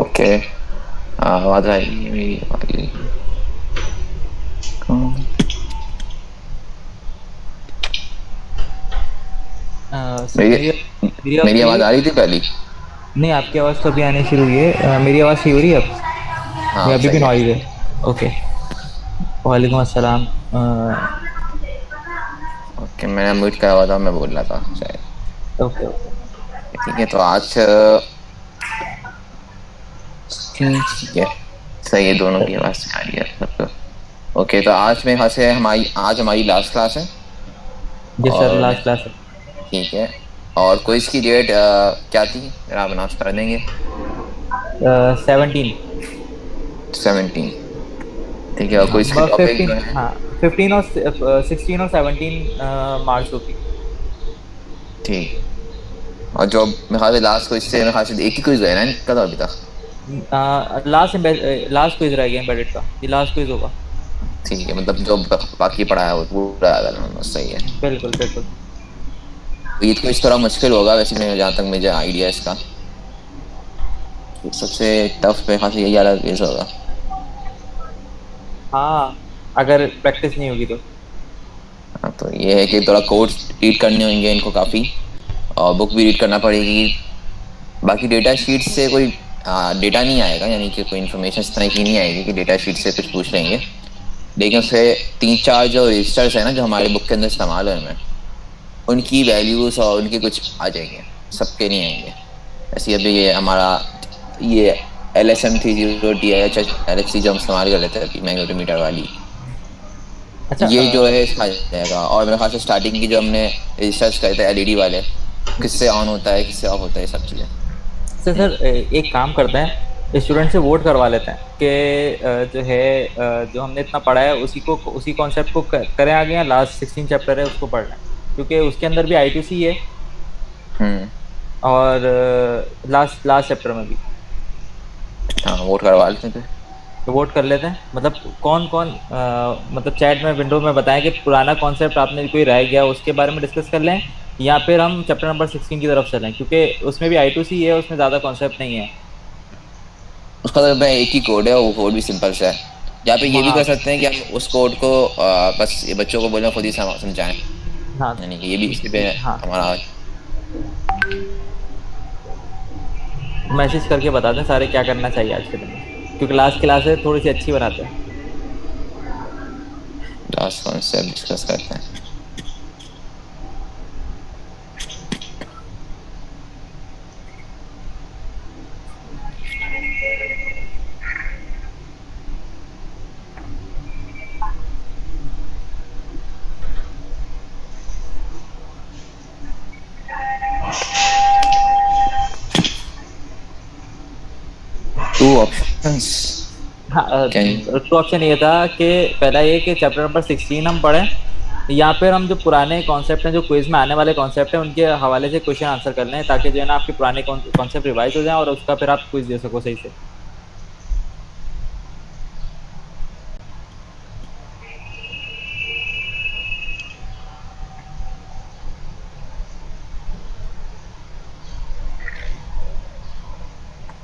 Okay, आवाज आ रही है मेरी वाली? मेरी मेरी मेरी आवाज़ मेरी सही आवाज है? आ रही थी पहली? नहीं, आपकी आवाज़ तो अभी आनी शुरू हुई है। मेरी आवाज़ सही हो रही है अब? हाँ, या अब अभी भी सही है। नॉइज़ है? ओके। वालेकुम अस्सलाम। ओके, मैंने म्यूट करा हुआ था, मैं बोल रहा था शायद। Okay okay. ठीक है, तो आज ठीक है, सही है, दोनों की आवाज आ रही है सबको। ओके, तो आज मेरे ख्याल से हमारी लास्ट क्लास है। जी सर, और लास्ट क्लास है। ठीक है, और क्विज की डेट क्या थी, जरा आप अनाउंस कर देंगे? 17। 17। ठीक है, और क्विज के टॉपिक 15, जो है? हाँ। 15 और 16 और 17 मार्च को थी। ठीक। और जो मेरे ख्याल से लास्ट क्विज से मेरे ख्याल से एक ही क्विज है ना इनका तो अभी तक। लास्ट क्विज रह गया एम्बेडेड का, ये लास्ट क्विज होगा। ठीक है, मतलब जो बाकी पढ़ा है वो पूरा याद है, सही है। बिल्कुल बिल्कुल। तो ये क्विज थोड़ा मुश्किल होगा वैसे, मैं जहाँ तक मुझे आइडिया है इसका। सबसे टफ मेरे ख्याल से यही वाला क्विज होगा। हाँ, अगर प्रैक्टिस नहीं होगी तो। हाँ, तो ये है कि थोड़ा कोड्स रीड करने होंगे इनको काफ़ी, और बुक भी रीड करना पड़ेगी। बाकी डेटा शीट से कोई डेटा नहीं आएगा, यानी कि कोई इन्फॉर्मेशन इस तरह की नहीं आएगी कि डेटा शीट से कुछ पूछ लेंगे। लेकिन उससे तीन चार जो रजिस्टर्स है ना, जो हमारे बुक के अंदर इस्तेमाल हुए हैं, उनकी वैल्यूज और उनके कुछ आ जाएंगे, सबके नहीं आएंगे। ऐसे अभी ये हमारा ये LSM 308 या LHC जो हम इस्तेमाल कर लेते हैं अभी, मैग्नेटोमीटर वाली, अच्छा। ये जो है इसका आ जाएगा। और मेरे ख्याल से स्टार्टिंग की जो हमने रजिस्टर्स करे थे LED वाले, किससे ऑन होता है किससे ऑफ होता है, ये सब चीज़ें। सर, एक काम करते हैं, स्टूडेंट से वोट करवा लेते हैं कि जो है, जो हमने इतना पढ़ा है उसी कॉन्सेप्ट को करें आगे, या लास्ट 16 चैप्टर है उसको पढ़ लें, क्योंकि उसके अंदर भी I2C है। हम्म। और लास्ट लास्ट चैप्टर में भी। हाँ, वोट करवा लेते हैं फिर। तो वोट कर लेते हैं, मतलब कौन कौन, मतलब चैट में विंडो में बताएं कि पुराना कॉन्सेप्ट आपने कोई रह गया उसके बारे में डिस्कस कर लें, या फिर हम चैप्टर नंबर 16 की तरफ चलें, क्योंकि उसमें भी I2C है, उसमें ज़्यादा कॉन्सेप्ट नहीं है। उसका तो मैं एक ही कोड है, वो कोड भी सिंपल सा है। यहाँ पे ये भी हाँ कर सकते हैं कि हम उस कोड को बस ये बच्चों को बोलें खुद ही समझाएं, हाँ। यानी कि ये भी इसी पे हाँ, हमारा। मैसेज करके बता दें सारे क्या करना चाहिए आज के दिन में, क्योंकि लास्ट क्लास है, थोड़ी सी अच्छी बनाते हैं। लास्ट कॉन्सेप्ट डिस्कस करते हैं। हाँ, कैन तो ऑप्शन ये था कि पहला ये कि चैप्टर नंबर 16 हम पढ़ें, या फिर हम जो पुराने कॉन्सेप्ट हैं, जो क्विज में आने वाले कॉन्सेप्ट हैं, उनके हवाले से क्वेश्चन आंसर कर लें, ताकि जो है ना आपके पुराने कॉन्सेप्ट रिवाइज हो जाए और उसका फिर आप क्विज दे सको सही से।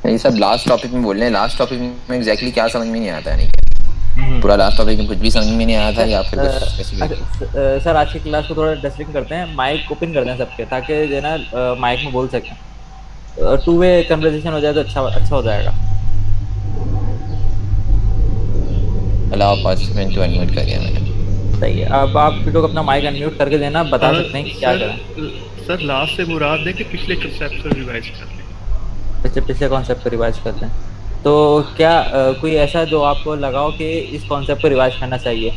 ये सब लास्ट टॉपिक में बोल रहे हैं, लास्ट टॉपिक में एग्जैक्टली क्या समझ में नहीं आता है, नहीं हम्म। पूरा लास्ट टॉपिक में कुछ भी समझ में नहीं आया था सर या फिर कुछ स्पेसिफिक। सर आज की क्लास को थोड़ा डस्टिंग करते हैं, माइक ओपन कर दें सबके, ताकि जो है ना माइक में बोल सकें, टू वे कन्वर्सेशन हो जाए तो अच्छा अच्छा हो जाएगा। अलाउ पार्टिसिपेंट टू अनम्यूट कर दिया मैंने। सही है, अब आप लोग अपना माइक अनम्यूट करके देना, बता सकते हैं कि क्या सर करें। सर लास्ट से मुराद है कि पिछले कंसेप्ट से रिवाइज कर लें। पिछले पिछले कॉन्सेप्ट को रिवाइज करते हैं। तो क्या कोई ऐसा जो आपको लगाओ कि इस कॉन्सेप्ट को रिवाइज करना चाहिए?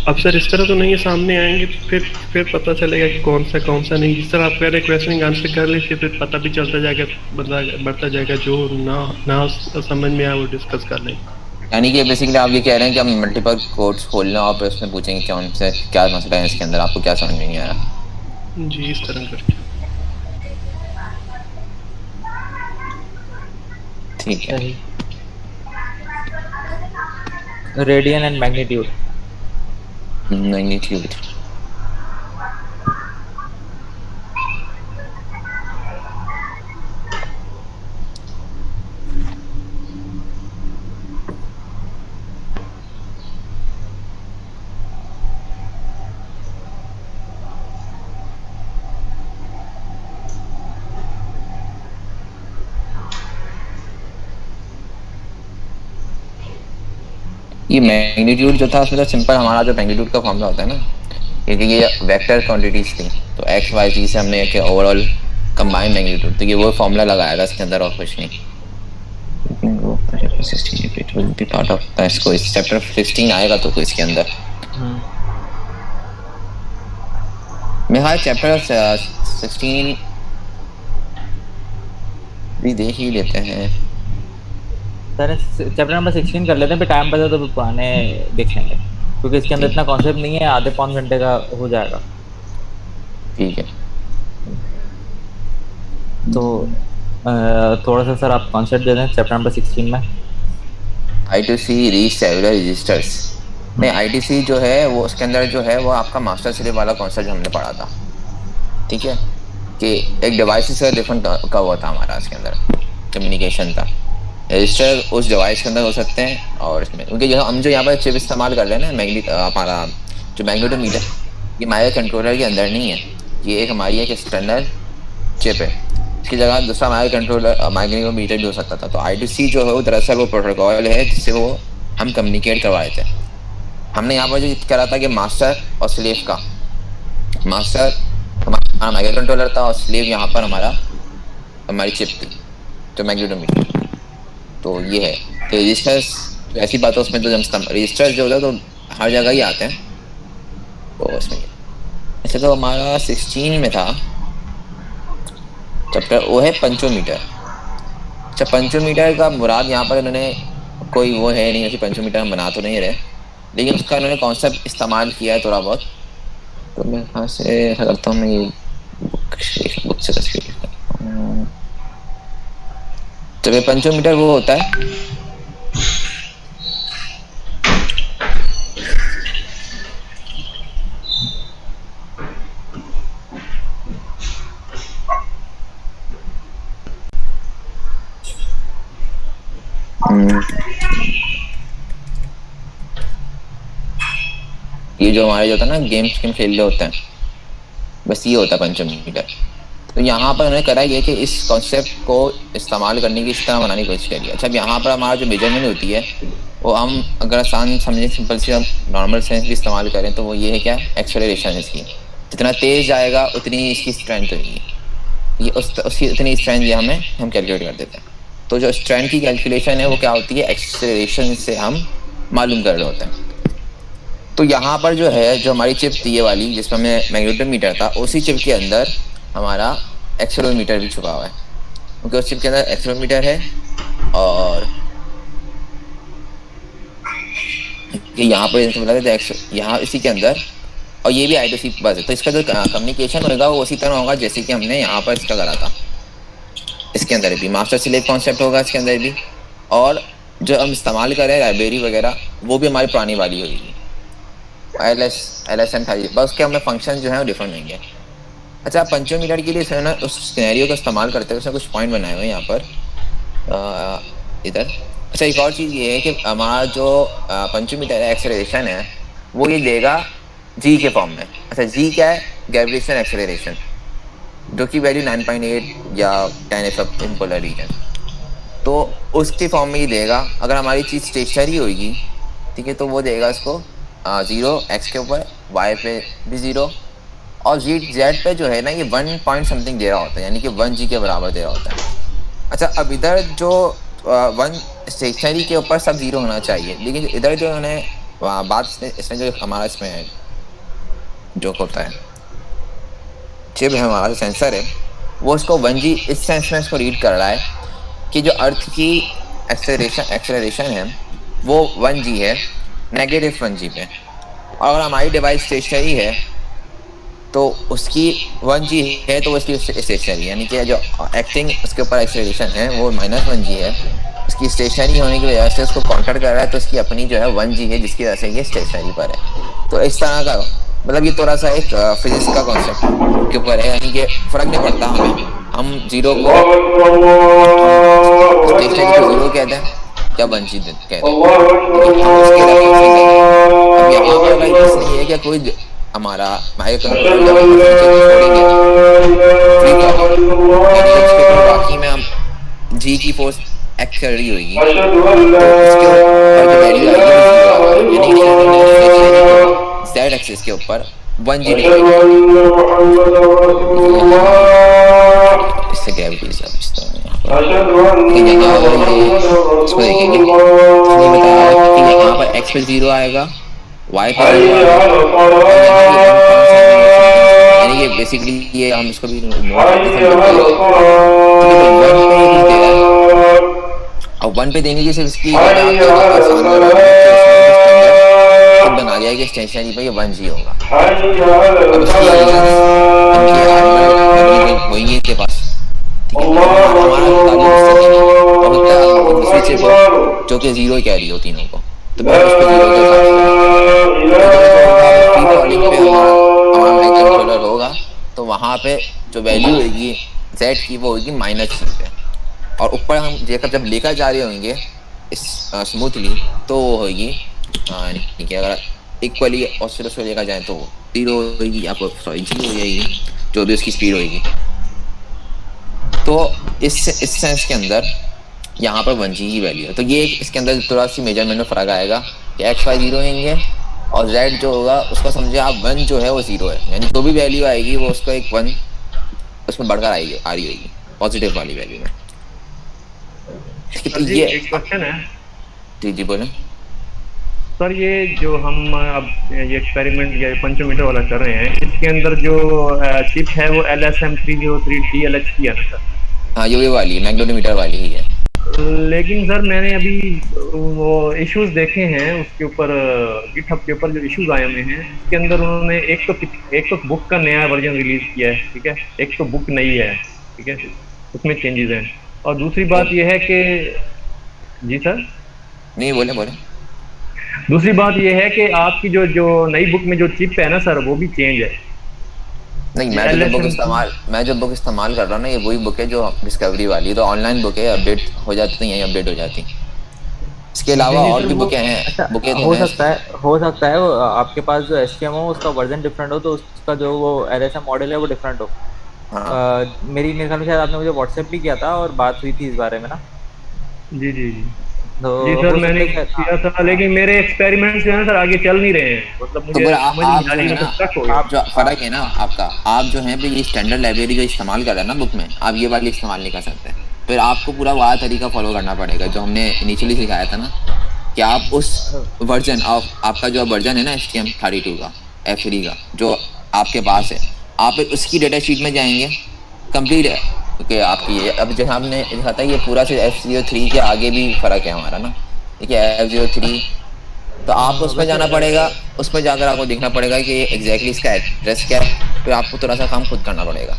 अब सर इस तरह तो नहीं है, सामने आएंगे तो फिर पता चलेगा कि कौन सा नहीं। जिस तरह आप कह रहे क्वेश्चन आंसर कर लीजिए, फिर पता भी चलता जाएगा, बदला बढ़ता जाएगा। जो ना ना समझ में आए वो डिस्कस कर लें। यानी कि बेसिकली आप ये कह रहे हैं कि हम मल्टीपल कोड्स खोल लें और फिर उसमें पूछेंगे कौन से क्या मसला है इसके अंदर, आपको क्या समझ में नहीं आ रहा। जी इस तरह करके। ठीक है। सही। Radian and magnitude. मैग्नीट्यूड। ये मैग्नीट्यूड जो था उसमें तो सिंपल हमारा जो मैग्नीट्यूड का फॉर्मूला होता है ना, क्योंकि ये वेक्टर क्वांटिटीज थी तो एक्स वाई जी से हमने कि ओवरऑल कंबाइंड मैग्नीट्यूड, तो ये वो फॉर्मूला लगाया था इसके अंदर और कुछ नहीं। It will be part of the इसको इस चैप्टर 16 आएगा तो इसके अंदर हम्म। मैं हाँ चैप्टर 16 भी देख ही लेते हैं। सर चैप्टर नंबर 16 कर लेते हैं, फिर टाइम बचा तो फिर पुराने देख लेंगे, क्योंकि इसके अंदर ठीक इतना कॉन्सेप्ट नहीं है, आधे पौन घंटे का हो जाएगा। ठीक है। तो थोड़ा सा सर आप कॉन्सेप्ट दे दें चैप्टर नंबर 16 में। I2C reach cellular registers. नहीं, ITC जो है वो उसके अंदर जो है वो आपका मास्टर स्लेव वाला कॉन्सेप्ट हमने पढ़ा था। ठीक है, कि एक डिवाइस से डिफरेंट का हुआ था हमारा इसके अंदर कम्युनिकेशन था। रजिस्टर उस डिवाइस के अंदर हो सकते हैं और इसमें, क्योंकि जो हम जो यहाँ पर चिप इस्तेमाल कर रहे हैं ना हमारा जो मैग्नेटोमीटर, ये माइक्रो कंट्रोलर के अंदर नहीं है। ये एक हमारी एक एक्सटर्नल चिप है, इसकी जगह दूसरा माइक्रो कंट्रोलर माइक्रोमीटर भी हो सकता था। तो I2C जो है वो दरअसल वो प्रोटोकॉल है जिससे वो हम कम्युनिकेट करवाए थे। हमने यहाँ पर जो करा था कि मास्टर और स्लेव का, मास्टर हमारा माइक्रो कंट्रोलर था और स्लेव यहाँ पर हमारी चिप थी तो मैग्नेटोमीटर। तो ये है तो रजिस्टर्स, तो ऐसी बात है उसमें तो जब रजिस्टर्स जो होता है तो हर जगह ही आते हैं तो उसमें। अच्छा, तो हमारा 16 में था चैप्टर वो है पंचोमीटर। अच्छा, पंचोमीटर का मुराद यहाँ पर उन्होंने कोई वो है नहीं, ऐसी पंचोमीटर हम बना तो नहीं रहे, लेकिन उसका उन्होंने कॉन्सेप्ट इस्तेमाल किया है थोड़ा बहुत। तो मैं कहाँ से ऐसा करता हूँ, मैं ये बुक से तस्वीर लेता हूँ। तो ये पंचोमीटर वो होता है ये जो हमारे जो होता है ना गेम्स खेल रहे होते हैं, बस ये होता है पंचोमीटर। तो यहाँ पर उन्होंने करा ये कि इस कॉन्सेप्ट को इस्तेमाल करने की इस तरह बनाने की कोशिश करी है। अच्छा, अब यहाँ पर हमारा जो मेजरमेंट होती है वो हम अगर आसान समझें, सिंपल सी हम नॉर्मल सेंस भी इस्तेमाल करें तो वो ये है क्या, एक्सेलरेशन इसकी। जितना तेज जाएगा उतनी इसकी स्ट्रेंथ होगी, ये उसकी उतनी स्ट्रेंथ ये हम कैलकुलेट कर देते हैं। तो जो स्ट्रेंथ की कैलकुलेशन है वो क्या होती है, एक्सेलरेशन से हम मालूम कर रहे होते हैं। तो यहाँ पर जो है, जो हमारी चिप थी ये वाली जिसमें हमें मैग्नेटोमीटर था, उसी चिप के अंदर हमारा एक्सेलेरोमीटर भी छुपा हुआ है, क्योंकि उस चिप के अंदर एक्सेलेरोमीटर है और कि यहाँ पर जैसे बोला था यहाँ इसी के अंदर, और ये भी I2C बस है। तो इसका जो कम्युनिकेशन होगा वो उसी तरह होगा जैसे कि हमने यहाँ पर इसका करा था। इसके अंदर भी मास्टर स्लेव कॉन्सेप्ट होगा इसके अंदर भी, और जो हम इस्तेमाल कर रहे हैं लाइब्रेरी वगैरह वो भी हमारी पुरानी वाली होगी, LSM था, बस उसके हमें फंक्शन जो है वो डिफरेंट होंगे। अच्छा, पंचोमीटर के लिए इसमें ना उस सिनेरियो का इस्तेमाल करते हैं, उसमें कुछ पॉइंट बनाए हुए हैं यहाँ पर इधर। अच्छा, एक और चीज़ ये है कि हमारा जो पंचोमीटर है एक्सेलरेशन है वो ये देगा जी के फॉर्म में। अच्छा, जी क्या है? ग्रेविटेशन एक्सेलरेशन, जो कि वैल्यू 9.8 या 10 इन पोलर रीजन, तो उसके फॉर्म में ही देगा। अगर हमारी चीज़ स्टेशनरी होगी, ठीक है, तो वो देगा इसको 0 x के ऊपर, y पे भी 0, और z पे जो है ना ये 1 पॉइंट समथिंग दे रहा होता है, यानी कि 1 g के बराबर दे रहा होता है। अच्छा, अब इधर जो 1 स्टेशनरी के ऊपर सब 0 होना चाहिए, लेकिन इधर जो उन्होंने बात इसमें जो हमारा इसमें है जो होता है चिप है, हमारा सेंसर है, वो इसको 1G इस सेंस में इसको रीड कर रहा है कि जो अर्थ की एक्सेलरेशन है वो 1G है, नेगेटिव 1G पे। और अगर हमारी डिवाइस स्टेशनरी है तो उसकी 1G है, तो उसकी स्टेशनरी, यानी कि जो एक्टिंग उसके ऊपर एक्सेलरेशन है वो -1G है। उसकी स्टेशनरी होने की वजह से उसको काउंटर कर रहा है, तो उसकी अपनी जो है 1G है, जिसकी वजह से ये स्टेशनरी पर है। तो इस तरह का मतलब ये थोड़ा सा एक फिजिक्स का कॉन्सेप्ट के ऊपर है, यानी कि फर्क नहीं पड़ता हमें, हम 0 को स्टेशनरी को 0 कहते हैं या 1G कहते हैं, लेकिन हम उसके अब यहाँ पर भाई इसलिए है कि कोई हमारा माइक्रो कंट्रोलर जब हम छोड़ेंगे फ्री बाकी में हम जी की फोर्स एक्ट कर रही होगी, तो इसके ऊपर जो वैल्यू आएगी Z एक्सिस के ऊपर 1G लिखेंगे, इससे ग्रेविटी सब इस तरह यहाँ पर ये इसको देखेंगे, इसने बताया कि यहाँ पर x पे 0 आएगा, y पे 0 आएगा, यानी कि बेसिकली ये हम इसको भी और 1 पे देने की सिर्फ इसकी बना दिया कि स्टेशनरी पे ये 1G होगा। अब इसकी होंगी इसके पास, ठीक है, हमारा दूसरी चिप जो कि 0 कह रही हो तीनों को, तो मैं उसको 0 के साथ हमारा माइक कंट्रोलर होगा, तो वहाँ पे जो वैल्यू होगी Z की वो होगी -3 पे, और ऊपर हम जब लेकर जा रहे होंगे इस स्मूथली, तो वो होगी ठीक है, अगर इक्वली ऑसिलोस्कोप लेकर जाए तो 0 होगी, आपको सॉरी G हो जाएगी, जो भी उसकी स्पीड होगी। तो इस सेंस के अंदर यहाँ पर 1G की वैल्यू है, तो ये इसके अंदर थोड़ा सी मेजरमेंट में फ़र्क आएगा कि x y 0 होंगे और z जो होगा उसको समझे आप 1 जो है वो 0 है, यानी जो भी वैल्यू आएगी वो उसको एक 1 उसमें बढ़कर आ रही होगी पॉजिटिव वाली वैल्यू में। तो ये एक क्वेश्चन है। जी बोलें सर, ये जो हम अब ये एक्सपेरिमेंट या पंचोमीटर वाला कर रहे हैं, इसके अंदर जो चिप है वो LSM303 DLH की है ना सर? हाँ, ये वाली है, मैग्नेटोमीटर वाली ही है। लेकिन सर मैंने अभी वो इश्यूज देखे हैं उसके ऊपर, गिटहब के ऊपर जो इश्यूज आए हुए हैं, इसके अंदर उन्होंने एक तो बुक का नया वर्जन रिलीज किया है, ठीक है, एक तो बुक नई है, ठीक है, उसमें चेंजेस हैं, और दूसरी बात यह है कि जी सर नहीं बोले दूसरी बात यह है कि आपकी जो नई बुक में जो चिप है ना सर, वो भी चेंज है। नहीं, मैं जो बुक इस्तेमाल कर रहा हूँ ना, ये वही बुक है जो डिस्कवरी वाली, तो ऑनलाइन बुक है, अपडेट हो जाती तो यहीं अपडेट हो जाती। इसके अलावा और भी बुकें हैं। अच्छा, बुकें हो सकता है वो आपके पास जो STM हो उसका वर्जन डिफरेंट हो, तो उसका जो वो LSM मॉडल है वो डिफरेंट हो। हाँ। मेरे ख्याल में शायद आपने मुझे व्हाट्सएप भी किया था और बात हुई थी इस बारे में ना। जी जी जी तो जी सर, मैंने किया था, लेकिन मेरे एक्सपेरिमेंट्स जो है सर आगे चल नहीं रहे हैं, मतलब मुझे तो समझ नहीं आ रही है, आप जो फर्क है ना आपका, आप जो है ये स्टैंडर्ड लाइब्रेरी जो इस्तेमाल कर रहे हैं ना बुक में, आप ये वाली इस्तेमाल नहीं कर सकते, फिर आपको पूरा वह तरीका फॉलो करना पड़ेगा जो हमने इनिशियली सिखाया था ना, कि आप उस वर्जन ऑफ आपका जो वर्जन है ना STM32 का F3 का जो आपके पास है, आप उसकी डेटा शीट में जाएंगे, कंप्लीट है क्योंकि आपकी अब जैसे आपने देखा था ये पूरा से F03 के आगे भी फर्क है हमारा ना, देखिए F03, तो आप उसमें वैसे जाना पड़ेगा, उसमें जाकर आपको देखना पड़ेगा कि एग्जैक्टली इसका एड्रेस क्या है, फिर आपको थोड़ा सा काम खुद करना पड़ेगा,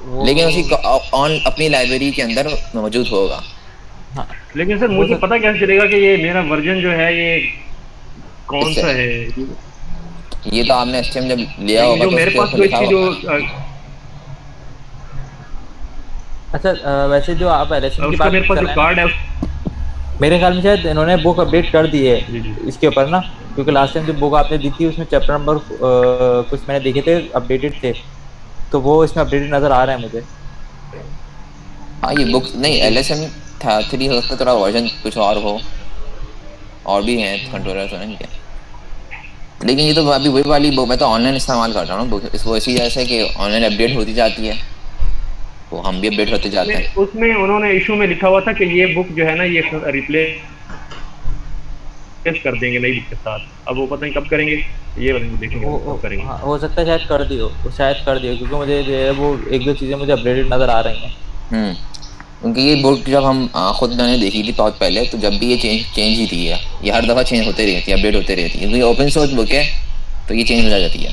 वो लेकिन उसी ऑन अपनी लाइब्रेरी के अंदर मौजूद होगा। हाँ लेकिन सर हो मुझे सकता पता कैसे चलेगा कि ये मेरा वर्जन जो है ये कौन इससे सा है? ये तो आपने STM जब लिया लेकिन होगा जो तो मेरे उसके पास ऊपर जो लिखा इसकी होगा जो ना। अच्छा वैसे जो आप एलएसएम की उसका बात मेरे पास कर जो रहे हैं ना, कार्ड है मेरे ख्याल में शायद इन्होंने बुक अपडेट कर दी है जी जी इसके ऊपर ना, क्योंकि लास्ट टाइम जो बुक आपने दी थी उसमें चैप्टर नंबर कुछ मैंने देखे थे अपडेटेड थे, तो वो इसमें अपडेटेड नजर आ रहा है मुझे। हाँ ये बुक नहीं जी LSM3 हो सकता है, थोड़ा वर्जन कुछ और हो, और भी हैं कंट्रोलर तो नहीं क्या, लेकिन ये तो अभी वही वाली बुक मैं तो ऑनलाइन इस्तेमाल कर रहा हूँ बुक, इसको इसी वजह से कि ऑनलाइन अपडेट होती जाती है तो हम भी अपडेट होते जाते हैं। उसमें उसमें उन्होंने इशू में लिखा हुआ था कि ये बुक जो है ना ये रिप्लेस कर देंगे नई बुक के साथ। अब वो पता नहीं कब करेंगे, ये देखेंगे कब करेंगे। हाँ हो सकता है शायद कर दियो, शायद कर दियो, क्योंकि मुझे जो है वो एक दो चीजें मुझे अपडेटेड नजर आ रही हैं। हम्म, क्योंकि ये बुक जब हम खुद मैंने देखी थी बहुत पहले, तो जब भी ये चेंज ही थी ये हर दफ़ा चेंज होते रहती है, अपडेट होते रहती है, क्योंकि ओपन सोर्स बुक है तो ये चेंज हो जाती है।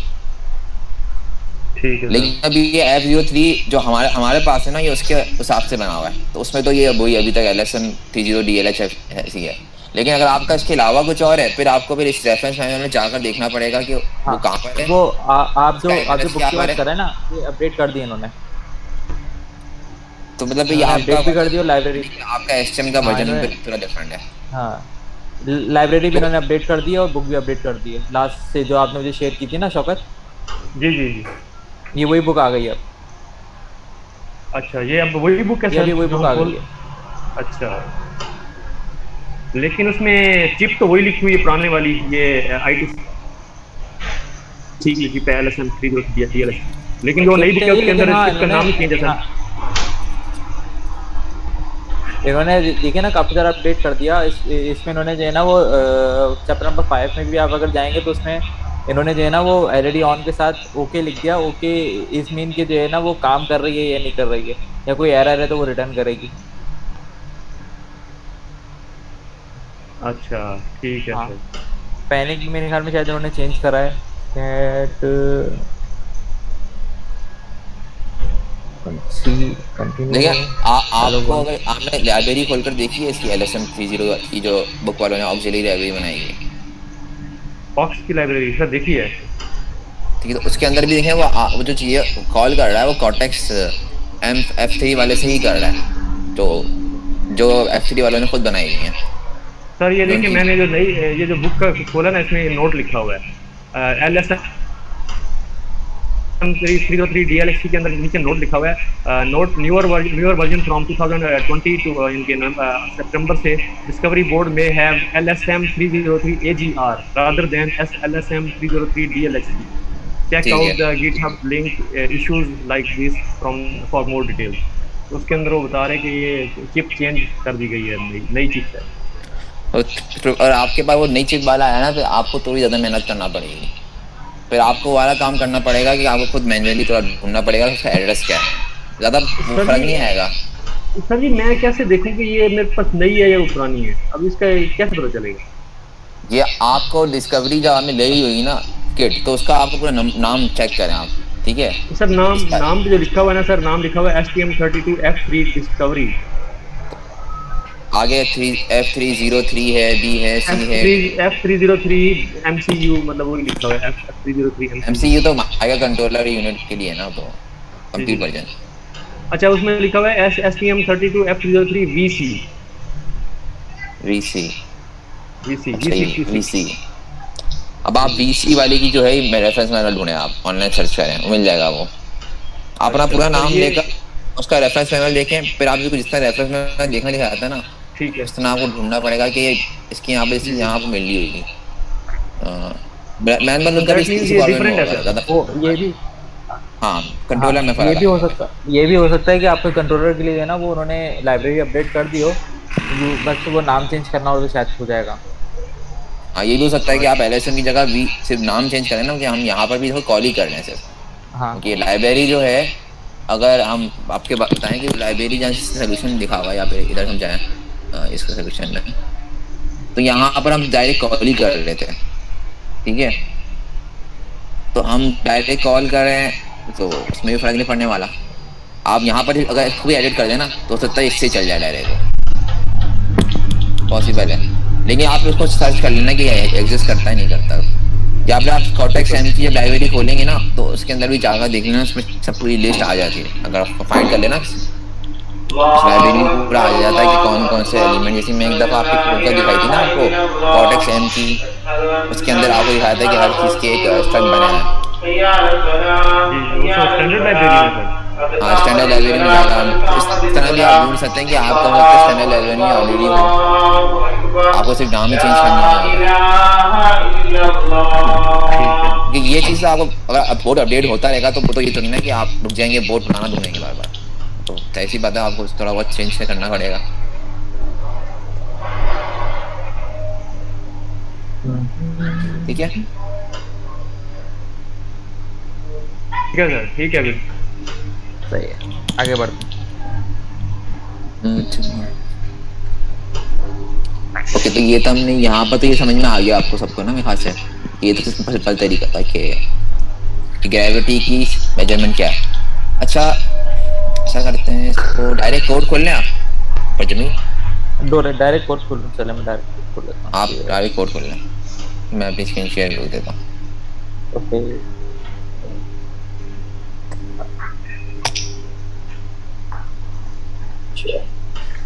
ठीक है सर। लेकिन अभी ये F03 जो हमारे हमारे पास है ना, ये उसके हिसाब से बना हुआ है, तो उसमें तो ये वही अभी तक LSM30 DLH ऐसी है, लेकिन अगर आपका इसके अलावा कुछ और है फिर आपको फिर इस रेफरेंस मैनुअल में जाकर देखना पड़ेगा कि हाँ वो कहाँ पर है, वो उसका आप जो एड्रेस बुक क्या की पर बात है। कर रहे हैं ना, ये अपडेट कर दी इन्होंने। तो मतलब ये इन्होंने आपका अपडेट भी कर दी और वर्जन, लाइब्रेरी, लेकिन आपका STM का हाँ वर्जन इन्होंने, थोड़ा डिफरेंट है। हाँ लाइब्रेरी भी तो इन्होंने अपडेट कर दी है और बुक भी अपडेट कर दी है, लास्ट से जो आपने मुझे शेयर की थी ना शौकत, जी जी जी। ये वही बुक आ गई है अब, अच्छा ये अब वही बुक है ये सर अभी वही जो बुक हम आ गई खोल। है। अच्छा लेकिन उसमें चिप तो वही लिखी हुई है पुराने वाली, ये IT ठीक लिखी है LSM3 DLS, लेकिन जो नई चिप बुक है चाहिए उसके लेकिन अंदर हाँ चिप का इन्होंने, नाम ही चेंज है हाँ सर। इन्होंने देखिए ना काफी सारा अपडेट कर दिया इसमें इन्होंने जो है ना वो चैप्टर नंबर 5 में भी आप अगर जाएंगे तो उसमें इन्होंने जो है ना वो एलईडी ऑन के साथ ओके लिख दिया, ओके इस मीन के जो है ना वो काम कर रही है या नहीं कर रही है, या कोई एरर है तो वो रिटर्न करेगी। अच्छा ठीक है हाँ सर। पैनिक भी मेरे ख्याल में शायद उन्होंने चेंज करा है, कैट सी कंटिन्यू, देखिए हेलो आपको वन। अगर आपने लाइब्रेरी खोलकर देखी है इसकी LSM30 की जो बुक वालों ने ऑक्सिलरी लाइब्रेरी बनाई है, फॉक्स की लाइब्रेरी सर देखी है। ठीक है, तो उसके अंदर भी देखें वो जो चीज़ें कॉल कर रहा है वो कॉर्टेक्स F3 वाले से ही कर रहा है, जो जो F3 वालों ने खुद बनाई हुई है, सर ये जो देखिए उनकी। मैंने जो नई ये जो बुक का खोला ना इसमें नोट लिखा हुआ है LSM303 DLXC के अंदर नीचे नोट लिखा हुआ है, note newer version from 2020 to इनके सितंबर से डिस्कवरी बोर्ड में have LSM303 AGR rather than LSM303 DLXC, check ठीक है, out the GitHub link issues like this from for more details. उसके अंदर वो बता रहे हैं कि ये चिप चेंज कर दी गई है, नई चिप है। और आपके पास वो नई चिप वाला आया ना, फिर आपको थोड़ी ज़्यादा मेहनत करना पड़ेगी, फिर आपको वो वाला काम करना पड़ेगा कि आपको खुद मैन्युअली थोड़ा ढूंढना पड़ेगा उसका एड्रेस क्या है, ज़्यादा वो सर फर्क जी नहीं आएगा। सर जी मैं कैसे देखूं कि ये मेरे पास नई है या वो पुरानी है, अब इसका कैसे पता चलेगा? ये आपको डिस्कवरी जब आपने ले ली हुई ना किट, तो उसका आपको पूरा नाम चेक करें आप, ठीक है, सर नाम इसका नाम भी जो लिखा हुआ है ना सर, नाम लिखा हुआ है STM32F3 डिस्कवरी। आगे 3F303 है, B है, C एफ है। थ्री F303 MCU मतलब वही लिखा हुआ है F303 MCU। MCU तो आएगा कंट्रोलर यूनिट के लिए ना, तो जी जी। Complete version. अच्छा उसमें लिखा हुआ है STM32F303 VC। VC, VC अच्छा VC ये PC। VC। अब जी आप जी। VC वाले की जो है रेफरेंस मैनुअल ढूंढें, आप ऑनलाइन सर्च करें, वो मिल जाएगा वो, अपना अच्छा पूरा सर नाम ये लेकर उसका रेफरेंस मैनुअल देखें, फिर आप जिस तरह रेफरेंस मैनुअल देखना लिखा आता है ना, ठीक है। उस तरह आपको ढूंढना पड़ेगा कि इसकी यहाँ पे जी इसकी जी। यहाँ पे मिल रही होगी। मैनुअल तो उनका भी दैट मीन्स इसी ये फॉर्मेट में डिफरेंट है होगा सर। ज़्यादा वो फर्क नहीं ये होगा। भी, हाँ हाँ कंट्रोलर में ये फ़र्क भी हो आएगा। सकता, ये भी हो सकता है कि आपके कंट्रोलर के लिए है ना वो उन्होंने लाइब्रेरी अपडेट कर दी हो, बस वो नाम चेंज करना हो तो शायद हो जाएगा। हाँ ये भी हो सकता है कि आप एलएसएम की जगह वी सिर्फ नाम चेंज करें ना, कि हम यहाँ पर भी देखो कॉल ही कर रहे हैं सिर्फ, हाँ क्योंकि लाइब्रेरी जो है, अगर हम आपके बताएं कि लाइब्रेरी जहाँ सोल्यूशन लिखा हुआ है, या फिर इधर हम जाएं इसका सोल्यूशन में, तो यहाँ पर हम डायरेक्ट कॉल ही कर रहे थे, ठीक है। तो हम डायरेक्ट कॉल कर रहे हैं तो उसमें भी फर्क नहीं पड़ने वाला। आप यहाँ पर अगर इसको भी एडिट कर देना तो हो सकता है इससे चल जाए डायरेक्ट, वो पॉसिबल है। लेकिन आप उसको सर्च कर लेना कि एग्जिस्ट करता है नहीं करता। या फिर आप कॉर्टेक्स एम की जब लाइब्रेरी खोलेंगे ना, तो उसके अंदर भी जाकर देख लेना, उसमें सब पूरी लिस्ट आ जाती है। अगर आप फाइंड कर लेना उस लाइब्रेरी में पूरा आ जाता है कि कौन कौन से एलिमेंट, जैसे मैं एक दफ़ा आपकी खोल कर दिखाई थी ना आपको कॉर्टेक्स एम की, उसके अंदर आपको दिखाया था कि हर चीज़ के एक स्ट्रक्ट बने हैं। जी, वो सब स्टैंडर्ड लाइब्रेरी में सर। हाँ स्टैंडर्ड लाइब्रेरी में जाकर हम इस तरह भी आप ढूंढ सकते हैं कि आपका हो सकता है स्टैंडर्ड लाइब्रेरी में ऑलरेडी हो, आपको सिर्फ नाम ही चेंज करना है वहाँ पर। ठीक है। क्योंकि ये चीज़ आपको अगर बोर्ड अपडेट होता रहेगा तो ये तो नहीं ना कि आप रुक जाएंगे बोर्ड पुराना ढूंढेंगे बार बार। तो ऐसी बात है, आपको थोड़ा बहुत चेंज करना पड़ेगा। ठीक है। ठीक है सर, ठीक है अभी। सही है, आगे बढ़ते हैं। ओके, तो ये तो हमने यहाँ पर, तो ये समझ में आ गया आपको सबको ना मेरे ख्याल से। ये तो सिंपल तरीका था कि ग्रेविटी की मेजरमेंट क्या है। अच्छा, ऐसा करते हैं, इसको डायरेक्ट कोड खोल लें आप पर जमीन। डायरेक्ट कोड खोल, चले मैं डायरेक्ट कोड खोल लेता आप हूँ। डायरेक्ट कोड खोल लें, मैं अपनी स्क्रीन शेयर कर देता हूँ। ओके,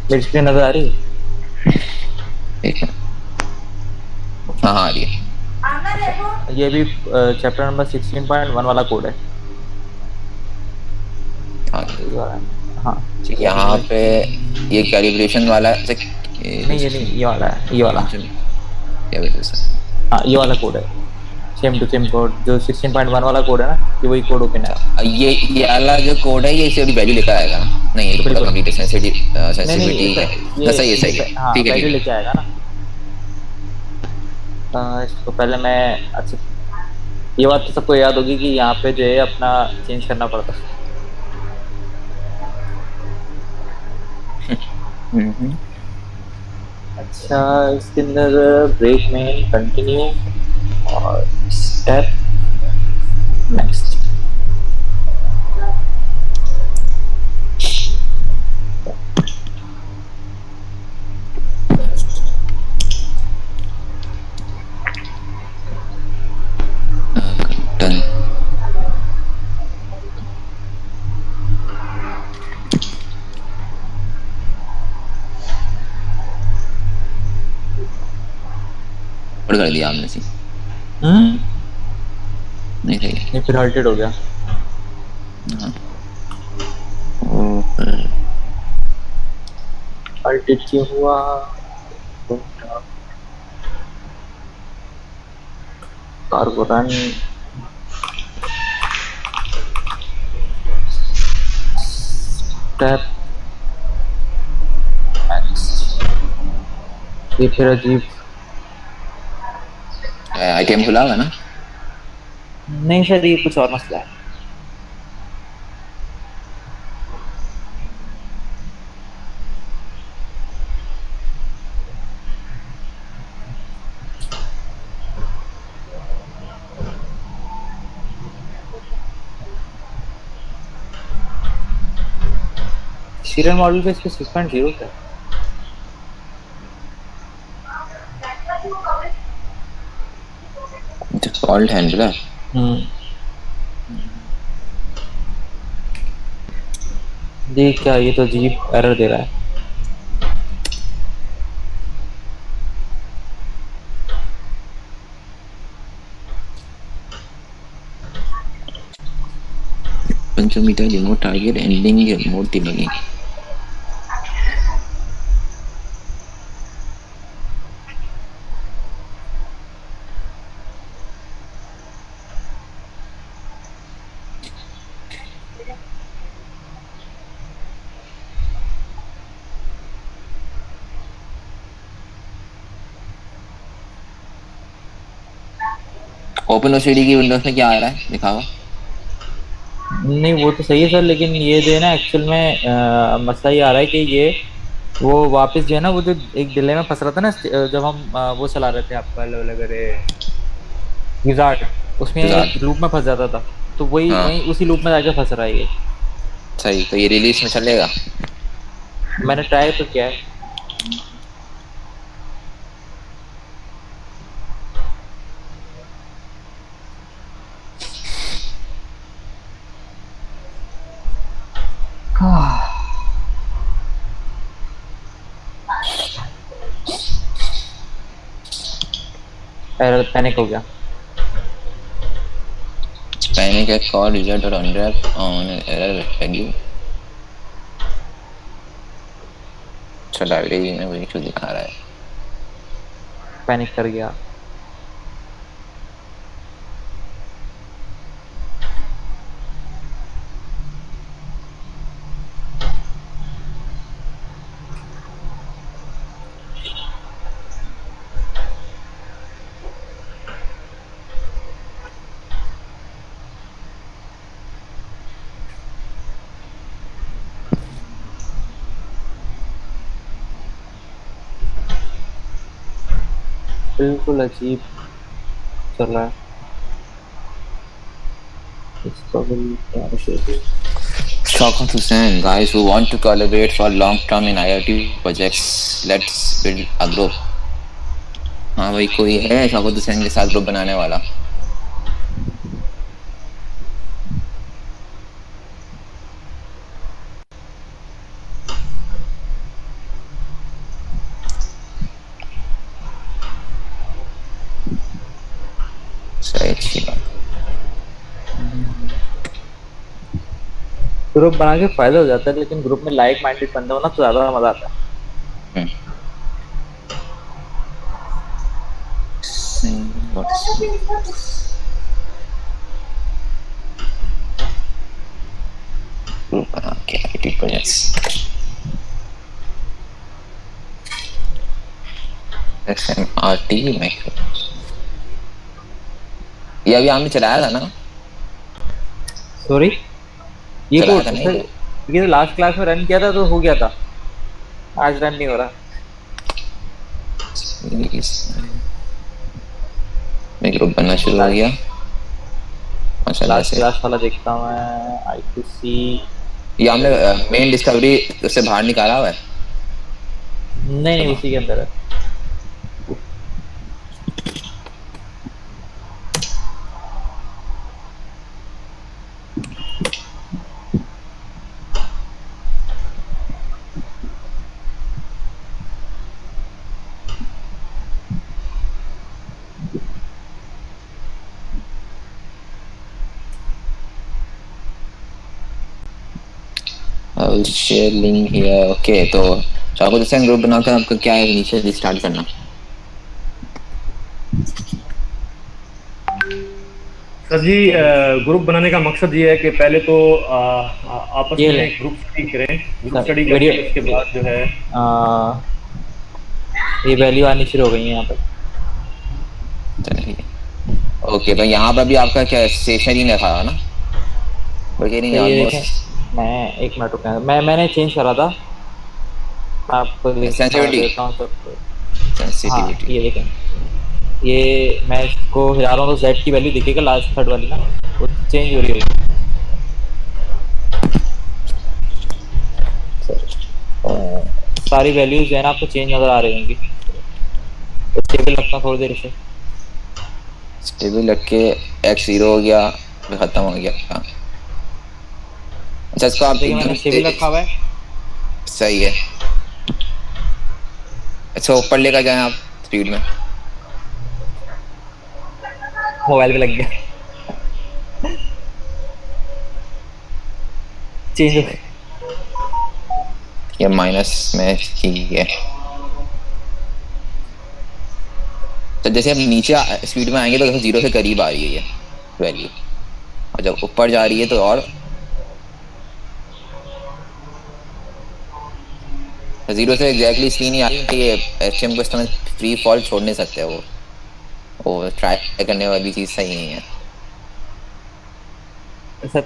मेरी स्क्रीन नजर आ रही है? ठीक है, हाँ हाँ आ रही है। ये भी चैप्टर नंबर 16.1 वाला कोड है। हाँ ये वाला है। हाँ ठीक है, अभी यहाँ मैं पे ये कैलिब्रेशन वाला नहीं, ये नहीं, ये वाला है, ये वाला। कैलिब्रेशन। हाँ ये वाला कोड है, सेम टू सेम कोड जो 16.1 वाला कोड है ना, ये वही कोड ओपन है। अच्छा, ये वाला जो कोड है, ये इसे अभी वैल्यू लेकर आएगा ना? नहीं, ये तो पूरा बिल्कुल। कंप्लीट नहीं नहीं, सेंसिटिविटी है। हाँ, सही है ये सही है। हाँ ठीक है वैल्यू ठीक है। लेके आएगा ना। इसको पहले मैं, अच्छा ये बात तो सबको याद होगी कि यहाँ पे जो है अपना चेंज करना पड़ता है। हम्म। अच्छा, इसके अंदर ब्रेक में कंटिन्यू और स्टेप नेक्स्ट। डन। और कर दिया आपने सी? नहीं सही है। ये फिर हल्टेड हो गया। हाँ। और हल्टेड क्यों हुआ? कार को रन, स्टेप नेक्स्ट। ये फिर अजीब, आईटीएम खुला हुआ है ना? नहीं शायद ये कुछ और मसला है। सीरियल मॉडल पे इसके 6.0 है। Default handler. ये क्या, ये तो अजीब एरर दे रहा है। पंचोमीटर remote target ending remote debugging. Open OCD की विंडोज में क्या आ रहा है दिखाओ। नहीं वो तो सही है सर, लेकिन ये जो है ना एक्चुअल में मसला ये आ रहा है कि ये वो वापस जो है ना, वो जो एक डिले में फंस रहा था ना, जब हम वो चला रहे थे आपका विजार्ड, उसमें गुजार। एक लूप में फंस जाता था। तो वही हाँ वही उसी लूप में जाके फंस रहा है ये। सही, तो ये रिलीज में चलेगा। मैंने ट्राई तो किया है। एरर पैनिक हो गया। पैनिक है, कॉल रिजल्ट और अनरैप ऑन एरर वैल्यू। अच्छा लाइब्रेरी में वही इशू दिखा रहा है। पैनिक कर गया। बिल्कुल अजीब चल रहा है इसका bill. Shaukat Hussain, guys who want to collaborate for long term in IoT projects, let's build a group. हाँ भाई, कोई है शौकत हुसैन के साथ ग्रुप बनाने वाला? सही, अच्छी बात। ग्रुप बना के फायदा हो जाता है, लेकिन ग्रुप में लाइक माइंडेड बंदा होना तो ज्यादा मजा आता है। हम्म, what is group बना के IoT projects? SMRT माइक्रो, ये अभी हमने चलाया था ना? सॉरी, ये चलाया कोड था नहीं सर, ये? ये तो लास्ट क्लास में रन किया था तो हो गया था। आज रन नहीं हो रहा। मैं ग्रुप बनना शुरू हो गया माशाल्लाह लास्ट से। क्लास वाला देखता हूँ मैं, I2C। ये हमने मेन डिस्कवरी उससे बाहर निकाला हुआ है। नहीं नहीं, चलो, उसी के अंदर है। I will share link here. Okay, तो शौकत हुसैन ग्रुप बनाकर आपका क्या है, नीचे स्टार्ट करना? सर जी, ग्रुप बनाने का मकसद ये है कि पहले तो आपस ये ले में ग्रुप स्टडी करें। Group sir study video. करके उसके बाद जो है ये वैल्यू आनी शुरू हो गई है यहाँ पर। चलिए, ओके, तो यहाँ पर भी आपका क्या स्टेशनरी में था ना? बल्कि नहीं, तो ये ऑलमोस्ट देखें, मैं एक मिनट रुका, मैंने चेंज करा था, आपको दिखा सेंसिटिविटी, देता हूँ सब। हाँ सेंसिटिविटी। ये देखें, ये मैं इसको हिला रहा हूँ तो Z की वैल्यू दिखेगा, लास्ट थर्ड वाली ना, वो चेंज हो रही होगी। सारी वैल्यूज जो है ना आपको चेंज नजर आ रही होंगी। तो स्टेबल रखना थोड़ी देर से। स्टेबल रख के x0 हो गया, फिर खत्म हो गया। हाँ। अच्छा, इसको आप देखिए मैंने एकदम स्टेबल रखा हुआ है। सही है। अच्छा, ऊपर लेकर जाएं आप स्पीड में। मोबाइल पे लग गया, चेंज हो गया। ये माइनस में ठीक है। तो जैसे हम नीचे स्पीड में आएंगे तो देखो 0 से करीब आ रही है ये वैल्यू, और जब ऊपर जा रही है तो और 0 से एग्जैक्टली इसलिए नहीं आ रही कि ये HM को इस तरह फ्री फॉल छोड़ नहीं सकते वो वो ट्राई करने वाली चीज सही नहीं है। सर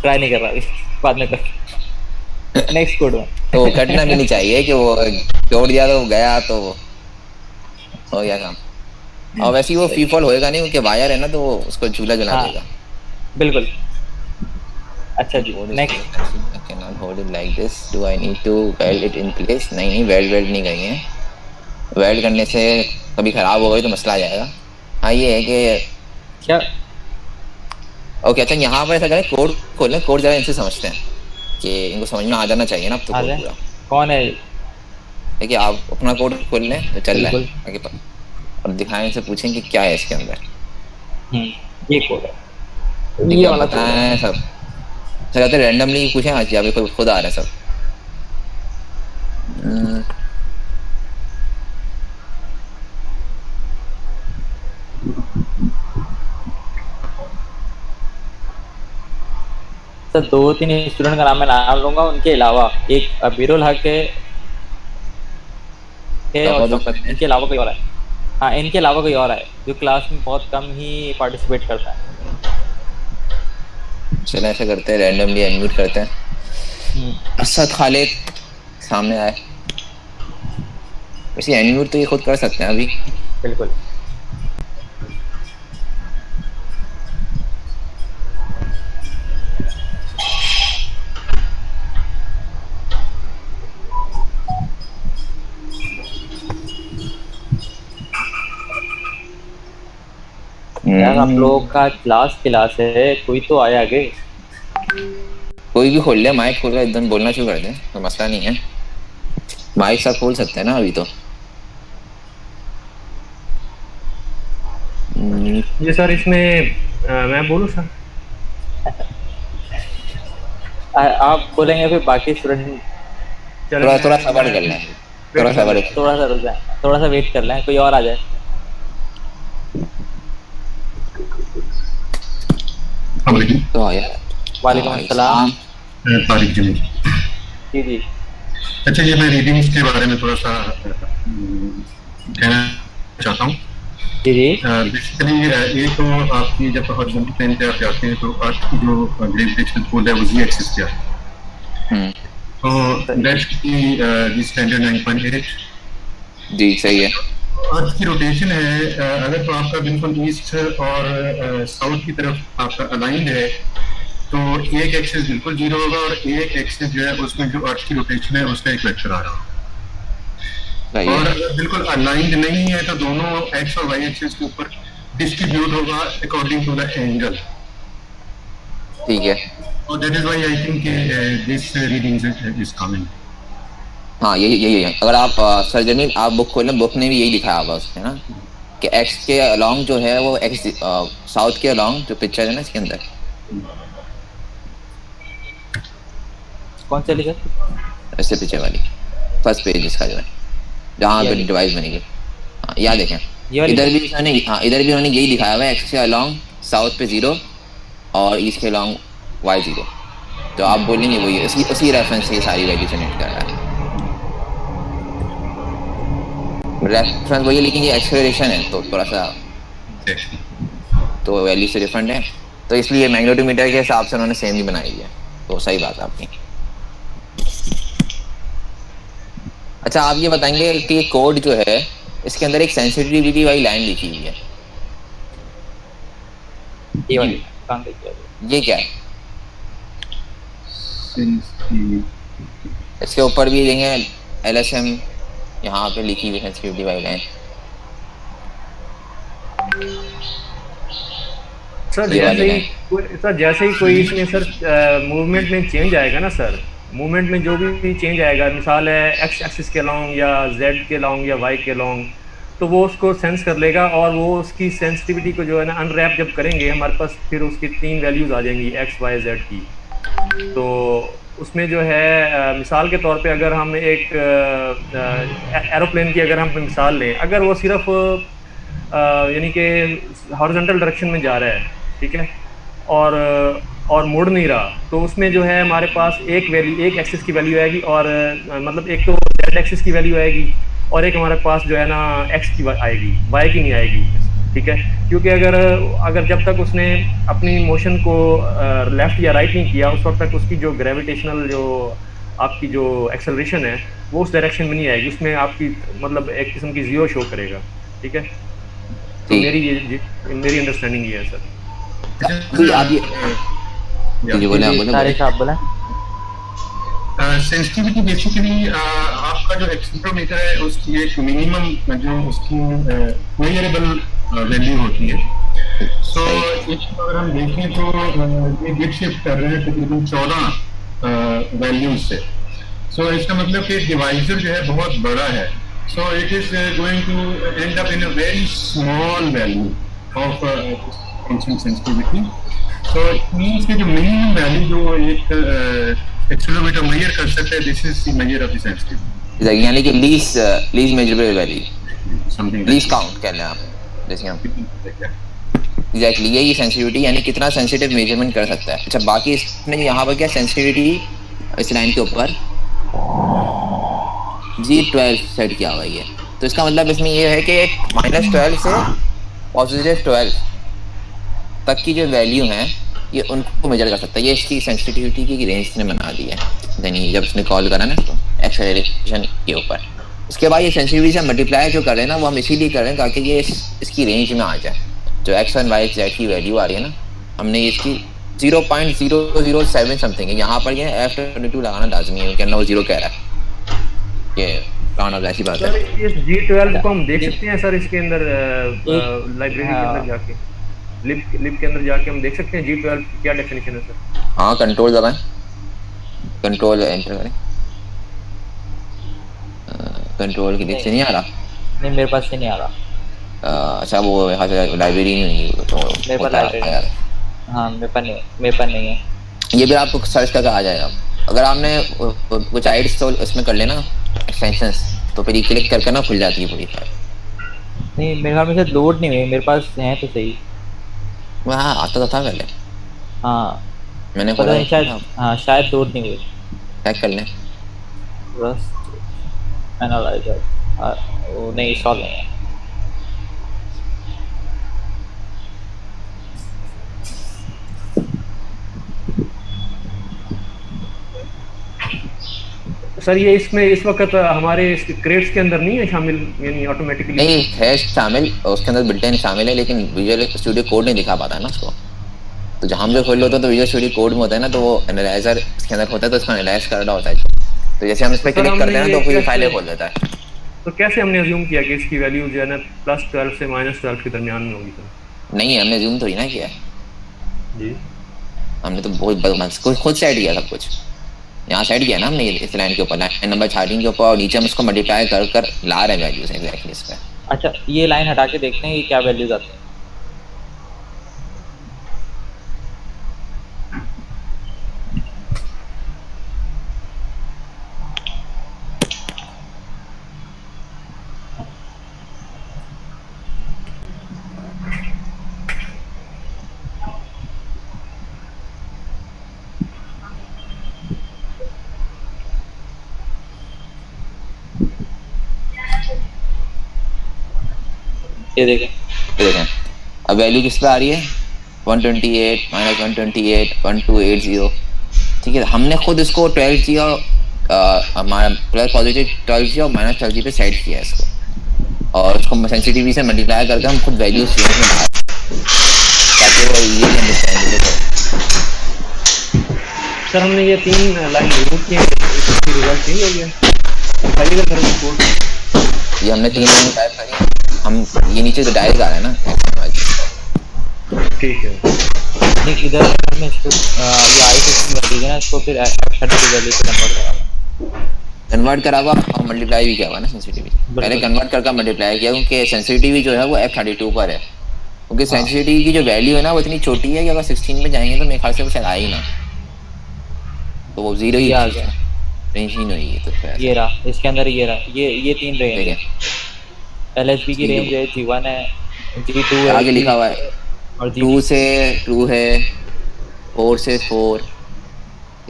ट्राई नहीं कर रहा अभी, बाद में कर, नेक्स्ट कोड में। तो कटना भी नहीं चाहिए कि वो छोड़ दिया तो गया तो हो गया काम। और वैसे ही वो फ्री फॉल होएगा नहीं क्योंकि वायर है ना, तो वो उसको झूला झुला हाँ देगा। बिल्कुल। अच्छा जी What is next. this? I cannot hold it like this. Do I need to weld it in place? नहीं नहीं, वेल्ड नहीं करेंगे। वेल्ड करने से कभी खराब हो गई तो मसला आ जाएगा। हाँ ये है कि क्या? ओके अच्छा, यहाँ पर ऐसा करें, कोड खोल लें, कोड जरा इनसे समझते हैं कि इनको समझ में आ जाना चाहिए ना अब तो आ कोड जाए, पूरा। कौन है? देखिए आप अपना कोड खोल लें तो चल रहा बिल्कुल। है आगे पर, और दिखाएं से पूछें कि क्या है इसके अंदर। ये कोड है, ठीक ये है, आप वाला कोड है। बताएं सब। सर कहते रैंडमली पूछें, हाँ जी अभी खुद आ रहा है सब। हम्म, सर 2-3 स्टूडेंट का नाम मैं नाम लूंगा, उनके अलावा एक अबीरुल हक है और बहुत वक्त है। इनके अलावा कोई और है। हाँ इनके अलावा कोई और है जो क्लास में बहुत कम ही पार्टिसिपेट करता है। चलो ऐसे करते हैं, रैंडमली अनम्यूट करते हैं। असद खालिद सामने आए। वैसे अनम्यूट तो ये खुद कर सकते हैं अभी। बिल्कुल। यार आप लोगों का क्लास है, कोई तो आया आगे। कोई भी खोल ले, माइक खोल कर एकदम बोलना शुरू कर दे तो मसला नहीं है। माइक सब खोल सकते हैं ना अभी तो। जी सर, इसमें मैं बोलूँ सर? आप बोलेंगे फिर बाकी स्टूडेंट चलो थोड़ा थोड़ा मैं सबर कर लें, वेट थोड़ा कर सबर। लेता हूँ। थोड़ा सा रुक जाए, थोड़ा सा वेट कर लें, कोई और आ जाए। तो यार वालेकुम भाई अस्सलाम। साहब, तारिक जमील। जी जी अच्छा, ये मैं रीडिंग्स के बारे में थोड़ा सा कहना चाहता हूँ। जी जी बेसिकली ये तो आपकी जब हॉरिजॉन्टल प्लेन पे आप जाते हैं तो आपकी जो ग्रेविटेशनल पुल है वो जी एक्सिस पे है। तो दैट्स की स्टैंडर्ड 9.8। जी सही है। अर्थ की रोटेशन है, अगर तो आपका बिल्कुल ईस्ट और साउथ की तरफ आपका अलाइंड है तो एक एक्सिस बिल्कुल जीरो होगा और एक एक्सिस जो है उसमें जो अर्थ की रोटेशन है उसका एक वेक्टर आ रहा होगा। सही और है। अगर बिल्कुल अलाइंड नहीं है तो दोनों एक्स और वाई एक्सिस के ऊपर डिस्ट्रीब्यूट होगा अकॉर्डिंग टू द एंगल। ठीक है। So that is why I think this reading is coming. हाँ यही है। अगर आप सर्जनी आप बुक खोलें, बुक में भी यही लिखा होगा उसमें ना कि एक्स के अलोंग जो है वो एक्स साउथ के अलोंग जो पिक्चर है ना इसके अंदर। कौन सा लिखा? इससे पीछे वाली फर्स्ट पेज इसका जो है जहाँ पे डिवाइस बनेगी। हाँ यहाँ देखें, ये वाली इधर भी इन्होंने, हाँ इधर भी उन्होंने यही लिखाया हुआ है, एक्स के अलोंग साउथ पे 0 और ईस्ट के अलोंग वाई 0। तो आप बोलेंगे वही उसी रेफरेंस से ये सारी वैल्यू जनरेट कर रहा है। रेफरेंस वही है लेकिन ये एक्सेलरेशन है तो थोड़ा सा तो वैल्यू से डिफरेंट है, तो इसलिए मैग्नेटोमीटर के हिसाब से उन्होंने सेम ही बनाई है। तो सही बात है आपकी। अच्छा आप ये बताएंगे कि कोड जो है इसके अंदर एक सेंसिटिविटी वाली लाइन लिखी हुई है, ये वाली काम देखिए। ये क्या है? इसके ऊपर भी देंगे LSM, यहाँ पे लिखी हुई सेंसिटिविटी वाली लाइन। सर ये वाली जैसे ही कोई इसमें सर मूवमेंट में चेंज आएगा ना सर, मूवमेंट में जो भी चेंज आएगा, मिसाल है एक्स एक्सिस के लॉन्ग या जेड के लॉन्ग या वाई के लॉन्ग, तो वो उसको सेंस कर लेगा और वो उसकी सेंसिटिविटी को जो है ना अनरैप जब करेंगे हमारे पास फिर उसकी 3 वैल्यूज़ आ जाएंगी एक्स वाई जेड की। तो उसमें जो है मिसाल के तौर पे अगर हम एक एरोप्लेन की अगर हम मिसाल लें, अगर वो सिर्फ यानी कि हॉरिजॉन्टल डायरेक्शन में जा रहा है, ठीक है, और मुड़ नहीं रहा, तो उसमें जो है हमारे पास एक एक्सिस की वैल्यू आएगी और मतलब एक तो जेड एक्सिस की वैल्यू आएगी और एक हमारे पास जो है ना एक्स की आएगी, वाई की नहीं आएगी। ठीक है, क्योंकि अगर अगर जब तक उसने अपनी मोशन को लेफ्ट या राइट नहीं किया उस वक्त तक उसकी जो ग्रेविटेशनल जो आपकी जो एक्सेलरेशन है वो उस डायरेक्शन में नहीं आएगी, उसमें आपकी मतलब एक किस्म की जीरो शो करेगा। ठीक है, तो ठीक। मेरी अंडरस्टैंडिंग ये है सर। अभी आप ये या जी बोले, आप जी बोले तारिक साहब बोला। सेंसिटिविटी बेसिकली आपका जो एक्सीलरोमीटर है उसकी एक मिनिमम जो उसकी मेजरेबल वैल्यू होती है। सो इसको अगर हम देखें तो ये बिट शिफ्ट कर रहे हैं तकरीबन 14 वैल्यूज से। सो इसका मतलब कि डिवाइजर जो है बहुत बड़ा है। So it is going to end up in a very small value of function sensitivity. So it means कि जो मिनिमम वैल्यू जो एक एक्सेलरोमीटर मेजर कर सकते हैं, this is the measure of the sensitivity, यानी कि least least measurable value, something least like count कह लें आप, जैसे हम दैट। एग्जैक्टली यही सेंसिटिविटी, यानी कितना सेंसिटिव मेजरमेंट कर सकता है। अच्छा, बाकी इसने यहाँ पर क्या सेंसिटिविटी इस लाइन के ऊपर G12 सेट किया हुआ है, तो इसका मतलब इसमें ये है कि -12 से +12 तक की जो वैल्यू हैं ये उनको मेजर कर सकता है। ये इसकी सेंसिटिविटी की रेंज ने बना दी है, यानी जब उसने कॉल करा ना इसको एक्सेलरेशन के ऊपर। उसके बाद ये सेंसिटिविटी से मल्टीप्लाई जो कर रहे हैं ना, वो हम इसीलिए कर रहे हैं ताकि ये इसकी रेंज में आ जाए। जो x1 y z की वैल्यू आ रही है ना, हमने इसकी 0.007 समथिंग है, यहाँ पर ये F22 लगाना लाजमी है, क्या वो 0 कह रहा है, ये काउंट ऑफ ऐसी बात सर है। इस G12 को हम देख सकते हैं सर इसके अंदर एक लाइब्रेरी के हाँ अंदर जाके, लिब के अंदर जाके हम देख सकते हैं G12 की क्या डेफिनेशन है सर। हाँ, कंट्रोल दबाएं, कंट्रोल एंटर करें। कंट्रोल की दिख से नहीं आ रहा। नहीं मेरे पास से नहीं आ रहा। अच्छा, वो यहाँ से लाइब्रेरी नहीं हुई तो मेरे पास होता है लाइब्रेरी यार। हाँ मेरे पास नहीं है। ये भी आपको सर्च करके आ जाएगा। अगर आपने कुछ आई इंस्टॉल इसमें कर लेना एक्सटेंशंस, तो फिर ये क्लिक करके ना खुल जाती है पूरी फाइल। नहीं मेरे ख्याल में से लोड नहीं हुई, मेरे पास है तो सही। मैं हाँ आता था पहले, हाँ मैंने पता खोला नहीं शायद, हाँ शायद लोड नहीं हुई। चेक कर लें। बस एनालाइजर वो नहीं इंस्टॉल नहीं है। सर ये इसमें इस वक्त हमारे क्रेड्स के अंदर नहीं है शामिल, यानी ऑटोमेटिकली नहीं है शामिल, उसके अंदर बिल्ट-इन शामिल है, लेकिन विजुअल स्टूडियो कोड नहीं दिखा पाता है ना उसको। तो जहाँ हम जो खोल होता है तो विजुअल स्टूडियो कोड में होता है ना, तो वो एनालाइजर इसके अंदर होता है, तो उसको एनालाइज कर रहा होता है। तो जैसे हम इस पर तो सर क्लिक हमने करते हैं ये ना, तो फिर ये कैसे फाइलें खोल देता है। तो कैसे हमने अज्यूम किया कि इसकी वैल्यू जो है ना +12 से -12 के दरमियान में होगी सर। नहीं, हमने जूम थोड़ी ना किया, जी हमने तो बहुत खुद सेट किया सब कुछ। यहाँ सेट किया ना हमने इस लाइन के ऊपर, लाइन नंबर 13 के ऊपर, और नीचे हम उसको मल्टीप्लाई कर कर ला रहे हैं वैल्यूज एग्जैक्टली इस पे। अच्छा ये लाइन हटा के देखते हैं कि क्या वैल्यूज आती हैं। ये देखें, ये देखें अब वैल्यू किस पे आ रही है, 128 -128 1280। ठीक है, हमने खुद इसको 12 जी और हमारा +12 जी और -12 जी पे सेट किया है इसको, और उसको सेंसिटिविटी से मल्टीप्लाई करके हम खुद वैल्यूज चेंज में ला, ताकि वो इजीली अंडरस्टैंडेबल हो। सर हमने ये 3 लाइन रिमूव किए, इसकी रिजल्ट चेंज हो गया, दिखाइएगा सर वो कोड। ये हमने 3 लाइन टाइप करी, हम ये नीचे तो डायरेक्ट आ रहा है ना ठीक है नहीं इधर अगर मैं इसको ये आई सिस्टम कर दीजिए ना इसको, फिर F32 वैल्यू से कन्वर्ट करा हुआ और मल्टीप्लाई भी किया हुआ ना सेंसिटिविटी। पहले कन्वर्ट करके मल्टीप्लाई किया, क्योंकि सेंसिटिविटी जो है वो F32 पर है, क्योंकि सेंसिटिविटी की जो वैल्यू है ना वो इतनी छोटी है कि अगर 16 में जाएंगे तो मेरे ख्याल से वो शायद आई ना, तो वो 0 ही आ गया। रेंज ही नहीं है। तो फिर ये रहा इसके अंदर, ये रहा ये 3 रेंज है। LSB की रेंज है, G1 है, G2 है, आगे लिखा हुआ है और 2 से 2 है, 4 से 4,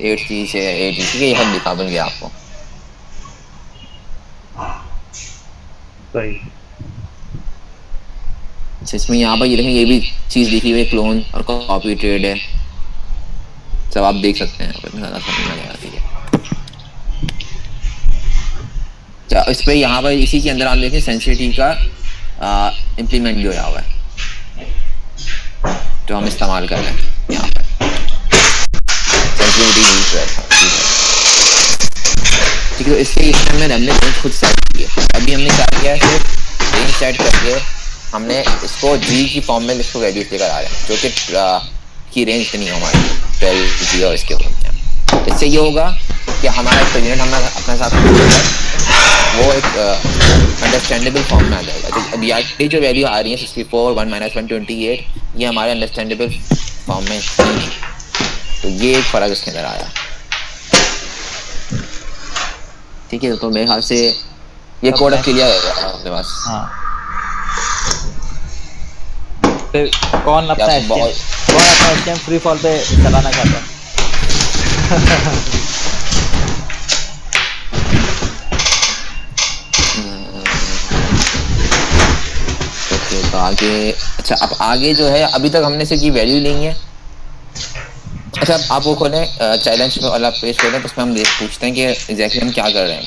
8G से 8G, ठीक है, ये सब दिखा देंगे आपको। सही। इसमें यहाँ पर ये देखें, ये भी चीज़ लिखी हुई है, क्लोन और कॉपी ट्रेड है, सब आप देख सकते हैं यहाँ पे, ज़्यादा समझ में आ रही है। अच्छा, इस पे यहाँ पर इसी के अंदर आप देखें सेंसिटिविटी का इम्प्लीमेंट भी हुआ है जो हम इस्तेमाल कर रहे हैं यहाँ पर। सेंसिटिविटी यूज है, ठीक है। तो इसके हमने रेंज खुद सेट की है। अभी हमने क्या किया है, सिर्फ रेंज सेट करके हमने इसको जी की फॉर्म में इसको वैल्यूज लेकर आ रहे हैं, जो कि रेंज इतनी है हमारी 12 जी और इसके ऊपर। इससे ये होगा कि हमारा एक्सपेरिमेंट हमने अपने साथ वो एक अंडरस्टैंडेबल फॉर्म में आ जाएगा। तो अब ये जो वैल्यू आ रही है 64 1 - 128, ये हमारे अंडरस्टैंडेबल फॉर्म में नहीं, तो ये एक फ़र्क इसके अंदर आया, ठीक है। तो मेरे ख्याल से ये कोड अब क्लियर है अपने पास। हाँ, फिर कौन अपना एचटीएम फ्री फॉल पे चलाना चाहता है? तो आगे, अच्छा अब आगे जो है, अभी तक हमने सिर्फ ये वैल्यू ली है। अच्छा, आप वो खोलें चैलेंज वाला पेज खोलें, तो उसमें हम पूछते हैं कि एग्जैक्टली हम क्या कर रहे हैं।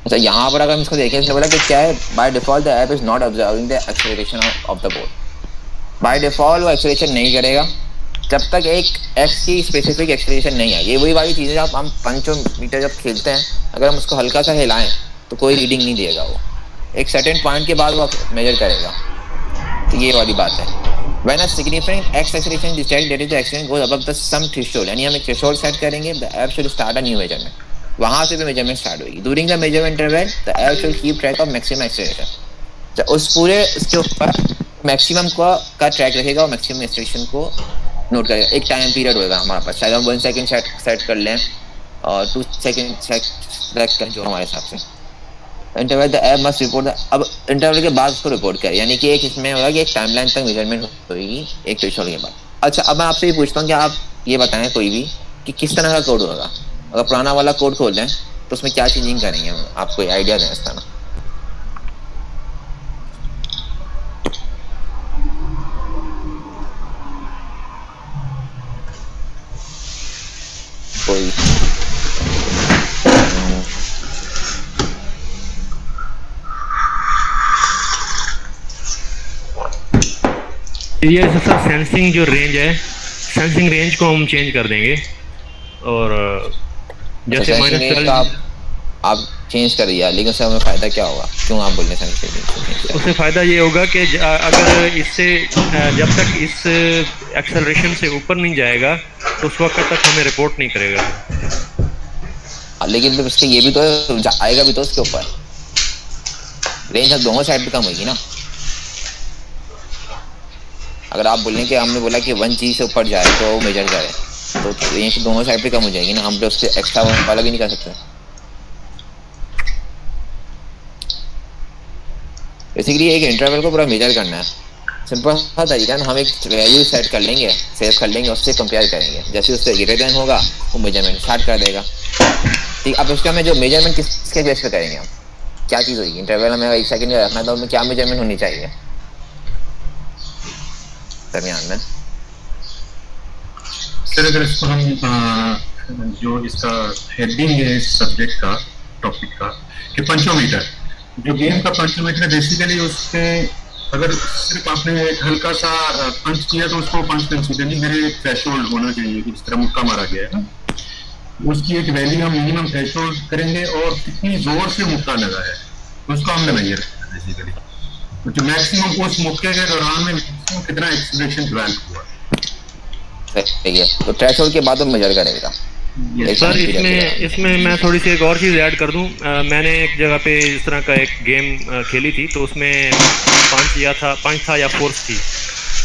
अच्छा, यहाँ पर अगर हम इसको देखें, इसने बोला कि क्या है, by default the app is not observing the acceleration of the board. By default वो एक्सेलरेशन नहीं करेगा जब तक एक एक्स की स्पेसिफिक एक्सेलरेशन नहीं है। ये वही वाली चीज़ है, जब हम 5 मीटर जब खेलते हैं, अगर हम उसको हल्का सा हिलाएं तो कोई रीडिंग नहीं देगा, वो एक सर्टेन पॉइंट के बाद वो मेजर करेगा। तो ये वाली बात है। When a significant x acceleration is detected, that is the acceleration goes above the some threshold, यानी हम एक थ्रेशोल्ड सेट करेंगे, the app should start a new measurement, वहाँ से भी मेजरमेंट स्टार्ट होगी। During the measurement interval, the app should keep track of maximum acceleration, तो उस पूरे इसके ऊपर मैक्सिमम का ट्रैक रखेगा और मैक्सिमम एक्सेलरेशन को नोट करेगा। एक टाइम पीरियड होगा हमारे पास, शायद हम 1 सेकेंड सेट कर लें और 2 सेकेंड सेट करें, जो हमारे हिसाब से। Interval the app must report, अब इंटरवल के बाद उसको रिपोर्ट करें, यानी कि एक इसमें होगा कि एक टाइमलाइन तक मेजरमेंट होगी एक थ्रेशोल्ड के बाद। अच्छा, अब मैं आपसे ये पूछता हूँ कि आप ये बताएं कोई भी कि किस तरह का कोड होगा। अगर पुराना वाला कोड खोल लें तो उसमें क्या चेंजिंग करेंगे, आप कोई आइडिया दें इस तरह। कोई ये सर सेंसिंग जो रेंज है, सेंसिंग रेंज को हम चेंज कर देंगे, और जैसे -12 आप चेंज कर दिया, लेकिन उससे हमें फ़ायदा क्या होगा, क्यों आप बोल रहे हैं सेंसिंग? उससे फ़ायदा ये होगा कि अगर इससे जब तक इस एक्सेलरेशन से ऊपर नहीं जाएगा तो उस वक्त तक हमें रिपोर्ट नहीं करेगा। लेकिन फिर उसके ये भी तो आएगा भी तो उसके ऊपर रेंज अब दोनों साइड पे कम होगी ना। अगर आप बोलें कि हमने बोला कि 1G से ऊपर जाए तो वो मेजर करे, तो रेंज दोनों साइड पे कम हो जाएगी ना, हम तो उससे एक्स्ट्रा वाला भी नहीं कर सकते। बेसिकली एक इंटरवल को पूरा मेजर करना है, सिंपल सा तरीका है। हम एक वैल्यू सेट कर लेंगे, सेव कर लेंगे, उससे कंपेयर करेंगे, जैसे उससे ग्रेटर देन होगा वो मेजरमेंट स्टार्ट कर देगा। ठीक, अब उसका हमें जो मेजरमेंट किसके बेस पे करेंगे, हम क्या चीज़ होगी, इंटरवल हमें 1 सेकंड का रखना, तो उसमें क्या मेजरमेंट होनी चाहिए दरमियान में। सर अगर इसको हम जो इसका हेडिंग है इस सब्जेक्ट का, टॉपिक का, कि पंचोमीटर, जो गेम का पंचोमीटर है, बेसिकली उसके अगर सिर्फ आपने एक हल्का सा पंच किया तो उसको पंच कंसीडर नहीं, मेरे एक थ्रेशोल्ड होना चाहिए, जिस तरह मुक्का मारा गया है ना, उसकी एक वैल्यू हम मिनिमम थ्रेशोल्ड करेंगे, और कितनी जोर से मुक्का लगा है उसको हमने मेजर करना है बेसिकली, जो मैक्सिमम उस मुक्के के दौरान में कितना एक्सेलरेशन डेवलप हुआ। सही है, तो थ्रेशोल्ड के बाद वो मेजर करेगा। सर इसमें मैं थोड़ी सी एक और चीज़ ऐड कर दूं। मैंने एक जगह पे इस तरह का एक गेम खेली थी, तो उसमें 5 था या 4 थी,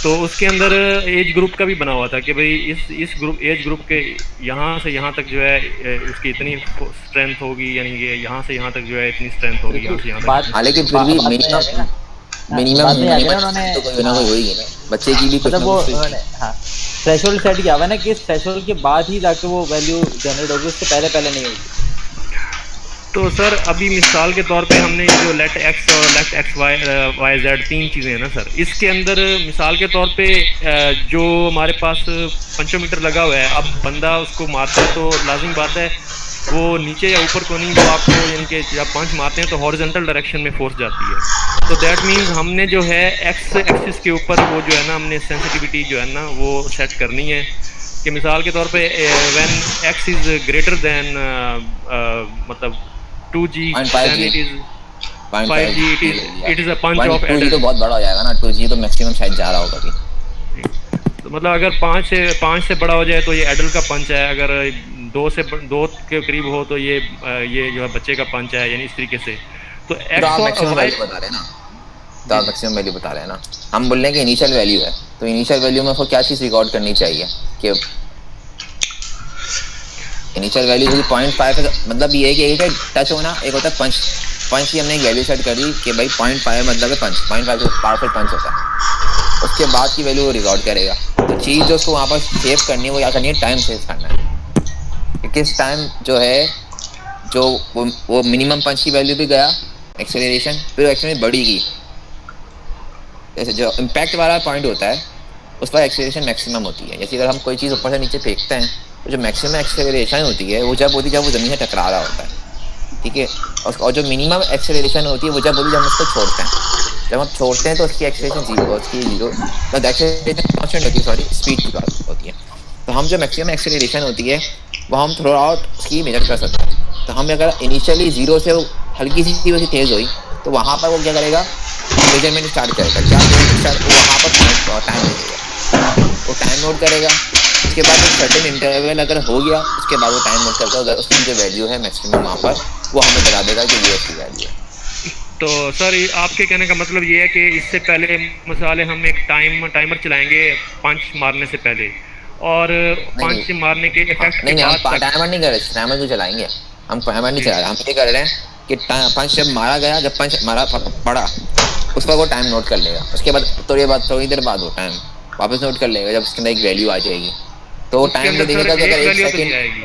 तो उसके अंदर एज ग्रुप का भी बना हुआ था कि भाई इस ग्रुप एज ग्रुप के यहाँ से यहाँ तक जो है उसकी इतनी स्ट्रेंथ होगी, यानी कि यहाँ से यहाँ तक जो है इतनी स्ट्रेंथ होगी, यहाँ से यहाँ तक। लेकिन फिर भी मिनिमम तो कोई ना कोई होगी ना, बच्चे की भी कुछ ना कुछ थ्रेशोल्ड सेट किया हुआ है ना, कि थ्रेशोल्ड के बाद ही जाके वो वैल्यू जनरेट होगी, उससे पहले नहीं होगी। तो सर अभी मिसाल के तौर पे हमने ये जो लेट एक्स और let X Y Y Z तीन चीज़ें हैं ना सर, इसके अंदर मिसाल के तौर पे जो हमारे पास पंचोमीटर लगा हुआ है, अब बंदा उसको मारता है तो लाजिम बात है वो नीचे या ऊपर को नहीं, वो आपको यानी कि जब पंच मारते हैं तो हॉरिजॉन्टल डायरेक्शन में फोर्स जाती है। तो दैट मीन्स हमने जो है एक्स एक्सिस के ऊपर वो जो है ना हमने सेंसिटिविटी जो है ना वो सेट करनी है कि मिसाल के तौर पे when x is greater than मतलब 2G, 0.5 then ji, it is 0.5 5G, ji it is a punch of 2G तो adult। बहुत बड़ा हो जाएगा ना, 2G तो मैक्सिमम शायद जा रहा होगा कभी। तो मतलब अगर पाँच से बड़ा हो जाए तो ये एडल्ट का पंच है, अगर दो के करीब हो तो ये जो है बच्चे का पंच है, यानी इस तरीके से। तो तो एक्स आप और मैक्सिमम वाई। वैल्यू बता रहे हैं ना, तो जी आप जी। मैक्सिमम वैल्यू बता रहे हैं ना। हम बोल रहे हैं कि इनिशियल वैल्यू है, तो इनिशियल वैल्यू में आपको क्या चीज़ रिकॉर्ड करनी चाहिए कि इनिशियल वैल्यू होगी 0.5 है, मतलब ये है कि एक है टच होना, एक होता है पंच। पंच की हमने एक वैल्यू सेट कर दी कि भाई 0.5 मतलब है पंच, 0.5 से पावरफुल पंच होता है। उसके बाद की वैल्यू वो रिकॉर्ड करेगा। तो चीज़ जो उसको वहाँ पर सेव करनी है वो क्या करनी है, टाइम सेव करना है कि किस टाइम जो है जो वो मिनिमम पंच की वैल्यू भी गया एक्सेलरेशन, फिर एक्सेलरेशन बढ़ेगी। जैसे जो इम्पैक्ट वाला पॉइंट होता है उस पर एक्सेलरेशन मैक्सिमम होती है। जैसे अगर हम कोई चीज़ ऊपर से नीचे फेंकते हैं तो जो मैक्सिमम एक्सेलरेशन होती है वो जब होती है जब वो ज़मीन से टकरा रहा होता है, ठीक है। और जो मिनिमम एक्सेलरेशन होती है वो जब होती है जब हम उसको छोड़ते हैं। जब हम छोड़ते हैं तो उसकी एक्सेलरेशन जीरो, उसकी जीरो मतलब एक्सेलरेशन कॉन्स्टेंट होती है, सॉरी स्पीड की बात होती है। तो हम जो मैक्सिमम एक्सेलरेशन होती है वो हम थ्रू आउट उसकी मेजर कर सकते हैं। तो हम अगर इनिशियली जीरो से हल्की सी वैसी तेज़ हुई तो वहाँ पर वो क्या करेगा, मेजरमेंट स्टार्ट करेगा। क्या मेजरमेंट स्टार्ट, वो वहाँ पर टाइम देखेगा, वो टाइम नोट करेगा। उसके बाद एक सर्टेन इंटरवल अगर हो गया उसके बाद वो टाइम नोट करता है, अगर उसकी जो वैल्यू है मैक्सिमम वहाँ पर वो हमें बता देगा कि ये उसकी वैल्यू है। तो सर आपके कहने का मतलब ये है कि इससे पहले मिसाल है हम एक टाइमर चलाएंगे पंच मारने से पहले, और नहीं पंच मारने के इफेक्ट के नहीं नहीं, हम बाद तक। टाइमर नहीं कर रहे, टाइमर क्यों चलाएंगे, हम टाइमर नहीं जी। चला रहे। हम ये कर रहे हैं कि पंच जब मारा गया, जब पंच मारा पड़ा उस पर वो टाइम नोट कर लेगा। उसके बाद थोड़ी देर बाद वो टाइम वापस नोट कर लेगा जब उसके अंदर एक वैल्यू आ जाएगी। तो वो उसके टाइम ये अंदर सर देखेगा कि अगर एक एक वैल्यू तो नहीं सेकेंड, आएगी,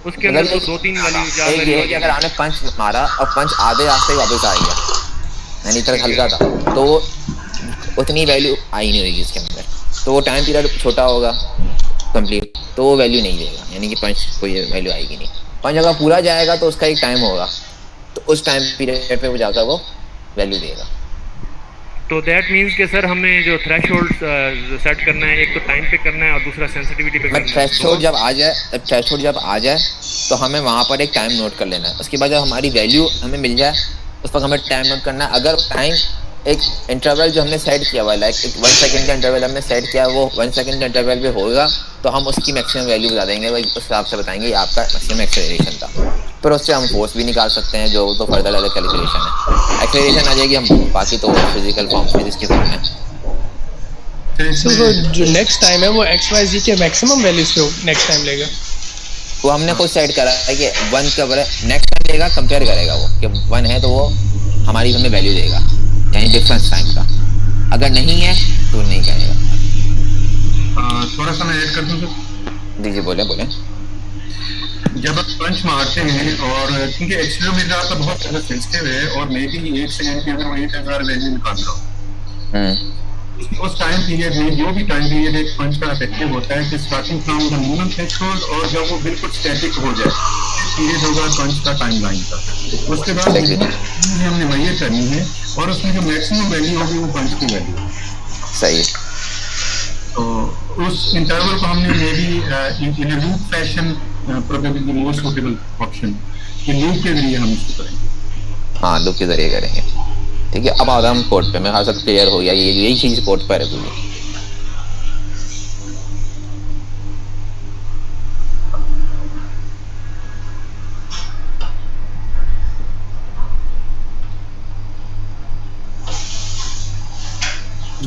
उसके मतलब अंदर तो दो तीन वैल्यू चार एक ये वैल्यू है आ कि अगर जाएंगी। आपने पंच मारा और पंच आधे रास्ते वापस आ गया, यानी इतना ठीक हल्का है। था, तो उतनी वैल्यू आई नहीं होगी इसके अंदर। तो वो टाइम पीरियड छोटा होगा कंप्लीट, तो वो वैल्यू नहीं देगा, यानी कि पंच कोई वैल्यू आएगी नहीं। पंच अगर पूरा जाएगा तो उसका एक टाइम होगा, तो उस टाइम पीरियड पे वो जाकर वो वैल्यू देगा। तो दैट मीन्स कि सर हमें जो थ्रेशोल्ड सेट करना है, एक तो टाइम पे करना है और दूसरा सेंसिटिविटी पे मैं करना है, थ्रेशोल्ड दोनों। जब आ जाए, तो हमें वहाँ पर एक टाइम नोट कर लेना है। उसके बाद जब हमारी वैल्यू हमें मिल जाए उस पर हमें टाइम नोट करना है। अगर टाइम एक इंटरवल जो हमने सेट किया हुआ है, लाइक एक 1 सेकंड का इंटरवल हमने सेट किया है, वो 1 सेकंड का इंटरवल पे होगा तो हम उसकी मैक्सिमम वैल्यू बता देंगे भाई, उस हिसाब से बताएंगे ये आपका मैक्सिमम एक्सेलरेशन था। फिर उससे हम फोर्स भी निकाल सकते हैं, जो तो फर्दर अलग कैलकुलेशन है। एक्सेलरेशन आ जाएगी, हम बाकी तो फिजिकल फॉर्म फिजिक्स की फॉर्म है। तो तो इसमें जो नेक्स्ट टाइम है वो एक्स वाई जी के मैक्सिमम वैल्यूज पे नेक्स्ट टाइम लेगा। वो हमने खुद सेट करा है कि 1 का नेक्स्ट टाइम लेगा, कंपेयर करेगा वो कि 1 है तो वो हमारी हमें वैल्यू देगा, यानी डिफरेंस टाइम का। अगर नहीं है तो नहीं करेगा। थोड़ा सा मैं ऐड कर दूं सर। दीजिए, बोले बोले। जब आप पंच मारते हैं और क्योंकि एक्सीलरोमीटर आपका बहुत ज़्यादा सेंसिटिव है और मे बी 1 सेकंड के अंदर वो 1000 वैल्यू निकाल रहा हो, उस टाइम पीरियड में जो भी टाइम पीरियड एक पंच का इफेक्टिव होता है कि starting from the minimum threshold और जब वो बिल्कुल स्टैटिक हो जाए पीरियड होगा पंच का टाइमलाइन का। उसके बाद Exactly. हमने मेजर करनी है और उसमें जो मैक्सिमम वैल्यू होगी वो पंच की वैल्यू। सही। तो उस इंटरवल को हमने may be in loop fashion probably the most suitable option कि लूप के जरिए हम इसको करेंगे। हाँ, लूप के जरिए करेंगे। ठीक है, अब आ रहा हम कोड पे। मेरे ख्याल से क्लियर हो गया, ये यही चीज़ कोड पर है पूरी।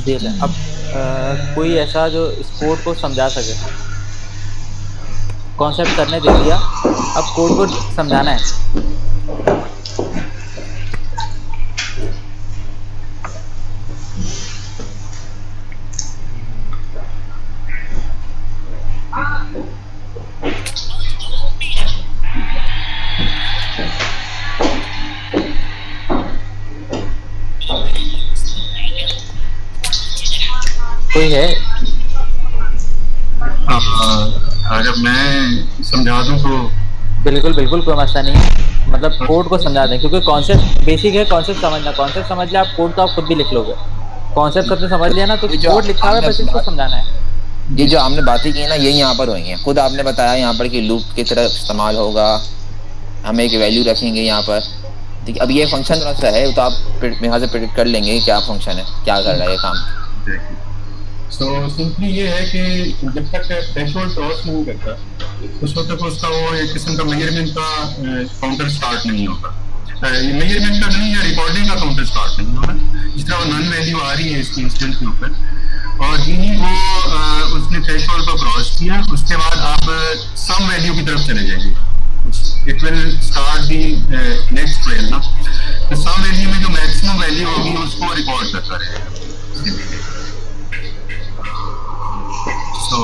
दे लें अब कोई ऐसा जो स्पोर्ट को समझा सके। कॉन्सेप्ट करने दे दिया, अब कोड को समझाना है। कोई है? अगर मैं समझा दूं तो बिल्कुल बिल्कुल, कोई मसला नहीं है, मतलब कोड को समझा दें, क्योंकि कॉन्सेप्ट बेसिक है, कॉन्सेप्ट समझना, कॉन्सेप्ट समझ लिया आप, कोड तो आप खुद भी लिख लोगे। कॉन्सेप्ट सबने समझ लिया ना, तो ये जो कोड लिखा हुआ है, आपने बस इसको बात समझाना है। ये जो आपने बातें की ना, यही यहाँ पर हुई हैं। खुद आपने बताया यहाँ पर कि लूप की तरह इस्तेमाल होगा, हम एक वैल्यू रखेंगे यहाँ पर। ठीक है, अब ये फंक्शन थोड़ा सा है, तो आप यहाँ से प्रिडिक्ट कर लेंगे क्या फंक्शन है, क्या कर रहा है ये काम। सो सिंपली ये है कि जब तक थ्रेशोल्ड क्रॉस नहीं करता उस वक्त तक उसका वो एक किस्म का मेजरमेंट का काउंटर स्टार्ट नहीं होगा। ये मेजरमेंट का नहीं है, रिकॉर्डिंग का काउंटर स्टार्ट नहीं होगा। जिस तरह वो नन वैल्यू आ रही है इसकी इंस्टेंट के ऊपर, और यही वो उसने थ्रेशोल्ड को क्रॉस किया, उसके बाद आप सम वैल्यू की तरफ चले जाएंगे। It will start the next trail ना, तो सम वैल्यू में जो मैक्सिमम वैल्यू होगी उसको रिकॉर्ड करता रहेगा। तो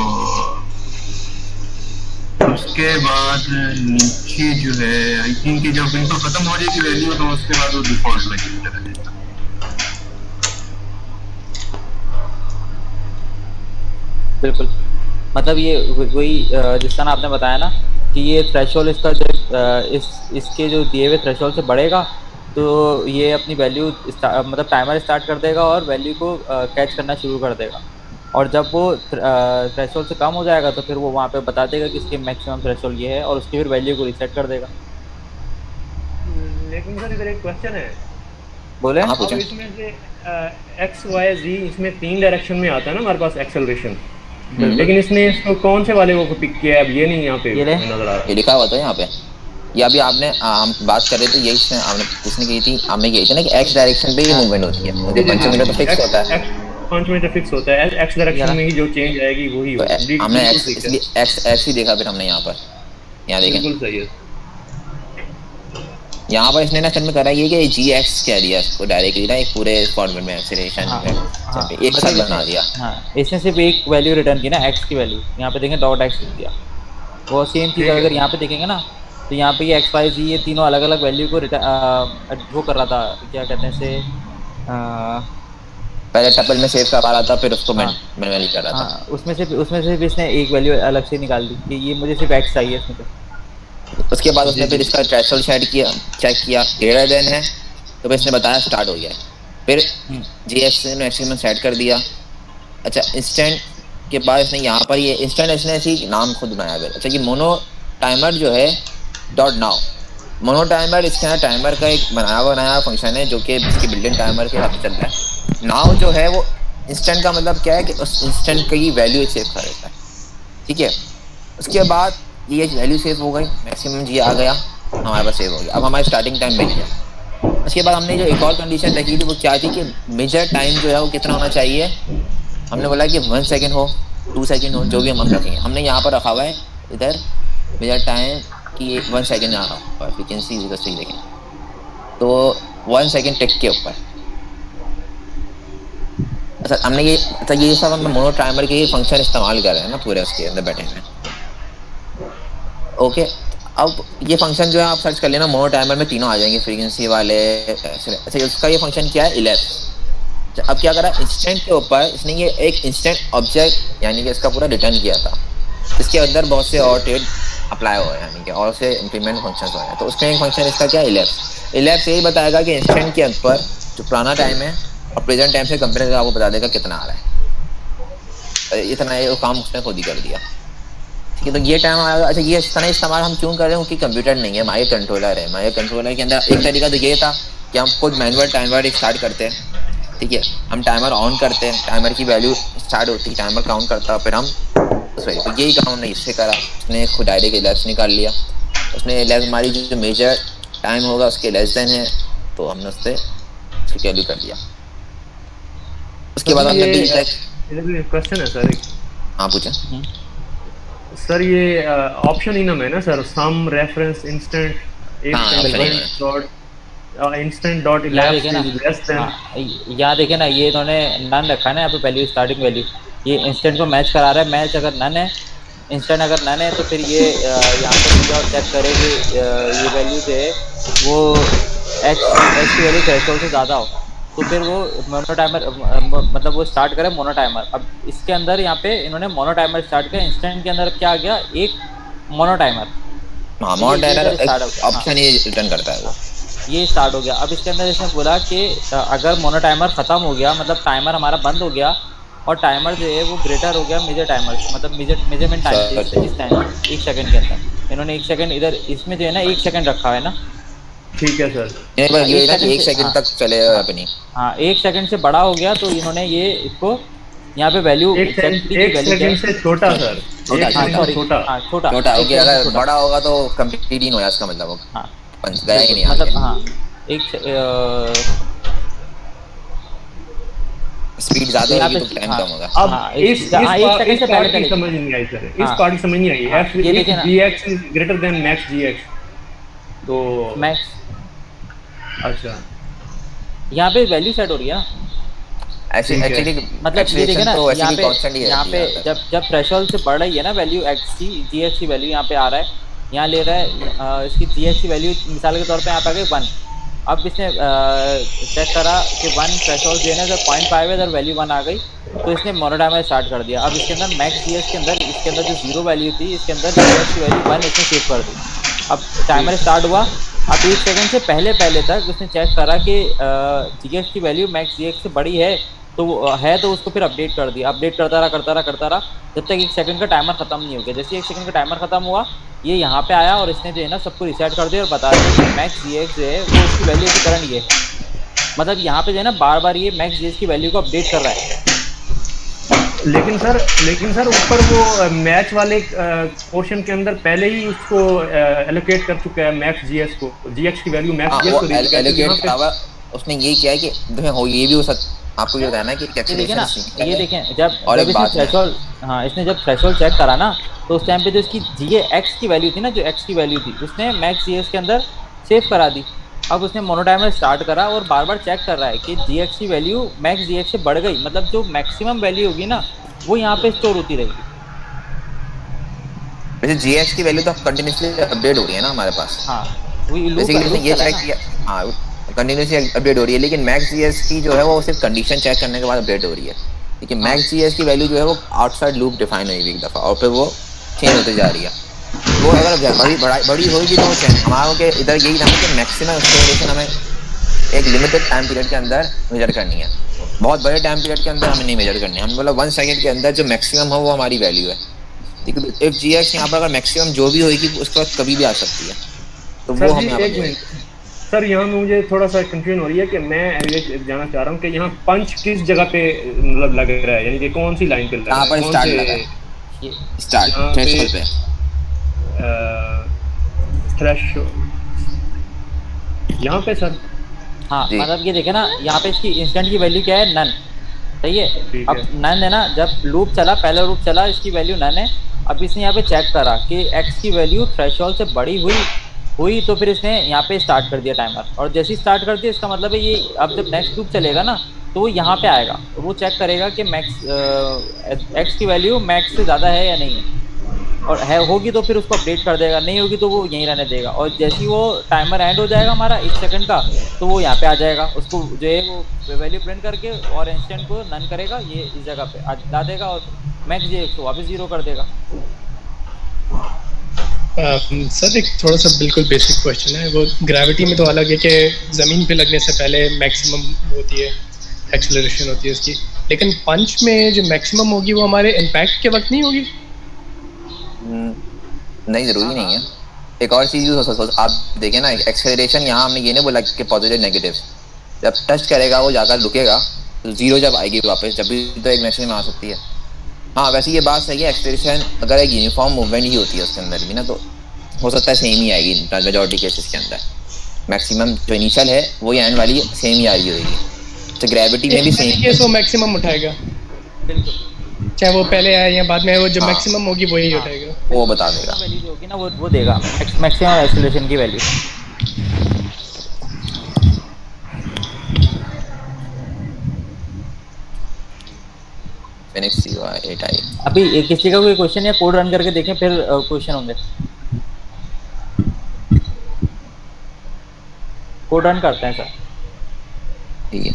उसके बाद नीचे जो है आई थिंक कि जब बिल्कुल खत्म हो जाएगी वैल्यू, तो उसके बाद वो डिफॉल्ट वैल्यू चला जाएगा। बिल्कुल, मतलब ये वही जिस तरह आपने बताया ना कि ये थ्रेशोल्ड इसका जो इसके जो दिए हुए थ्रेशोल्ड से बढ़ेगा, तो ये अपनी वैल्यू मतलब टाइमर स्टार्ट कर देगा और वैल्यू को कैच करना शुरू कर देगा, और जब वो थ्रेशोल्ड से कम हो जाएगा तो फिर वो वहाँ पे बता देगा कि इसके मैक्सिमम थ्रेशोल्ड ये है, और उसकी फिर वैल्यू को रीसेट कर देगा। लेकिन सर इधर एक क्वेश्चन है, बोले? हाँ अब पूछें। इसमें से एक्स वाई जी इसमें 3 डायरेक्शन में आता है ना हमारे पास एक्सेलरेशन, लेकिन इसने इसको कौन से वाले को पिक किया है? अब ये नहीं यहाँ पे ये ले। नजर आ रहा। ये लिखा हुआ था यहाँ पे, या अभी आपने हम बात कर रहे थे यही से आपने किसने की थी, हमने की थी ना कि एक्स डायरेक्शन पे ही मूवमेंट होती है, मुझे 5 मिनट तो फिक्स होता है। 5 मिनट फिक्स होता है, एक्स डायरेक्शन में ही जो चेंज आएगी वही तो होगी। हमने बिल्कुल एक्स ठीक है, इसलिए एक्स ही देखा फिर हमने यहाँ पर। यहाँ देखें, बिल्कुल सही है। यहाँ पर इसने ना असल में करा ये कि जी एक्स कह दिया इसको डायरेक्टली ना, एक पूरे फॉर्मेट में एक्सेलरेशन हाँ, में हाँ, एक साथ मतलब बना दिया। हाँ, इसने सिर्फ एक वैल्यू रिटर्न की ना, एक्स की वैल्यू, यहाँ पे देखें डॉट एक्स लिख दिया। वो सेम चीज़ अगर यहाँ पे देखेंगे ना, तो यहाँ पे ये एक्स वाई जी ये तीनों अलग अलग वैल्यू को वो कर रहा था, क्या कहते हैं इसे, पहले टपल में सेव करवा रहा था, फिर उसको हाँ, मैनुअली कर रहा था। हाँ, उसमें से भी इसने एक वैल्यू अलग से निकाल दी कि ये मुझे सिर्फ एक्स चाहिए इसमें। उसके बाद उसने फिर इसका थ्रेशोल्ड सेट किया, चेक किया, ग्रेटर देन है तो फिर इसने बताया स्टार्ट हो गया है। फिर जी एक्स ने मैक्सिमम सेट कर दिया। अच्छा, इंस्टेंट के बाद इसने यहाँ पर ये इंस्टेंट इसने ऐसी नाम खुद बनाया फिर। अच्छा, ये मोनो टाइमर जो है डॉट नाउ, मोनो टाइमर इसके यहाँ टाइमर का एक बनाया फंक्शन है जो कि इसकी बिल्डिंग टाइमर के हिसाब से चल रहा है। नाउ जो है वो इंस्टेंट का मतलब क्या है कि उस इंस्टेंट की वैल्यू सेव कर देता है। ठीक है, उसके बाद ये वैल्यू सेव हो गई, मैक्सिमम जी आ गया, हमारे पास सेव हो गया। अब हमारे स्टार्टिंग टाइम मिल गया। उसके बाद हमने जो एक और कंडीशन रखी थी वो क्या थी कि मेजर टाइम जो है वो कितना होना चाहिए। हमने बोला कि 1 सेकेंड हो, 2 सेकेंड हो, जो भी हम रखेंगे। हमने यहाँ पर रखा हुआ है इधर मेजर टाइम की 1 सेकेंड यहाँ रखा हुआ है, फ्रीक्वेंसी सही देखें तो 1 सेकेंड टिक के ऊपर। अच्छा, हमने ये सब हम मोनो टाइमर के फंक्शन इस्तेमाल कर रहे हैं ना पूरे उसके अंदर बैठे हैं। ओके, अब ये फंक्शन जो है आप सर्च कर लेना, मोनो टाइमर में तीनों आ जाएंगे फ्रीक्वेंसी वाले। अच्छा, उसका ये फंक्शन क्या है, इलेप्स। अब क्या करा, इंस्टेंट के ऊपर इसने ये एक इंस्टेंट ऑब्जेक्ट यानी कि इसका पूरा रिटर्न किया था। इसके अंदर बहुत से और ट्रेड अप्लाई हुए हैं, यानी कि और से इंप्लीमेंट फंक्शन हुए हैं। तो उसमें एक फंक्शन इसका क्या है, इलेप्स। इलेप्स यही बताएगा कि इंस्टेंट के ऊपर जो पुराना टाइम है और प्रेजेंट टाइम से कंपेयर करके आपको बता देगा कितना आ रहा है। इतना ये काम उसने खुद ही कर दिया। ठीक है, तो ये टाइम आएगा। अच्छा, ये इस तरह इस्तेमाल हम क्यों कर रहे हैं क्योंकि कंप्यूटर नहीं है, माइक्रो कंट्रोलर है। माइक्रो कंट्रोलर के अंदर एक तरीका तो ये था कि हम खुद मैनुअल टाइमर स्टार्ट करते हैं। ठीक है, हम टाइमर ऑन करते हैं, टाइमर की वैल्यू स्टार्ट होती है, टाइमर काउंट करता है, फिर हम तो यही काम हमने इससे करा। उसने खुद डायरेक्ट इलेप्स निकाल लिया। उसने इलेप्स हमारी जो मेजर टाइम होगा उसके लेस देन है, तो हमने उससे उसकी वैल्यू कर दिया। उसके बाद हमने इधर क्वेश्चन है सर। हाँ पूछें। सर ये ऑप्शन इनम है ना sir, some reference instant instant dot elapse less than. यहाँ देखे ना, ये इन्होंने नन रखा है ना यहाँ पे वैल्यू, स्टार्टिंग वैल्यू। ये इंस्टेंट को मैच करा रहा है, मैच अगर नन है, इंस्टेंट अगर नन है तो फिर ये यहाँ पर चेक करेगी ये वैल्यू जो है वो एक्स की वैल्यू थ्रेशोल्ड से ज़्यादा हो। तो फिर वो मोनो टाइमर मतलब वो स्टार्ट करे मोनो टाइमर। अब इसके अंदर यहाँ पे इन्होंने मोनो टाइमर स्टार्ट किया, इंस्टेंट के अंदर क्या आ गया, एक मोनो टाइमर। हाँ, ठीक है, ये मॉडर्न इधर स्टार्ट हो एक गया। हाँ ऑप्शन ये रिटर्न करता है वो। ये स्टार्ट हो गया। अब इसके अंदर इसने बोला कि अगर मोनो टाइमर खत्म हो गया, मतलब टाइमर हमारा बंद हो गया और टाइमर जो है वो ग्रेटर हो गया मेजर टाइमर से, मतलब मेजरमेंट टाइम से, सर इस टाइम 1 सेकंड के अंदर इन्होंने 1 सेकंड इधर इसमें जो है ना 1 सेकंड रखा है ना। ठीक है सर। ये हाँ, बस ये एक था कि सेकंड एक से, सेकंड हाँ तक चलेगा हाँ अपनी। हाँ 1 सेकंड से बड़ा हो गया तो इन्होंने ये इसको यहाँ पे वैल्यू चेक की कि एक वैल्यू क्या सेकंड है। से छोटा छोटा सर। छोटा एक हाँ सेकंड छोटा से सॉरी, छोटा। हाँ छोटा, छोटा हो एक गया, सेकंड से अगर छोटा। बड़ा होगा तो कंप्लीट ही नहीं होगा इसका मतलब, वो हाँ गया ही बिल्कुल, नहीं मतलब आगे। हाँ एक स्पीड तो ज्यादा यहाँ होगी पे तो टाइम हाँ कम होगा। अब हाँ हाँ 1 सेकंड इस से पहले पार्ट की पहले। समझ नहीं आई सर, इस हाँ पार्ट की समझ नहीं आई। हाँ एफ ये इफ देखे ना, g x is greater than max g x, तो मैक्स अच्छा यहाँ पे वैल्यू सेट हो रही है ना। ऐसे ठीक है। एक्चुअली मतलब ये देखे एक्सेलरेशन ना तो वैसे यहाँ भी पे, कांस्टेंट ही यहाँ रहती है पे ज्यादातर। जब थ्रेशोल्ड से बढ़ रही है ना वैल्यू एक्स की, जी एक्स की वैल्यू यहाँ पे आ रहा है, यहाँ ले रहा है इसकी जी एक्स की वैल्यू मिसाल के तौर पे यहाँ पे आ गई 1। अब इसने चेक करा कि 1 थ्रेशोल्ड जो है ना, अगर 0.5 है अगर वैल्यू 1 आ गई तो इसने मोनोटाइमर स्टार्ट कर दिया। अब इसके अंदर मैक्स जी के अंदर, इसके अंदर जो जीरो वैल्यू थी इसके अंदर जी एक्स की वैल्यू 1 इसने सेव कर दी। अब टाइमर स्टार्ट हुआ। अब 1 सेकंड से पहले पहले तक उसने चेक करा कि जी एक्स की वैल्यू मैक्स जी एक्स से बड़ी है, तो है तो उसको फिर अपडेट कर दिया, अपडेट करता रहा करता रहा करता रहा जब तक 1 सेकंड का टाइमर खत्म नहीं हो गया। जैसे 1 सेकंड का टाइमर खत्म हुआ, ये यहाँ पे आया और इसने जो है ना सबको रिसेट कर दिया और बता दिया कि मैक्स जी एक्स जो है वो उसकी वैल्यू अभी करंट ये है। मतलब यहाँ पे जो है ना बार बार ये मैक्स जी एक्स की वैल्यू को अपडेट कर रहा है। लेकिन सर ऊपर वो मैच वाले पोर्शन के अंदर पहले ही उसको एलोकेट कर चुका है मैक्स जीएस को, जीएक्स की वैल्यू मैक्स हाँ, जीएस वो को दे चुका है, तो एलोकेट यहाँ करा पे हुआ। उसने ये किया है कि देखो हो ये भी हो सकता, आपको ये बताना है कि ये देखें एक्सेलरेशन ना, इनिशियल ये है देखें जब और जब एक इसने बाद में है। थ्रेशोल्ड, हाँ इसने जब थ्रेशोल्ड चेक करा ना तो उस टाइम पे जो इसकी जी एक्स की वैल्यू थी ना, जो एक्स की वैल्यू थी उसने मैक्स जी एक्स के अंदर सेव करा दी। अब उसने मोनोटाइमर स्टार्ट करा और बार बार चेक कर रहा है कि जी एक्स की वैल्यू मैक्स जी एक्स से बढ़ गई, मतलब जो मैक्सिमम वैल्यू होगी ना वो यहाँ पे स्टोर होती रहेगी। वैसे जीएक्स की वैल्यू तो कंटिन्यूसली अपडेट हो रही है ना हमारे पास। हाँ वही लूप बेसिकली इसने लूप ये चला है चेक ना। किया। हाँ, कंटिन्यूसली अपडेट हो रही है, लेकिन मैक्स जीएस की जो है वो सिर्फ कंडीशन चेक करने के बाद अपडेट हो रही है। लेकिन हाँ मैक्स जीएस की वैल्यू जो है वो आउटसाइड लूप डिफाइन हुई हुई एक दफा, और फिर वो चेंज होते जा रही है। वो अगर बड़ी होगी तो वो चेंज, हमारा के इधर यही था कि मैक्सिमम एक्सेलरेशन हमें एक लिमिटेड टाइम पीरियड के अंदर मेजर करनी है। बहुत बड़े टाइम पीरियड के अंदर हमें नहीं मेजर करनी है, हम बोला 1 सेकंड के अंदर जो मैक्सिमम हो वो हमारी वैल्यू है। लेकिन इफ जी एक्स यहाँ पर अगर मैक्सिमम जो भी होगी उसके बाद कभी भी आ सकती है, तो वो सर जी हमें यहाँ पर एक नहीं मिनट होगी। सर, यहाँ मुझे थोड़ा सा कंफ्यूजन हो रही है कि मैं ये जानना चाह रहा हूँ कि यहाँ पंच किस जगह पे मतलब लग रहा है, यानी कि कौन सी लाइन पे लग यहाँ रहा है, पर कौन स्टार्ट से लगा है, ये स्टार्ट यहाँ पे थ्रेशोल्ड पे। थ्रेश यहाँ पे सर। हाँ जी मतलब ये देखे ना यहाँ पे इसकी इंस्टेंट की वैल्यू क्या है, नन। सही है। ठीक है। अब नन है ना, जब लूप चला, पहला लूप चला इसकी वैल्यू नन है। अब इसने यहाँ पे चेक करा कि एक्स की वैल्यू थ्रेशोल्ड से बड़ी हुई हुई तो फिर इसने यहाँ पे स्टार्ट कर दिया टाइमर, और जैसे ही स्टार्ट कर दिया इसका मतलब है ये अब जब नेक्स्ट लूप चलेगा ना तो वो यहाँ पे आएगा, तो वो चेक करेगा कि मैक्स एक्स की वैल्यू मैक्स से ज़्यादा है या नहीं है, और है होगी तो फिर उसको अपडेट कर देगा, नहीं होगी तो वो यहीं रहने देगा। और जैसे ही वो टाइमर एंड हो जाएगा हमारा 1 सेकंड का, तो वो यहाँ पे आ जाएगा, उसको जो है वो वैल्यू प्रिंट करके और इंस्टेंट को नन करेगा, ये इस जगह पे ला देगा और मैक्स जे को वापस 0 कर देगा। सर एक थोड़ा सा बिल्कुल बेसिक क्वेश्चन है, वो ग्रेविटी में तो अलग है कि ज़मीन पे लगने से पहले मैक्सिमम होती है, एक्सेलरेशन होती है उसकी, लेकिन पंच में जो मैक्सिमम होगी वो हमारे इम्पैक्ट के वक्त नहीं होगी? नहीं, जरूरी हाँ नहीं हाँ है। एक और चीज आप देखें ना, एक्सेलरेशन यहाँ हमने ये नहीं बोला कि पॉजिटिव नेगेटिव, जब टच करेगा वो जाकर रुकेगा, तो जीरो जब आएगी वापस, जब भी तो एक मैक्सिमम आ सकती है। हाँ, वैसे ये बात सही है, एक्सेलरेशन अगर एक यूनिफॉर्म मूवमेंट ही होती है उसके अंदर भी ना, तो हो सकता है सेम ही आएगी मेजॉरिटी केसेस के अंदर। मैक्सिमम जो इनिशियल है वो एंड वाली सेम ही आ रही होगी, तो ग्रेविटी में भी इन सेम। केस वो मैक्सिमम उठाएगा, बिल्कुल। चाहे वो पहले आए या बाद में आए, वो जो हाँ, मैक्सिमम होगी वही हाँ उठाएगा। वो बिल्कुल, बता देगा। मैक्सिमम वैल्यू जो होगी ना वो देगा मैक्सिमम एक्सेलरेशन की वैल्यू। फिनिक्स हुआ 8 आई। अभी किसी का कोई क्वेश्चन या कोड रन करके देखें फिर क्वेश्चन होंगे। कोड रन करते हैं सर। ठीक है।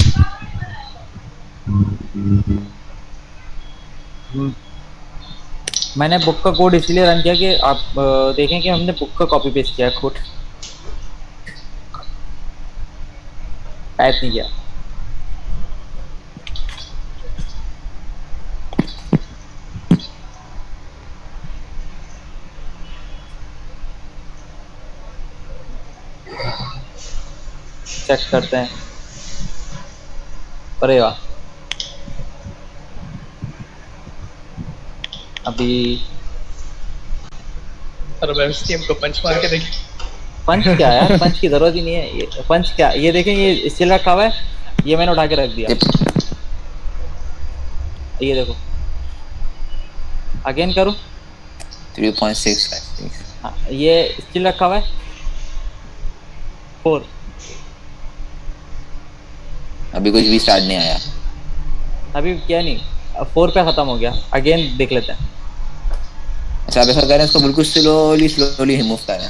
मैंने बुक का कोड इसलिए रन किया कि आप देखें कि हमने बुक का कॉपी पेस्ट किया कोड, टाइप नहीं किया। चेक करते हैं। अरे वाह, अभी और व्यवस्थी हमको पंच मार के देखिए। पंच क्या है यार, पंच की जरूरत ही नहीं है। ये पंच क्या, ये देखें ये स्टिल रखा हुआ है, ये मैंने उठा के रख दिया। ये देखो, अगेन करूं? 3.656। हाँ, ये स्टिल रखा हुआ है 4। अभी कुछ भी स्टार्ट नहीं आया। अभी क्या नहीं, 4 पे खत्म हो गया। अगेन देख लेते हैं। अच्छा, आप ऐसा करें, इसको बिल्कुल स्लोली स्लोली रिमूव करें।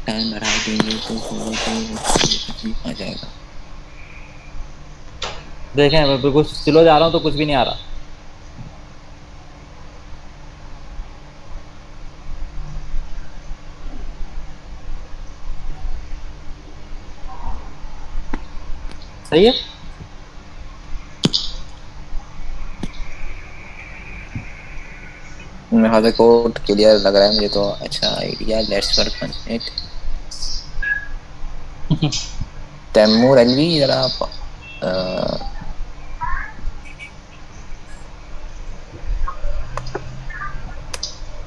टाइम बढ़ा देंगे तो आ जाएगा। देखें मैं बिल्कुल स्लो जा रहा हूँ तो कुछ भी नहीं आ रहा। सही है। मेरे ख्याल से कोड क्लियर लग रहा है मुझे तो। अच्छा idea, let's work on it. Taimur Alvi जरा आप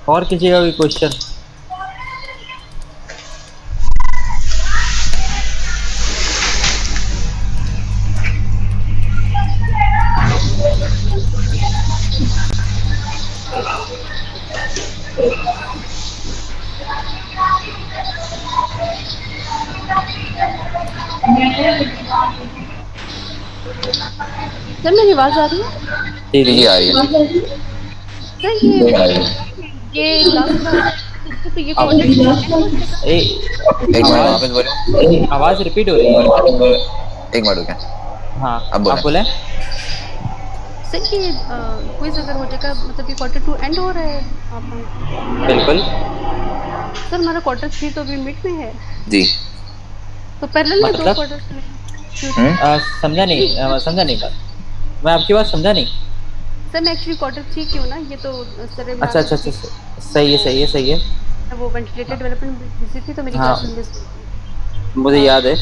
और किसी का भी क्वेश्चन? सर मेरी आवाज आ रही है? जी जी जी। आ रही है। सर ये लास्ट क्लास तो ये अब एक मिनट आवाज वापस बोले। आवाज रिपीट हो रही है। एक मिनट रुकें। हाँ अब बोलें। आप बोले। सर ये क्विज अगर हो जाएगा मतलब ये Q2 एंड हो रहा है आप? बिल्कुल। सर हमारा Q3 तो अभी मिड में है, जी तो पैरेलल में 2 मतलब क्वार्टर। समझा नहीं, समझा नहीं बात। मैं आपकी बात समझा नहीं। सर मैं एक्चुअली Q3 क्यों ना, ये तो सर अच्छा अच्छा अच्छा, सही है सही है सही है। वो वेंटिलेटर डेवलपमेंट बिजी थी तो मेरी हाँ, क्लास मिस। मुझे याद है।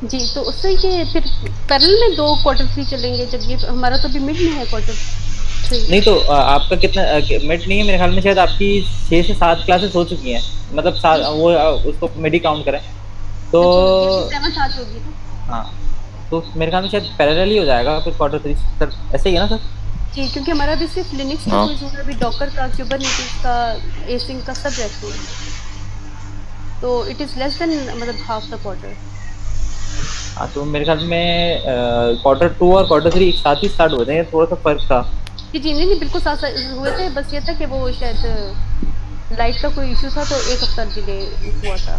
जी, तो उससे ये फिर पैरेलल में 2 Q3 चलेंगे, जब ये हमारा तो अभी मिड में है Q3। नहीं तो आपका कितना मिड नहीं है मेरे ख्याल में, शायद आपकी 6 से 7 क्लासेस हो चुकी हैं, मतलब वो उसको मिड ही काउंट करें तो 7 आज होगी ना। हाँ, तो मेरे ख्याल में शायद पैरेलल ही हो जाएगा फिर Q3 सर, ऐसे ही है ना सर? जी, क्योंकि हमारा भी सिर्फ लिनक्स का हाँ। क्विज होगा, अभी डॉकर का, कुबरनेटिस का, एसिंक का सब रहते हैं, तो इट इज लेस देन मतलब हाफ द क्वार्टर। हाँ, तो मेरे ख्याल में Q2 और Q3 एक साथ ही स्टार्ट होते हैं, थोड़ा सा फर्क था। जी नहीं बिल्कुल साथ हुए थे, बस ये था कि वो शायद लाइट का कोई इशू था तो 1 हफ्ता डिले हुआ था।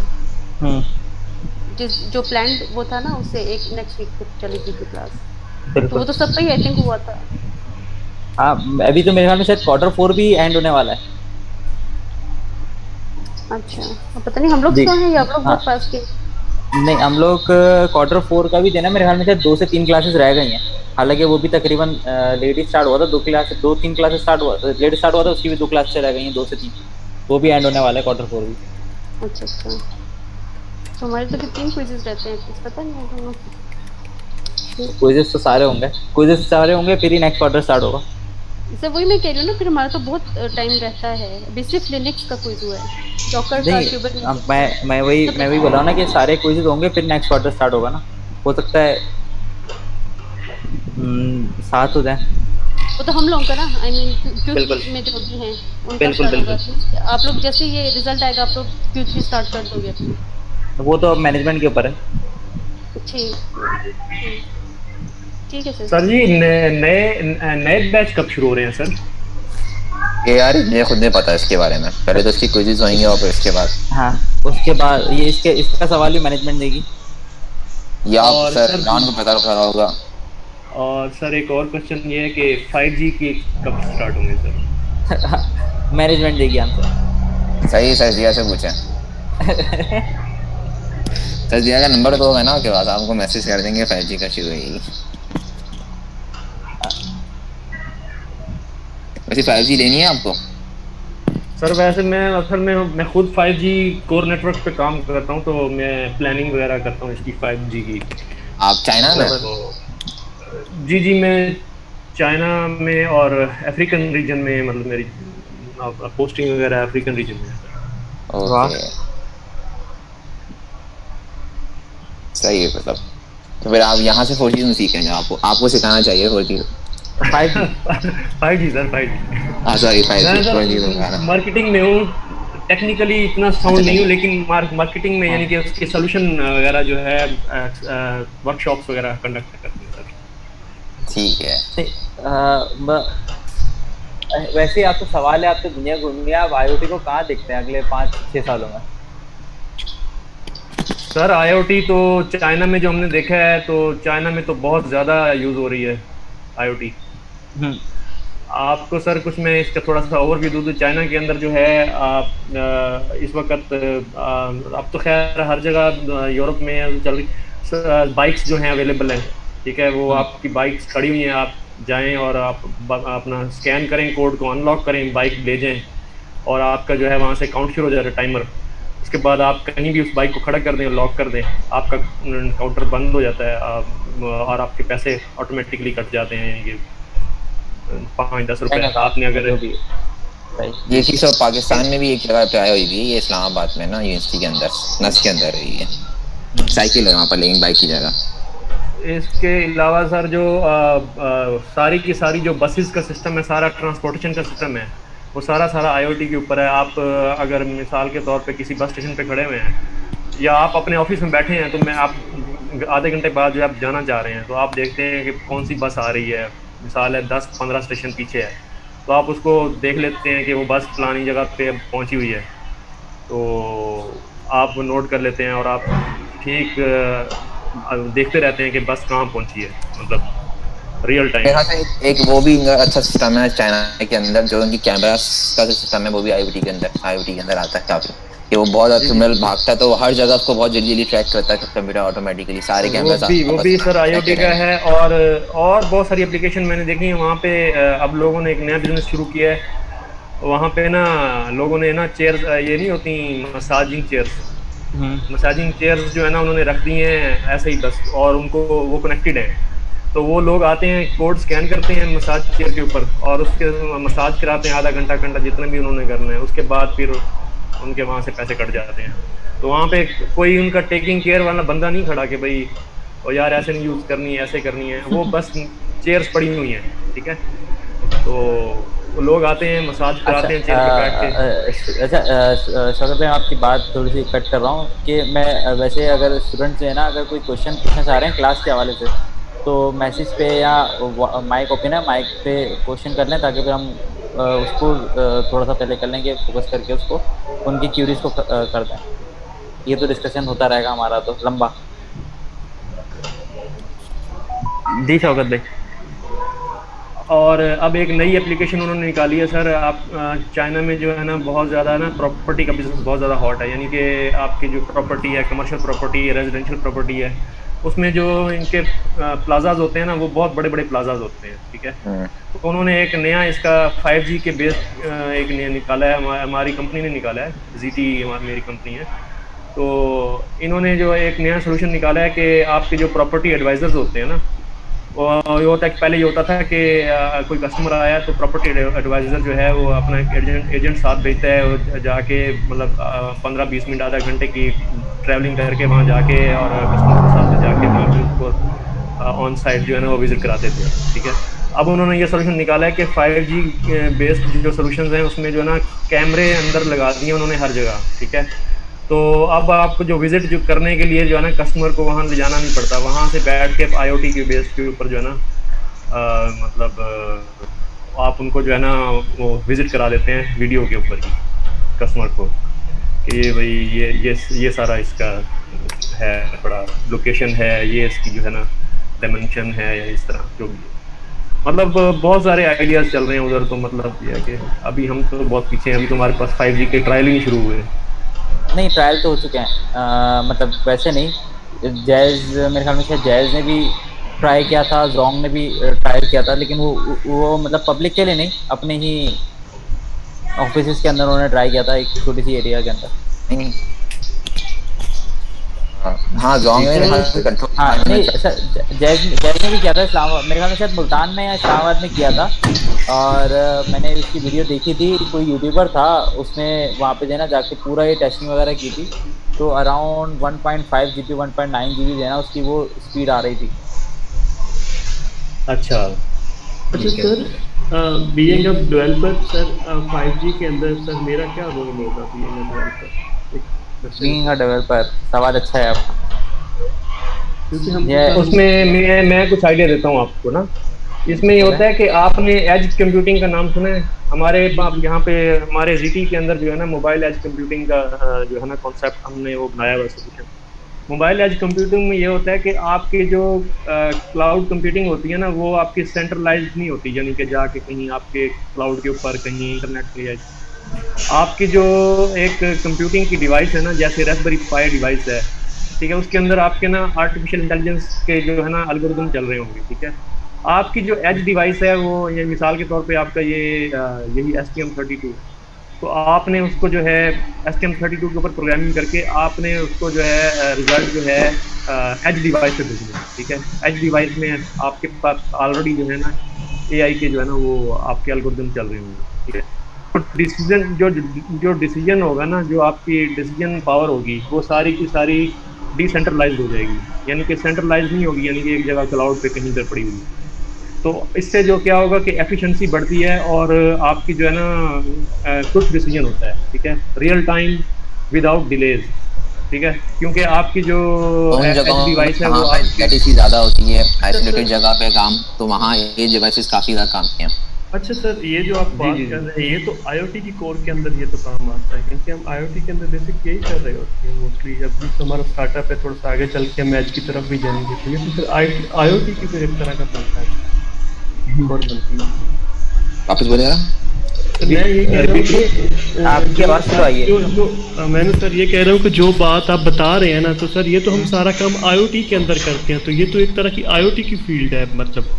जो प्लान वो था ना, उससे एक नेक्स्ट वीक तक चली थी क्लास, तो वो तो सबका ही आई थिंक हुआ था। हाँ, अभी तो मेरे ख्याल में शायद Q4 भी एंड होने वाला है। अच्छा, अब पता नहीं हम लोग तो हैं या आप लोग बहुत फास्ट के? नहीं, हम लोग Q4 का भी देना, मेरे ख्याल में शायद 2 से 3 क्लासेस रह गई हैं, हालांकि वो भी तकरीबन लेट स्टार्ट हुआ था, 2-3 क्लासेस स्टार्ट हुआ था, लेट स्टार्ट हुआ था, उसकी भी 2 क्लासेस रह गई हैं, 2 से 3, वो भी एंड होने वाला है Q4 भी। अच्छा अच्छा, तो हमारे तो 3 क्विजेस रहते हैं, कुछ पता नहीं है दोनों। क्विजेस तो सारे होंगे, फिर ही नेक्स्ट क्वार्टर स्टार्ट होगा। सर वही मैं कह रही हूँ ना, फिर हमारा तो बहुत टाइम रहता है, अभी सिर्फ लिनक्स का क्विज हुआ है, डॉकर का, कुबरनेटिस। मैं वही बोल रहा हूँ ना कि सारे क्विजेस होंगे फिर नेक्स्ट क्वार्टर स्टार्ट होगा ना, हो सकता है 7 हो जाए। वो तो हम लोगों का ना, आई मीन बिल्कुल। Q3 में जो भी हैं उनका बिल्कुल स्टार्ट बिल्कुल। होगा। आप लोग जैसे ये रिजल्ट आएगा आप लोग Q3 स्टार्ट कर दोगे? वो तो मैनेजमेंट के ऊपर है। ठीक है सर। सर जी नए बैच कब शुरू हो रहे हैं सर? ये यार मुझे खुद नहीं पता इसके बारे में, पहले तो इसकी क्विज़ेस होंगी और फिर इसके बाद हाँ, उसके बाद ये इसका सवाल भी मैनेजमेंट देगी। या आप और सर सर राउंड को पता रखा होगा। और सर एक और क्वेश्चन ये है कि 5G की कब स्टार्ट होंगे सर? मैनेजमेंट देगी आंसर। सही सर दिया से पूछा। सर दिया का नंबर तो होगा ना आपके पास, आपको मैसेज कर देंगे 5G का शुरू होगी। वैसे 5G लेनी है आपको? सर वैसे मैं असल में मैं खुद 5G कोर नेटवर्क पे काम करता हूँ, तो मैं प्लानिंग वगैरह करता हूँ इसकी 5G की। आप चाइना में? जी जी, मैं चाइना में और अफ्रीकन रीजन में, मतलब मेरी पोस्टिंग वगैरह अफ्रीकन रीजन में है। ओके सही है। मतलब तो फिर आप यहाँ से 4G में सीखेंगे, आपको सिखाना चाहिए 4G। 5G sir 5G। हाँ सॉरी 5G मैं 4G तो सर मार्केटिंग में हूँ, टेक्निकली इतना साउंड नहीं हूँ, लेकिन मार्केटिंग में यानी कि उसके सोल्यूशन वगैरह जो है वर्कशॉप्स वगैरह कंडक्ट करते हैं सर। ठीक है। वैसे आपको सवाल है, आप तो दुनिया घूमेंगे, आप IoT को कहाँ देखते हैं अगले 5-6 सालों में? सर IoT तो चाइना में जो हमने देखा है, तो चाइना में तो बहुत ज़्यादा यूज़ हो रही है IoT। आपको सर कुछ मैं इसका थोड़ा सा ओवरव्यू दूँ तो चाइना के अंदर जो है इस वक्त अब तो खैर हर जगह यूरोप में चल रही बाइक्स जो हैं अवेलेबल हैं, ठीक है। वो आपकी बाइक्स खड़ी हुई हैं, आप जाएं और आप अपना स्कैन करें, कोड को अनलॉक करें, बाइक ले जाएं और आपका जो है वहाँ से काउंट शुरू हो जाता है टाइमर। उसके बाद आप कहीं भी उस बाइक को खड़ा कर दें, लॉक कर दें, आपका काउंटर बंद हो जाता है और आपके पैसे ऑटोमेटिकली कट जाते हैं, यानी कि 5-10 रुपए आपने अगर भी ये चीज़ तो पाकिस्तान में भी एक जगह पे आई हुई है, ये इस्लामाबाद में ना यूनिवर्सिटी के अंदर नस के अंदर हुई है। साइकिल है वहाँ पर लेकिन बाइक की जगह। इसके अलावा सर जो सारी की सारी जो बसेस का सिस्टम है, सारा ट्रांसपोर्टेशन का सिस्टम है, वो सारा IoT के ऊपर है। आप अगर मिसाल के तौर पे किसी बस स्टेशन पे खड़े हुए हैं या आप अपने ऑफिस में बैठे हैं, तो मैं आप आधे घंटे बाद जो आप जाना चाह रहे हैं, तो आप देखते हैं कि कौन सी बस आ रही है, मिसाल है 10-15 स्टेशन पीछे है, तो आप उसको देख लेते हैं कि वो बस फलानी जगह पे पहुंची हुई है, तो आप नोट कर लेते हैं और आप ठीक देखते रहते हैं कि बस कहाँ पहुंची है, मतलब रियल टाइम। मेरे ख्याल से एक वो भी अच्छा सिस्टम है चाइना के अंदर, जो उनकी कैमरास का सिस्टम है, वो भी IoT के अंदर आता है काफी, कि वो बहुत क्रिमिनल भागता है तो हार जगह उसको बहुत जल्दी ट्रैक करता है कंप्यूटर ऑटोमेटिकली, सारे कैमरास वो भी सर IoT का है। और बहुत सारी एप्लीकेशन मैंने देखी है वहाँ पे। अब लोगों ने एक नया बिजनेस शुरू किया है वहाँ पे ना, लोगों ने ना चेयर्स, ये नहीं होती मसाजिंग चेयर्स जो है ना, उन्होंने रख दी हैं ऐसे ही बस, और उनको वो कनेक्टेड हैं, तो वो लोग आते हैं, कोड स्कैन करते हैं मसाज चेयर के ऊपर और उसके मसाज कराते हैं आधा घंटा जितना भी उन्होंने करना है, उसके बाद फिर उनके वहाँ से पैसे कट जाते हैं। तो वहाँ पे कोई उनका टेकिंग केयर वाला बंदा नहीं खड़ा कि भाई और यार ऐसे नहीं यूज़ करनी है, ऐसे करनी है, वो बस चेयर्स पड़ी हुई हैं, ठीक है। तो वो लोग आते हैं, मसाज कराते हैं चेयर पे बैठ के। अच्छा शौकत भाई, आपकी बात थोड़ी सी कट कर रहा हूँ कि मैं वैसे अगर स्टूडेंट है ना, अगर कोई क्वेश्चन पूछना चाह रहे हैं क्लास के हवाले से, तो मैसेज पे या माइक ओपन है, माइक पे क्वेश्चन कर लें, ताकि फिर हम उसको थोड़ा सा पहले कर लेंगे, फोकस करके उसको उनकी क्यूरीज को कर दें। ये तो डिस्कशन होता रहेगा हमारा तो लंबा। जी शौकत भाई। और अब एक नई एप्लीकेशन उन्होंने निकाली है सर, आप चाइना में जो है ना बहुत ज़्यादा ना प्रॉपर्टी का बिजनेस बहुत ज़्यादा हॉट है, यानी कि आपकी जो प्रॉपर्टी है, कमर्शियल प्रॉपर्टी है, रेजिडेंशियल प्रॉपर्टी है, उसमें जो इनके प्लाजाज होते हैं ना, वो बहुत बड़े बड़े प्लाजाज होते हैं, ठीक है। तो उन्होंने एक नया इसका 5G के बेस्ड एक नया निकाला है, हमारी कंपनी ने निकाला है, ZT मेरी कंपनी है। तो इन्होंने जो एक नया सोल्यूशन निकाला है कि आपके जो प्रॉपर्टी एडवाइजर्स होते हैं ना, ये होता है कि पहले ये होता था कि कोई कस्टमर आया तो प्रॉपर्टी एडवाइज़र जो है वो अपना एजेंट साथ भेजता है, और जाके मतलब 15-20 मिनट आधा घंटे की ट्रैवलिंग करके वहाँ जाके और कस्टमर के साथ जाके वहाँ पे उसको ऑन साइट जो है ना वो विज़िट कराते थे, ठीक है। अब उन्होंने ये सोल्यूशन निकाला है कि 5G बेस्ड जो सोल्यूशंस हैं उसमें जो है ना कैमरे अंदर लगा दिए उन्होंने हर जगह, ठीक है। तो अब आपको जो विजिट जो करने के लिए जो है ना कस्टमर को वहाँ ले जाना नहीं पड़ता, वहाँ से बैठ के IoT के बेस के ऊपर जो है ना मतलब आप उनको जो है ना वो विज़िट करा देते हैं वीडियो के ऊपर ही कस्टमर को कि ये भाई ये सारा इसका है, बड़ा लोकेशन है, ये इसकी जो है ना डायमेंशन है, या इस तरह जो भी है। मतलब बहुत सारे आइडियाज़ चल रहे हैं उधर। तो मतलब ये है कि अभी हम तो बहुत पीछे हैं, अभी तो हमारे पास 5G के ट्रायल ही नहीं शुरू हुए। नहीं, ट्रायल तो हो चुके हैं, मतलब वैसे नहीं, जैज़ मेरे ख्याल में शायद जैज़ ने भी ट्राई किया था, जोंग ने भी ट्राई किया था, लेकिन वो मतलब पब्लिक के लिए नहीं, अपने ही ऑफिस के अंदर उन्होंने ट्राई किया था, एक छोटी सी एरिया के अंदर। हाँ, जोंग ने कंट्रोल, हाँ नहीं सर, जैज़ ने भी किया था इस्लामाबाद, मेरे ख्याल में शायद मुल्तान में या इस्लामाबाद में किया था। और मैंने उसकी वीडियो देखी थी, कोई यूट्यूबर था, उसने वहाँ पे देना जाके पूरा ये टेस्टिंग वगैरह की थी। तो अराउंड 1.5 GB 1.9 GB देना उसकी वो स्पीड आ रही थी। अच्छा sir, being a developer sir, 5G के अंदर सर मेरा क्या रोल होगा being a developer? Being a developer, सवाल अच्छा है आपका। क्योंकि हम उसमें मैं कुछ आइडिया देता हूँ आपको ना। इसमें ये होता है कि आपने एज कंप्यूटिंग का नाम सुना है? हमारे यहाँ पे हमारे जीटी के अंदर जो है ना मोबाइल एज कंप्यूटिंग का जो है ना कॉन्सेप्ट हमने वो बनाया हुआ सोल्यूशन। मोबाइल एज कंप्यूटिंग में ये होता है कि आपकी जो क्लाउड कंप्यूटिंग होती है ना, वो आपकी सेंट्रलाइज नहीं होती, यानी कि जाके कहीं आपके क्लाउड के ऊपर कहीं इंटरनेट पे आपकी जो एक कंप्यूटिंग की डिवाइस है ना, जैसे रास्पबेरी पाई डिवाइस है, ठीक है, उसके अंदर आपके ना आर्टिफिशियल इंटेलिजेंस के जो है ना एल्गोरिदम चल रहे होंगे, ठीक है। आपकी जो एज डिवाइस है वो, ये मिसाल के तौर पे आपका ये यही STM32, तो आपने उसको जो है STM32 के ऊपर प्रोग्रामिंग करके आपने उसको जो है रिजल्ट जो है एज डिवाइस पे भेजना है, ठीक है। एज डिवाइस में आपके पास ऑलरेडी जो है ना AI के जो है ना वो आपके एल्गोरिदम चल रहे होंगे, ठीक है। तो डिसीजन जो डिसीजन होगा ना, जो आपकी डिसीजन पावर होगी, वो सारी की सारी डिसेंट्रलाइज्ड हो जाएगी, यानी कि सेंट्रलाइज नहीं होगी, यानी कि एक जगह क्लाउड पे कहीं पर पड़ी हुई। तो इससे जो क्या होगा कि एफिशिएंसी बढ़ती है और आपकी जो है ना क्विक डिसीजन होता है, ठीक है, रियल टाइम विदाउट डिलेज, ठीक है, क्योंकि आपकी जो उन जगहों डिवाइस है वहाँ वो पर लेटेंसी ज़्यादा होती है, आइसोलेटेड जगह पे काम, तो वहाँ ये डिवाइसेस काफ़ी ज़्यादा काम किए हैं। अच्छा सर, ये जो आप बात कर रहे हैं, ये तो IoT की कोर के अंदर ये तो काम आता है, क्योंकि हम IoT के अंदर बेसिक यही कर रहे होते हैं मोस्टली। जब भी हमारा स्टार्टअप है, थोड़ा सा आगे चल के हम एज की तरफ भी जाएंगे, तो ये तो फिर IoT की फिर एक तरह का बनता है, कोर बनती है। वापस बोलेगा? मैं ये कह रहा हूँ कि आपकी आवाज़ तो आई है। मैंने सर ये कह रहा हूँ कि जो बात आप बता रहे हैं ना, तो सर ये तो हम सारा काम IoT के अंदर करते हैं, तो ये तो एक तरह की IoT की फील्ड है। मतलब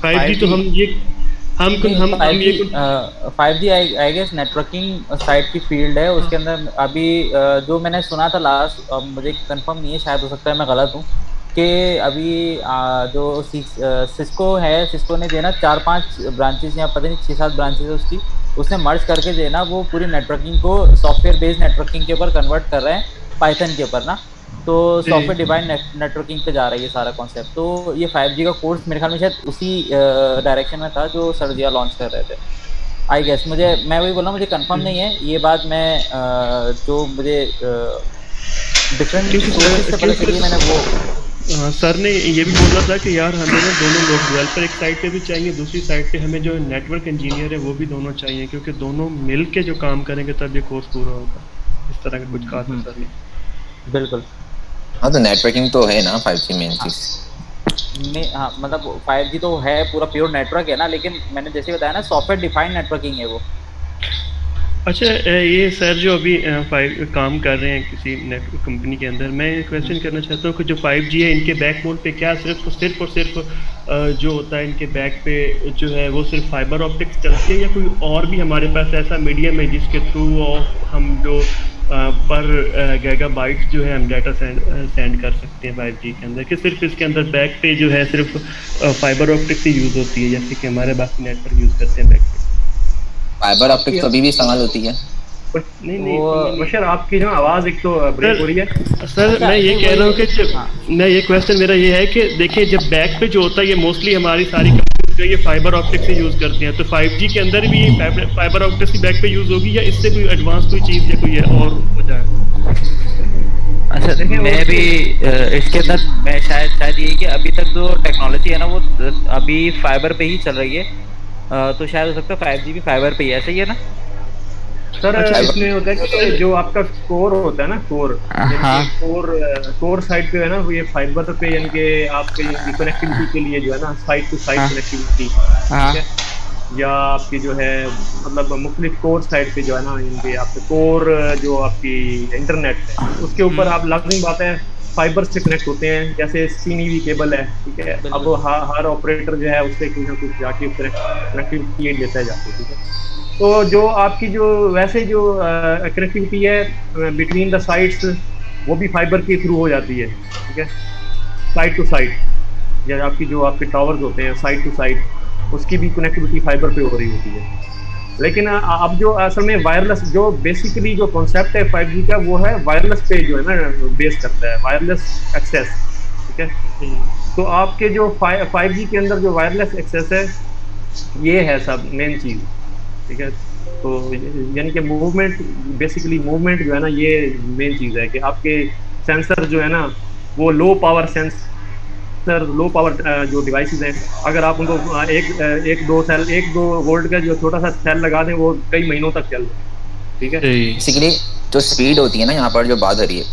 5G तो हम ये 5G I guess networking side की फील्ड है, उसके अंदर अभी जो मैंने सुना था लास्ट, मुझे कंफर्म नहीं है, शायद हो सकता है मैं गलत हूँ, कि अभी जो सिस्को है, सिस्को ने जो है ना 4-5 ब्रांचेस या पता नहीं 6-7 ब्रांचेस है उसकी, उसने मर्ज करके जो है ना वो पूरी नेटवर्किंग को सॉफ्टवेयर बेस्ड नेटवर्किंग के ऊपर कन्वर्ट कर रहे हैं, पाइथन के ऊपर ना। तो सॉफ्टवेयर डिफाइंड नेटवर्किंग पे जा रहा है ये सारा कॉन्सेप्ट। तो ये 5G का कोर्स मेरे ख्याल में शायद उसी डायरेक्शन में था जो सर्जिया लॉन्च कर रहे थे, आई गेस। मैं वही बोल रहा हूँ, मुझे कंफर्म नहीं है ये बात, मैं जो मुझे डिफरेंट सोर्सेज से पता चली मैंने वो। सर ने ये भी बोला था कि यार हमें ना दोनों लोग डेवलपर एक साइड पे भी चाहिए, दूसरी साइड पे हमें जो नेटवर्क इंजीनियर है वो भी दोनों चाहिए, क्योंकि दोनों मिल के जो काम करेंगे तब ये कोर्स पूरा होगा। इस तरह का कुछ कहा था सर ने। बिल्कुल। हाँ, तो नेटवर्किंग तो है ना 5G मेन चीज में। हाँ मतलब 5G तो है, पूरा प्योर नेटवर्क है ना, लेकिन मैंने जैसे बताया ना सॉफ्टवेयर डिफाइंड नेटवर्किंग है वो। अच्छा, ये सर जो अभी काम कर रहे हैं किसी कंपनी के अंदर, मैं क्वेश्चन करना चाहता हूँ कि जो 5G है इनके बैकबोन पे क्या सिर्फ और सिर्फ जो होता है इनके बैक पे जो है वो सिर्फ फाइबर ऑप्टिक्स चलती है, या कोई और भी हमारे पास ऐसा मीडियम है जिसके थ्रू हम जो पर गीगाबाइट्स जो है हम डाटा सेंड कर सकते हैं 5G के अंदर, कि सिर्फ इसके अंदर बैक पे जो है सिर्फ फाइबर ऑप्टिक्स ही यूज़ होती है, जैसे कि हमारे बाकी नेटवर्क यूज़ करते हैं बैक पे? फाइबर ऑप्टिक्स तो अभी भी इस्तेमाल होती है। नहीं बशर, आपकी जो आवाज़ एक तो ब्रेक हो रही है सर। मैं ये कह रहा हूँ कि मैं ये क्वेश्चन मेरा ये है कि देखिए, जब बैक पे जो होता है ये मोस्टली हमारी सारी कंपनी ये फाइबर ऑप्टिक्स से यूज़ करते हैं, तो 5G के अंदर भी फाइबर ऑप्टिक्स की बैक पे यूज़ होगी, या इससे कोई एडवांस कोई चीज़ या कोई और हो जाए? अच्छा देखिए, मैं भी इसके अंदर मैं शायद ये कि अभी तक जो टेक्नोलॉजी है ना वो अभी फाइबर पे ही चल रही है, तो शायद हो सकता है 5G भी फाइबर पे ही है, सही है ना? सर अच्छा, इसमें होता है कि जो आपका कोर होता है ना, कोर यानी हाँ। कि कोर साइड पे है ना, वो ये फाइबर पे यानी कि आपके यानी कनेक्टिविटी के लिए जो है ना, साइड टू साइड हाँ। कनेक्टिविटी, हाँ। ठीक है, या आपकी जो है मतलब मुख्तलिफ कोर साइड पे जो है ना, यानी कि आपके कोर जो आपकी इंटरनेट है उसके ऊपर आप लाजमी बात है फाइबर से कनेक्ट होते हैं, जैसे सीनीवी केबल है, ठीक है। अब बिल्कुल। हर ऑपरेटर जो है उससे कुछ ना कुछ जाके कनेक्टिविटी लेता है जाके, ठीक है। तो जो आपकी जो वैसे जो कनेक्टिविटी है बिटवीन द साइट्स, वो भी फाइबर के थ्रू हो जाती है, ठीक है, साइड टू साइड, या आपकी जो आपके टावर्स होते हैं साइड टू साइड, उसकी भी कनेक्टिविटी फाइबर पे हो रही होती है। लेकिन अब जो असल में वायरलेस जो बेसिकली जो कॉन्सेप्ट है 5G का, वो है वायरलेस पे जो है ना बेस करता है, वायरलेस एक्सेस, ठीक है। तो आपके जो 5G के अंदर जो वायरलेस एक्सेस है, ये है सब मेन चीज़, ठीक है। तो यानी कि मूवमेंट, बेसिकली मूवमेंट जो है ना, ये मेन चीज़ है कि आपके सेंसर जो है ना, वो low power sensor, low power जो डिवाइसेस हैं, अगर आप उनको एक दो वोल्ट का जो छोटा सा सेल लगा दें, वो कई महीनों तक चल रहे हैं, ठीक है। बेसिकली जो स्पीड होती है ना यहाँ पर जो बात हो रही है,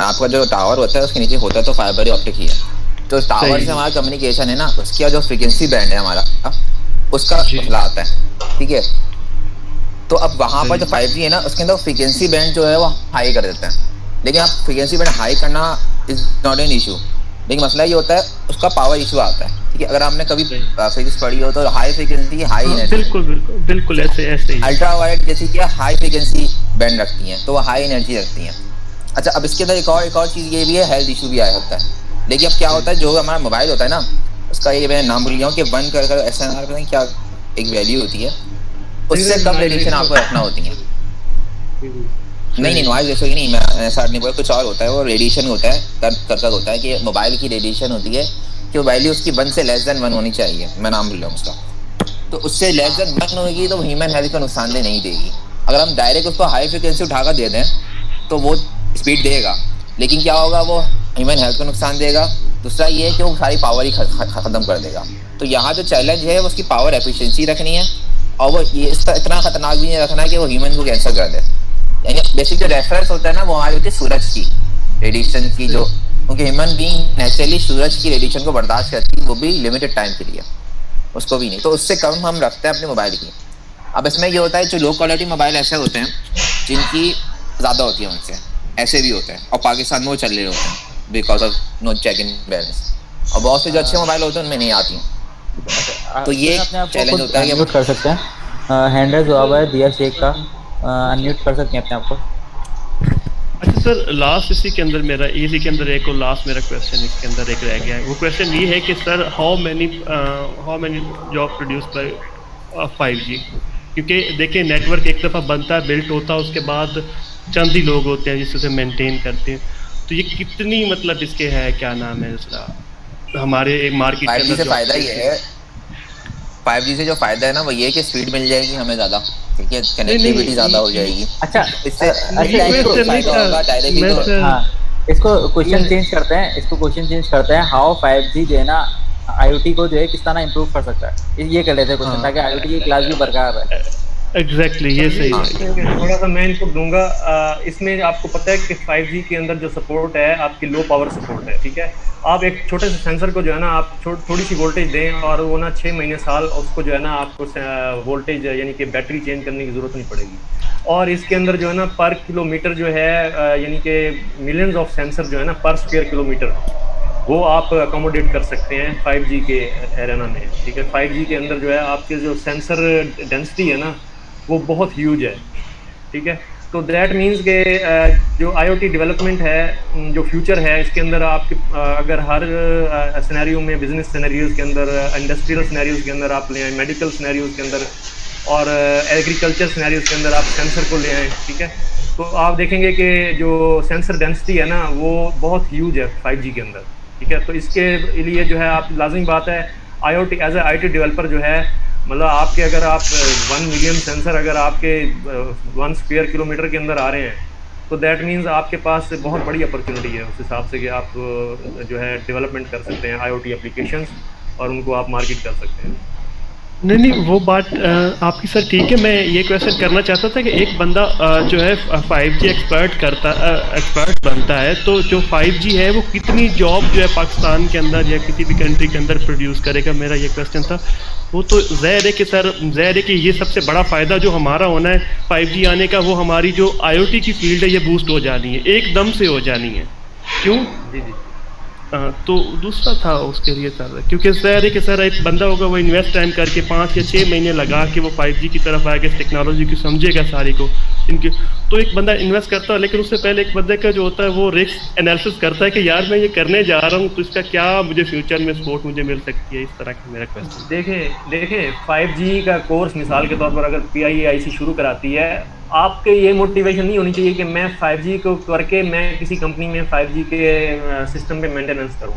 आपका जो टावर होता है उसके नीचे होता तो फाइबर ऑप्टिक ही है। तो टावर से हमारा कम्युनिकेशन है ना, उसका जो फ्रीक्वेंसी बैंड है हमारा, उसका मसला आता है, ठीक है। तो अब वहाँ पर जो 5G है ना, उसके अंदर फ्रीक्वेंसी बैंड जो है वो हाई कर देते हैं। लेकिन आप फ्रीक्वेंसी बैंड हाई करना इज नॉट एन इशू, लेकिन मसला ये होता है उसका पावर इशू आता है, ठीक है। अगर आपने कभी फिजिक्स पढ़ी हो तो हाई फ्रीक्वेंसी की हाई एनर्जी, बिल्कुल बिल्कुल बिल्कुल ऐसे ऐसे ही। अल्ट्रा वायलेट जैसी कि हाई फ्रीक्वेंसी बैंड रखती हैं, तो वो हाई एनर्जी रखती हैं। अच्छा, अब इसके अंदर एक और चीज़ ये भी है, हेल्थ इशू भी आ सकता है। लेकिन अब क्या होता है, जो हमारा मोबाइल होता है ना, उसका ये मैं नाम भूल गया हूँ कि 1 कर SNR पता नहीं क्या एक वैल्यू होती है, उससे कम रेडिएशन आपको रखना होती है। नहीं नॉइज रेशो ही नहीं, मैं ऐसा नहीं बोला, कुछ और होता है, वो रेडिएशन होता है, कर होता है कि मोबाइल की रेडिएशन होती है कि वो वैल्यू उसकी 1 से लेस देन 1 होनी चाहिए, मैं नाम भूल रहा हूँ उसका। तो उससे लेस देन 1 होगी तो ह्यूमन हेल्थ को नुकसानदेह नहीं देगी। अगर हम डायरेक्ट उसको हाई फ्रिक्वेंसी उठाकर दे दें तो वो स्पीड देगा, लेकिन क्या होगा, वो ह्यूमन हेल्थ को नुकसान देगा। दूसरा ये है कि वो सारी पावर ही ख़त्म कर देगा। तो यहाँ जो चैलेंज है वो उसकी पावर एफिशिएंसी रखनी है, और वो ये इतना खतरनाक भी नहीं रखना है कि वो ह्यूमन को कैंसर कर दे। यानी बेसिक जो रेफरेंस होता है ना, वो हमारी होती है सूरज की रेडिएशन की, जो क्योंकि ह्यूमन बीइंग नेचुरली सूरज की रेडिएशन को बर्दाश्त करती है, वो भी लिमिटेड टाइम के लिए, उसको भी नहीं, तो उससे कम हम रखते हैं अपने मोबाइल की। अब इसमें ये होता है, जो लो क्वालिटी मोबाइल ऐसे होते हैं जिनकी ज़्यादा होती है उनसे, ऐसे भी होते हैं, और पाकिस्तान में वो चल रहे होते हैं because of no check in balance, और बहुत से जो अच्छे मोबाइल होते हैं उनमें नहीं आती हैं। तो ये चैलेंज होता है कि अनम्यूट कर सकते हैं। हैंड रेज हुआ है दिया शेख का, अनम्यूट कर सकते हैं अपने आप को। अच्छा सर, लास्ट इसी के अंदर मेरा इसी के अंदर एक और लास्ट मेरा क्वेश्चन इसके अंदर एक रह गया है। वो क्वेश्चन ये है कि sir how many job produce by 5G, क्योंकि देखिए नेटवर्क एक दफ़ा बनता है, बिल्ट होता है, उसके बाद चंद ही लोग होते हैं जिससे उसे मेंटेन करते हैं। तो ये कितनी मतलब इसके है, क्या नाम है इसका, हमारे एक मार्केट के 5G से फ़ायदा ये है, 5G से जो फ़ायदा है ना वो ये है कि स्पीड मिल जाएगी हमें ज़्यादा, ठीक है, कनेक्टिविटी ज़्यादा हो जाएगी। अच्छा, इससे फ़ायदा होगा डायरेक्टली। तो हाँ, इसको क्वेश्चन चेंज करते हैं, हाउ 5G जो है ना IoT को जो है किस तरह इम्प्रूव कर सकता है, ये कर लेते हैं क्वेश्चन, ताकि IoT की क्लास भी बरकरार रहे। एग्जैक्टली ये सही है। थोड़ा सा मैं इनको दूंगा। इसमें आपको पता है कि 5G के अंदर जो सपोर्ट है आपकी लो पावर सपोर्ट है, ठीक है। आप एक छोटे से सेंसर को जो है ना आप थोड़ी सी वोल्टेज दें और वो ना 6 महीने साल उसको जो है ना आपको वोल्टेज यानी कि बैटरी चेंज करने की ज़रूरत नहीं पड़ेगी। और इसके अंदर जो है ना पर किलोमीटर जो है यानी कि मिलियंस ऑफ सेंसर जो है ना पर स्क्वायर किलोमीटर, वो आप अकोमोडेट कर सकते हैं 5G के एरेना में, ठीक है। 5G के अंदर जो है आपके जो सेंसर डेंसिटी है ना वो बहुत ह्यूज है, ठीक है। तो दैट मीन्स के जो IoT डेवलपमेंट है, जो फ्यूचर है, इसके अंदर आपके अगर हर सिनेरियो में, बिजनेस सिनेरियोज़ के अंदर, इंडस्ट्रियल सिनेरियोज़ के अंदर आप ले आएँ, मेडिकल सिनेरियोज़ के अंदर और एग्रीकल्चर सिनेरियोज़ के अंदर आप सेंसर को ले आएँ, ठीक है। तो आप देखेंगे कि जो सेंसर डेंसिटी है ना वो बहुत ह्यूज है 5G के अंदर, ठीक है। तो इसके लिए जो है आप लाजमी बात है IoT as a IT developer जो है, मतलब आपके अगर आप 1 मिलियन सेंसर अगर आपके 1 स्क्वायर किलोमीटर के अंदर आ रहे हैं, तो दैट मीन्स आपके पास बहुत बड़ी अपॉर्चुनिटी है उस हिसाब से कि आप जो है डेवलपमेंट कर सकते हैं IoT एप्लीकेशंस और उनको आप मार्केट कर सकते हैं। नहीं वो बात आपकी सर ठीक है। मैं ये क्वेश्चन करना चाहता था कि एक बंदा जो है 5G एक्सपर्ट बनता है, तो जो 5G है वो कितनी जॉब जो है पाकिस्तान के अंदर या किसी भी कंट्री के अंदर प्रोड्यूस करेगा, मेरा ये क्वेश्चन था। वो तो ज़ाहिर है कि सर, ज़ाहिर है कि ये सबसे बड़ा फ़ायदा जो हमारा होना है 5G आने का, वो हमारी जो IoT की फील्ड है ये बूस्ट हो जानी है, एकदम से हो जानी है। क्यों? जी तो दूसरा था उसके लिए सर, क्योंकि ज़ाहिर है कि सर एक बंदा होगा वो इन्वेस्ट टाइम करके 5 या 6 महीने लगा के वो 5G की तरफ आएगा, इस टेक्नोलॉजी की समझेगा सारी को इनके। तो एक बंदा इन्वेस्ट करता है, लेकिन उससे पहले एक बंदे का जो होता है वो रिस्क एनालिसिस करता है कि यार मैं ये करने जा रहा हूँ तो इसका क्या मुझे फ्यूचर में सपोर्ट मुझे मिल सकती है। इस तरह का मेरा क्वेश्चन। देखिए 5G का कोर्स मिसाल के तौर पर अगर PIAIC शुरू कराती है, आपके ये मोटिवेशन नहीं होनी चाहिए कि मैं 5G को करके मैं किसी कंपनी में 5G के सिस्टम पे मेंटेनेंस करूं।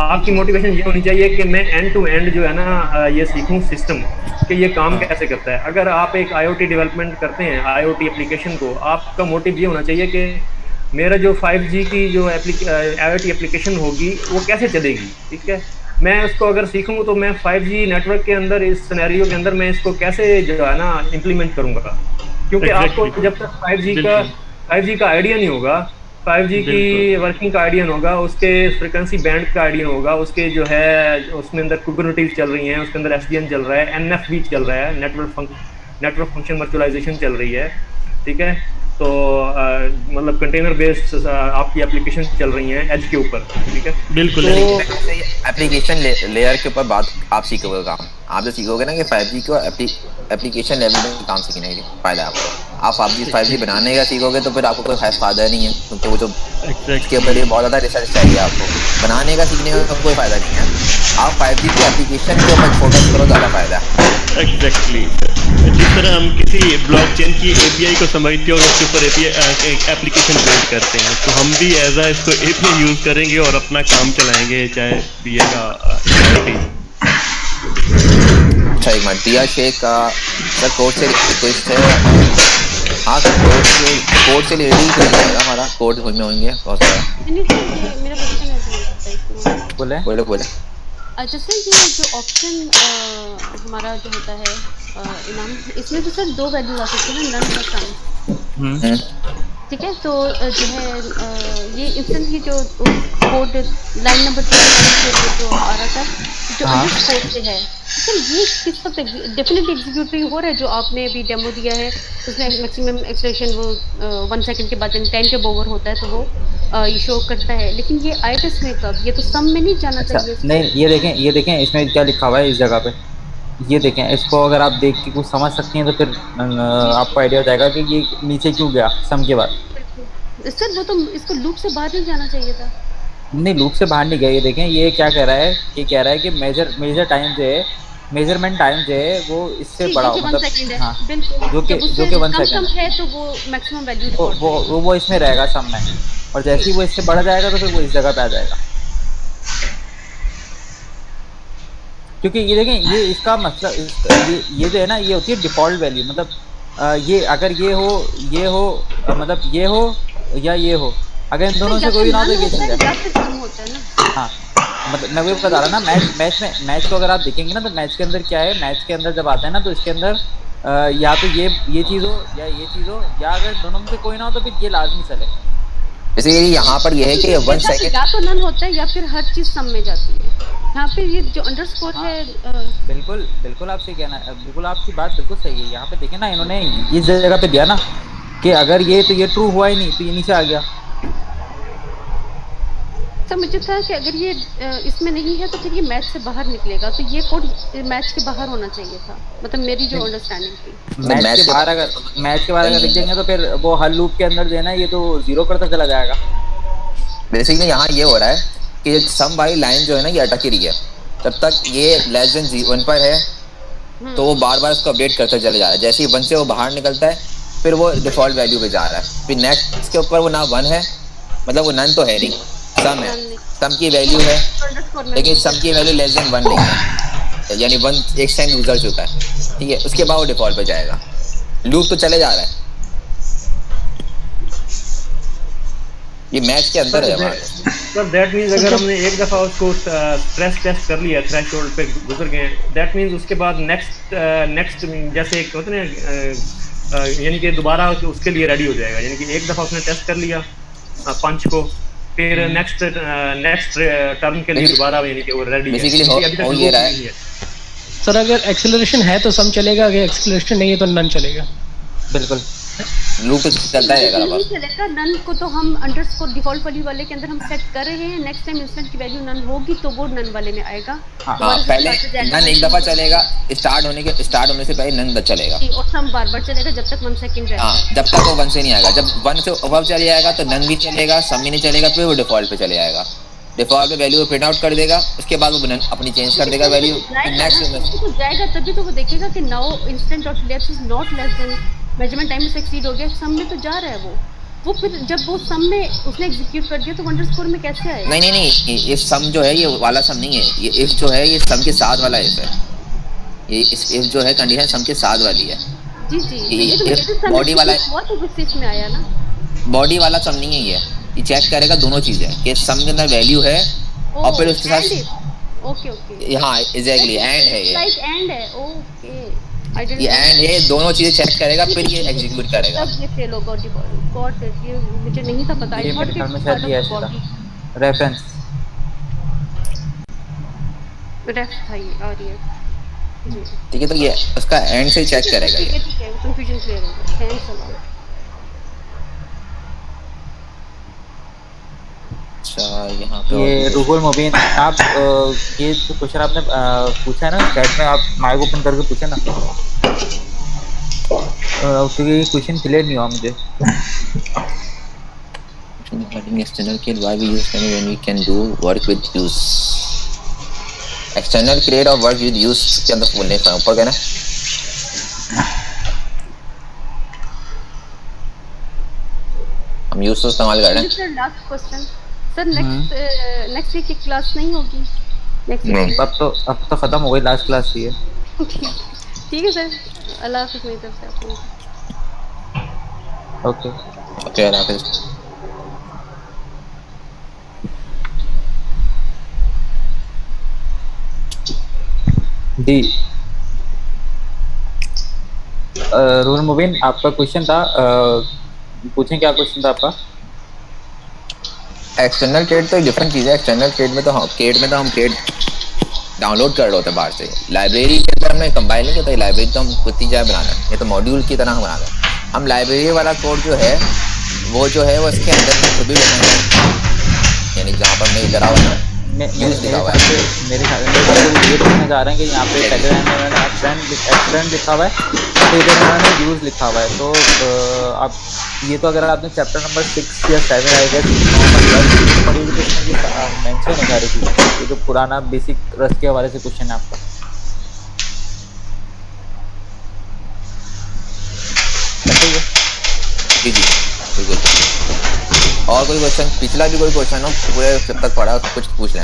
आपकी मोटिवेशन ये होनी चाहिए कि मैं एंड टू एंड जो है ना ये सीखूं सिस्टम कि ये काम कैसे करता है। अगर आप एक IoT डेवलपमेंट करते हैं, IoT एप्लीकेशन को, आपका मोटिव ये होना चाहिए कि मेरा जो 5G की जो IoT एप्लीकेशन होगी वो कैसे चलेगी। ठीक है, मैं उसको अगर सीखूँ तो मैं 5G नेटवर्क के अंदर, इस सिनेरियो के अंदर मैं इसको कैसे जो है ना इम्प्लीमेंट करूँगा, क्योंकि आपको जब तक 5G का आइडिया नहीं होगा, 5G की वर्किंग का आइडिया होगा, उसके फ्रिक्वेंसी बैंड का आइडिया होगा, उसके जो है उसमें अंदर कुबरनेटिव चल रही हैं, उसके अंदर SDN चल रहा है, NFV चल रहा है, नेटवर्क फंक्शन वर्चुअलाइजेशन चल रही है। ठीक है, तो मतलब कंटेनर बेस्ड आपकी एप्लीकेशन चल रही हैं एज के ऊपर। ठीक है, बिल्कुल। तो एप्लीकेशन लेयर के ऊपर बात आप सीखोगे काम, आप जो सीखोगे ना कि 5G को एप्लीकेशन लेवल में काम सीखने का फायदा है आपको। आप 5G बनाने का सीखोगे तो फिर आपको कोई खास फायदा नहीं है, क्योंकि वो जो इसके ऊपर बहुत ज़्यादा रिसर्च चाहिए आपको। बनाने का सीखने का कोई फायदा नहीं है। आप 5G की एप्लीकेशन के ऊपर फोकस करो, ज़्यादा फायदा है। एग्जैक्टली। जिस तरह हम किसी ब्लॉकचेन की API को समझते हो, उसके ऊपर एक एप्लीकेशन बिल्ड करते हैं, तो हम भी एज आ इसको API यूज़ करेंगे और अपना काम चलाएंगे, चाहे BA का। अच्छा एक मिनट, दिया शेख का सर कोड से क्विज है। हाँ सर, कोड से रिलेटेड कोई जाएगा हमारा, कोड में होंगे बहुत सारा। मेरा क्वेश्चन है बोले जैसे ये जो ऑप्शन हमारा जो होता है इनाम, इसमें तो सर 2 वैल्यू आ सकती है ना, नन और सम। ठीक है, तो जो है ये इंस्टेंटली जो कोड लाइन नंबर 3 जो आ रहा था जो अंडरस्कोर से है, सर ये किस वक्त डेफिनेटली एग्जीक्यूट हो रहा है? जो आपने अभी डेमो दिया है उसमें मैक्सिमम एक्सलेशन वो 1 सेकंड के बाद 10 के ओवर होता है तो वो ये शो करता है, लेकिन ये ITS में कब? ये तो सम में नहीं जाना चाहिए। नहीं, ये देखें इसमें क्या लिखा हुआ है इस जगह पे, ये देखें, इसको अगर आप देख के कुछ समझ सकती हैं तो फिर आपको आइडिया हो जाएगा कि ये नीचे क्यों गया सम के बाद। सर वो तो इसको लूप से बाहर नहीं जाना चाहिए था। नहीं, लूप से बाहर नहीं गया। ये देखें, ये क्या कह रहा है, ये कह रहा है कि मेजर टाइम जो है, मेजरमेंट टाइम जो है वो इससे बड़ा हो, मतलब हाँ, जो कि 1 सेकंड है तो वो मैक्सिमम वैल्यू वो इसमें रहेगा सम में, और जैसे ही वो इससे बढ़ जाएगा तो फिर वो इस जगह पे आ जाएगा। क्योंकि ये देखें, ये इसका मतलब ये जो है ना, ये होती है डिफ़ॉल्ट वैल्यू। मतलब ये अगर ये हो मतलब ये हो या ये हो, अगर इन दोनों से कोई ना हो तो ये चल जाए। हाँ, मतलब मैं वो बता रहा ना, मैच को अगर आप देखेंगे ना तो मैच के अंदर क्या है, मैच के अंदर जब आता है ना तो इसके अंदर या तो ये चीज़ हो या ये चीज़ हो, या अगर दोनों में से कोई ना हो तो फिर ये लाजमी चले। जैसे यहाँ पर ये है कि 1 सेकंड या तो नन होता है या फिर हर चीज़ सम में जाती है। यहाँ पे ये जो अंडरस्कोर है बिल्कुल आप सही कहना, बिल्कुल आपकी बात बिल्कुल सही है। यहाँ पे देखें ना, इन्होंने इस जगह पे दिया ना कि अगर ये तो ये ट्रू हुआ ही नहीं तो ये नीचे आ गया। सर मुझे था कि अगर ये इसमें नहीं है तो फिर ये मैच से बाहर निकलेगा, तो ये कोड मैच के बाहर होना चाहिए था, मतलब मेरी जो अंडरस्टैंडिंग थी। मैच के बाहर अगर लिख देंगे तो फिर वो हर लूप के अंदर देना, ये तो 0 करता चला जाएगा। बेसिकली यहाँ ये हो रहा है कि सम वाली लाइन जो है ना ये अटक ही रही है, जब तक ये लेस देन 1 पर है तो वो बार बार उसको अपडेट करते चले जा रहा है। जैसे ही 1 से वो बाहर निकलता है फिर वो डिफॉल्ट वैल्यू पे जा रहा है, फिर नेक्स्ट के ऊपर वो ना 1 है, मतलब वो नन तो है नहीं, सम है, सम की वैल्यू है, लेकिन सम की वैल्यू लेस देन 1 नहीं है, यानी 1 एक टाइम गुजर चुका है। ठीक है, उसके बाद वो डिफॉल्ट पे जाएगा, लूप तो चले जा रहा है। ये मैच के अंदर है हमारे। सर दैट मीन्स अगर हमने एक दफ़ा उसको स्ट्रेस टेस्ट कर लिया, थ्रेशोल्ड पे गुजर गए, दैट मीन्स उसके बाद नेक्स्ट जैसे एक होता है ना, यानी कि दोबारा उसके लिए रेडी हो जाएगा। यानी कि एक दफ़ा उसने टेस्ट कर लिया पंच को, फिर नेक्स्ट टर्न के लिए दोबारा यानी कि वो रेडी है। बेसिकली अभी तक हो loop ये रहा नहीं है। सर अगर एक्सेलरेशन है तो सम चलेगा, अगर एक्सेलरेशन नहीं है तो नन चलेगा। बिल्कुल लूप तो चलता ही रहेगा नहीं अब। चलेगा। नन को तो हम अंडरस्कोर डिफॉल्ट वाली वाले के अंदर हम सेट कर रहे हैं। नेक्स्ट टाइम इंस्टेंट की वैल्यू नन होगी तो वो नन वाले में आएगा। हाँ दोबारा से पहले start से नन एक दफा चलेगा, स्टार्ट होने से पहले नन चलेगा। जी, और सम बार बार चलेगा जब तक 1 सेकंड रहता हाँ है। जब तक वो 1 से नहीं आएगा। जब 1 से अबव चले जाएगा तो नन भी चलेगा, सम भी नहीं चलेगा, फिर वो डिफॉल्ट पे चले जाएगा। डिफॉल्ट पे वैल्यू प्रिंट आउट कर देगा, उसके बाद वो अपनी चेंज कर देगा वैल्यू। नेक्स्ट तो जाएगा तभी तो वो देखेगा कि now instant of lapse is not less than measurement time से एक्सीड हो गया। सम में तो जा रहा है वो फिर जब वो सम में उसने एग्जीक्यूट कर दिया तो अंडरस्कोर में कैसे आएगा? नहीं ये सम जो है ये वाला सम नहीं है। ये इफ जो है ये सम के साथ वाला इफ है। ये इस इफ जो है कंडीशन सम के साथ वाली है। जी ये बॉडी वाला में आया ना। बॉडी वाला सम नहीं है ये चेक करेगा दोनों चीजें कि सम के अंदर वैल्यू है और फिर उसके साथ ओके हाँ एग्जैक्टली एंड है। ये लाइक एंड है। ओके ये एंड है, दोनों चीजें चेक करेगा फिर ये एग्जीक्यूट करेगा। तब ये फेल होगा। Got it. ये मुझे नहीं था पता। ये मेरे ख्याल में शायद ये ऐसा था रेफरेंस रेफ था ये और ये जी ठीक है। तो ये उसका एंड से चेक करेगा ये। ठीक है कंफ्यूजन क्लियर हो गया। Thanks a lot. अच्छा यहाँ पे ये रूहुल मुबीन आप ये जो क्वेश्चन आपने पूछा है ना चैट में, आप माइक ओपन करके पूछे ना, क्योंकि क्वेश्चन क्लियर नहीं हुआ मुझे। external create why we use when we can do work with use external create और work with use के अंदर बोलने का ऊपर कहना हम यूज तो इस्तेमाल कर रहे हैं। Sir last question sir next week की क्लास नहीं होगी? नेक्स्ट अब तो खत्म हो गई, लास्ट क्लास थी ये। ठीक है सर। अल्लाह हाफिज़ मेरी तरफ से आपको। ओके अल्लाह हाफिज़। जी रूहुल मुबीन आपका क्वेश्चन था, पूछें क्या क्वेश्चन था आपका? एक्सटर्नल क्रेड तो एक डिफरेंट चीज़ है। एक्सटर्नल क्रेड में तो हम क्रेड डाउनलोड कर रहे होते हैं बाहर से। लाइब्रेरी के अंदर हमने कंपाइल नहीं किया, लाइब्रेरी तो हम खुद ही जाए बनाना है, ये तो मॉड्यूल की तरह हम बना रहे हैं। हम लाइब्रेरी वाला कोड जो है वो इसके अंदर में खुद भी लिखेंगे, यानी जहाँ पर हमने डरा हुआ है मेरे ख्याल में ये पूछना चाह रहे हैं कि यहाँ पे पहले उन्होंने एक्सटेंड लिखा हुआ है, तो इधर उन्होंने यूज़ लिखा हुआ है। तो आप ये तो अगर आपने चैप्टर नंबर 6 या 7 आएगा पढ़ी हुई तो इसमें ये मेंशन है सारी चीज़ें। ये जो पुराना बेसिक रस के हवाले से क्वेश्चन है आपका। जी बिल्कुल। और कोई क्वेश्चन, पिछला भी कोई क्वेश्चन हो पूरे जब तक पढ़ा कुछ पूछ लें।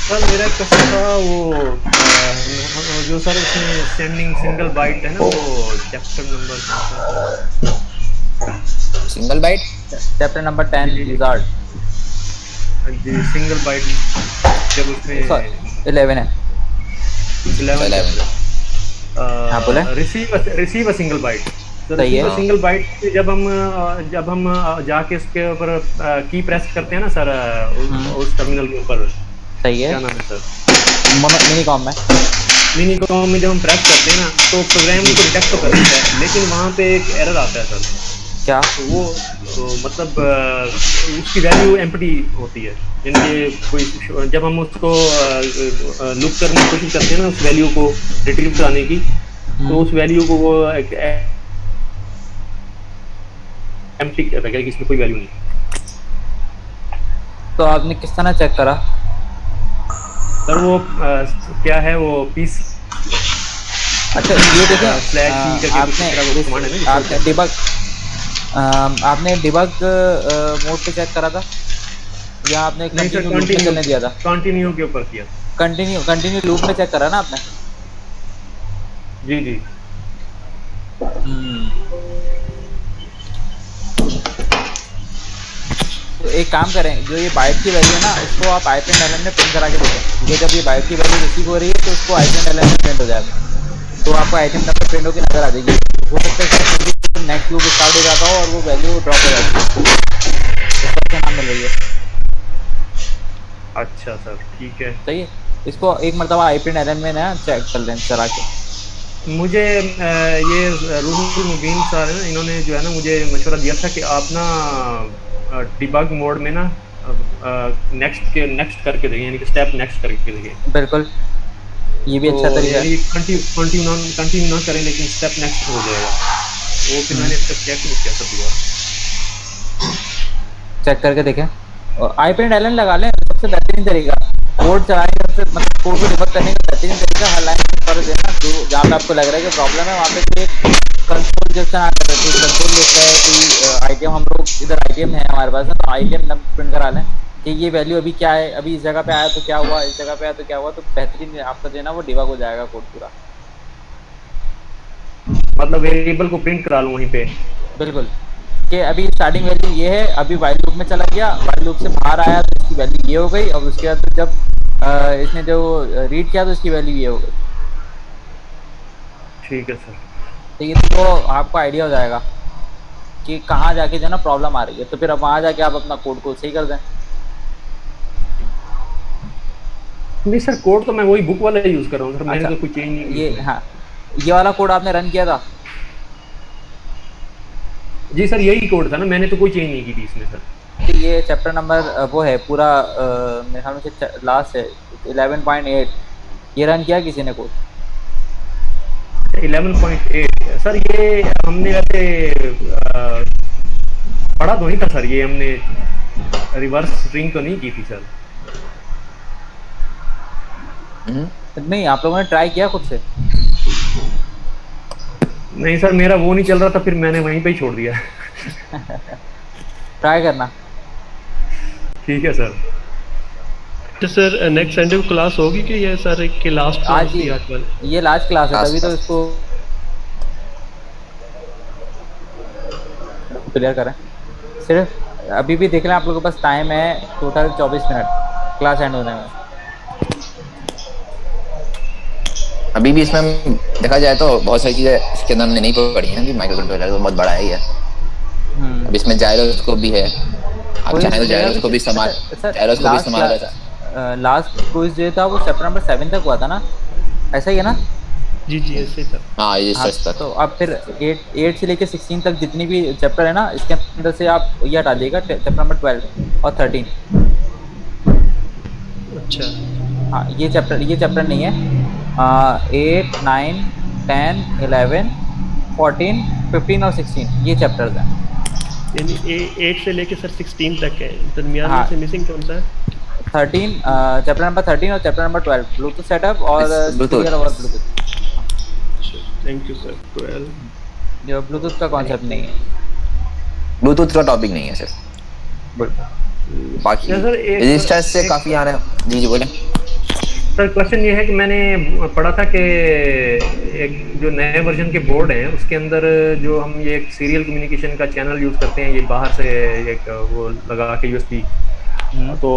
सर मेरा क्वेश्चन था वो जो सर उसमें सेंडिंग सिंगल बाइट है ना, वो chapter number single byte chapter number 10 wizard जी सिंगल बाइट जब उसमें 11 है 11 हाँ बोले रिसीव अ सिंगल बाइट। सही है। सिंगल बाइट जब हम जाके उसके ऊपर की प्रेस करते हैं ना सर उस टर्मिनल के ऊपर, सही है, क्या नाम है सर, मिनी कॉम में जब हम प्रेस करते हैं ना तो प्रोग्राम को डिटेक्ट तो करता है, लेकिन वहाँ पे एक एरर आता है सर। क्या वो मतलब उसकी वैल्यू एम्प्टी होती है, यानी कोई जब हम उसको लुक करने की कोशिश करते हैं ना उस वैल्यू को रिट्रीव कराने की, तो उस वैल्यू को वो एम्प्टी कहता है कि इसमें कोई वैल्यू नहीं। तो आपने किस तरह चेक करा सर? वो क्या है वो पीस। अच्छा ये देखिए आपने डिबग मोड पे चेक करा था या आपने कंटिन्यू चलने दिया था? कंटिन्यू के ऊपर किया। कंटिन्यू लूप में चेक करा ना आपने? जी एक काम करें, जो ये बाइट की वैल्यू है ना, उसको आप IPLN में प्रिंट करा के देखें, क्योंकि जब ये बाइट की वैल्यू रिसीव हो रही है तो उसको IPLN में प्रिंट हो जाएगा, तो आपको आइटम नंबर प्रिंट होकर नजर आ जाएगी। हो सकता है कि नेक्स्ट लूप स्टार्ट हो जाता हो और वो वैल्यू ड्रॉप हो जाती है, इसका नाम मिल रही है। अच्छा सर, ठीक है। सही है, इसको एक मरतबा IPLN में ना चेक कर लें चला के। मुझे ये रूहुल मुबीन सर है ना, इन्होंने जो है ना मुझे मशवरा दिया था कि आप ना डिबग मोड में ना नेक्स्ट करके देखिए, यानी कि स्टेप नेक्स्ट करके देखिए। बिल्कुल, ये भी अच्छा तरीका है। कंटिन्यू ना करें, लेकिन स्टेप नेक्स्ट हो जाएगा वो। फिर मैंने इसका चेक नहीं किया सब दोबारा। चेक करके देखें और IPLN लगा लें, सबसे बेहतरीन तरीका। कोड चलाएंगे सबसे, मतलब कोड को डिबग करने का बेहतरीन तरीका हर लाइन पर देना, जो जहाँ पे आपको लग रहा है कि प्रॉब्लम है वहाँ पे कोई कंसोल जैसा ना कर रहे, कंसोल लिखता है कि आइटम, हम लोग इधर आइटम है हमारे पास ना, तो आइटम नंबर प्रिंट करा लें कि ये वैल्यू अभी क्या है, अभी इस जगह पे आया तो क्या हुआ, इस जगह पे आया तो क्या हुआ, तो बेहतरीन आपका जो है ना वो डिबग हो जाएगा कोड पूरा। मतलब वेरिएबल को प्रिंट करा लूँ वहीं पे। बिल्कुल, कि अभी स्टार्टिंग वैल्यू ये है, अभी वाइल लूप में चला गया, वाइल लूप से बाहर आया तो इसकी वैल्यू ये हो गई, और उसके बाद जब इसने जो रीड किया तो इसकी वैल्यू ये हो गई। ठीक है सर। तो ये तो आपको आइडिया हो जाएगा कि कहाँ जाके जो है ना प्रॉब्लम आ रही है, तो फिर अब वहाँ जाके आप अपना कोड को सही कर दें। नहीं सर, कोड तो मैं वही बुक वाला यूज कर रहा हूँ सर। मैंने तो कुछ चेंज नहीं ये हाँ, ये वाला कोड आपने रन किया था? जी सर, यही कोड था ना, मैंने तो कोई चेंज नहीं की थी इसमें सर। तो ये चैप्टर नंबर वो है पूरा, मेरे ख्याल से लास्ट है 11.8, ये रन किया किसी ने कोड? 11.8 सर, ये हमने वैसे पढ़ा तो नहीं था सर, ये हमने रिवर्स स्ट्रिंग तो नहीं की थी सर। नहीं, आप लोगों ने ट्राई किया खुद से? नहीं सर, मेरा वो नहीं चल रहा था, फिर मैंने वहीं पे ही छोड़ दिया। ट्राई करना। ठीक है सर। तो सर नेक्स्ट संडे को क्लास होगी कि ये सर के लास्ट आज ही, ये लास्ट क्लास है, तभी तो इसको क्लियर करें। सिर्फ अभी भी देख लें, आप लोगों के पास टाइम है टोटल 24 मिनट क्लास एंड होने में। अभी भी इसमें देखा जाए तो बहुत सारी चीजें इसके अंदर हमने नहीं पढ़ी हैं। माइक्रो कंट्रोलर तो बहुत बड़ा है ही है। अब इसमें जायरोस्कोप भी है, आप चाहें तो जायरोस्कोप भी इस्तेमाल कर सकते। लास्ट क्विज जो था वो चैप्टर नंबर 7 तक हुआ था ना, ऐसा ही है ना? जी जी ऐसे ही था। हाँ, ये सच था। तो अब फिर 8 से लेके 16 तक जितनी भी चैप्टर है ना, इसके अंदर से आप ये हटा दीजिएगा चैप्टर नंबर 12 और 13। अच्छा, हाँ, ये चैप्टर नहीं है। 8, 9, 10, 11, 14, 15 और 16 ये चैप्टर्स हैं। यानी 8 से लेके सर 16 तक है, दरमियान में से मिसिंग कौन सा है? 13, चैप्टर नंबर 13 और चैप्टर नंबर 12 ब्लूटूथ सेटअप और ब्लूटूथ। Thank you sir. 12 जो ब्लूटूथ का कॉन्सेप्ट नहीं है, ब्लूटूथ का टॉपिक नहीं है सिर्फ, बाकी रजिस्टर्स से काफी आ रहे हैं। जी जी बोले सर। क्वेश्चन ये है कि मैंने पढ़ा था कि एक जो नए वर्जन के बोर्ड हैं उसके अंदर जो हम ये एक सीरियल कम्युनिकेशन का चैनल यूज़ करते हैं, ये बाहर से एक वो लगा के USB, तो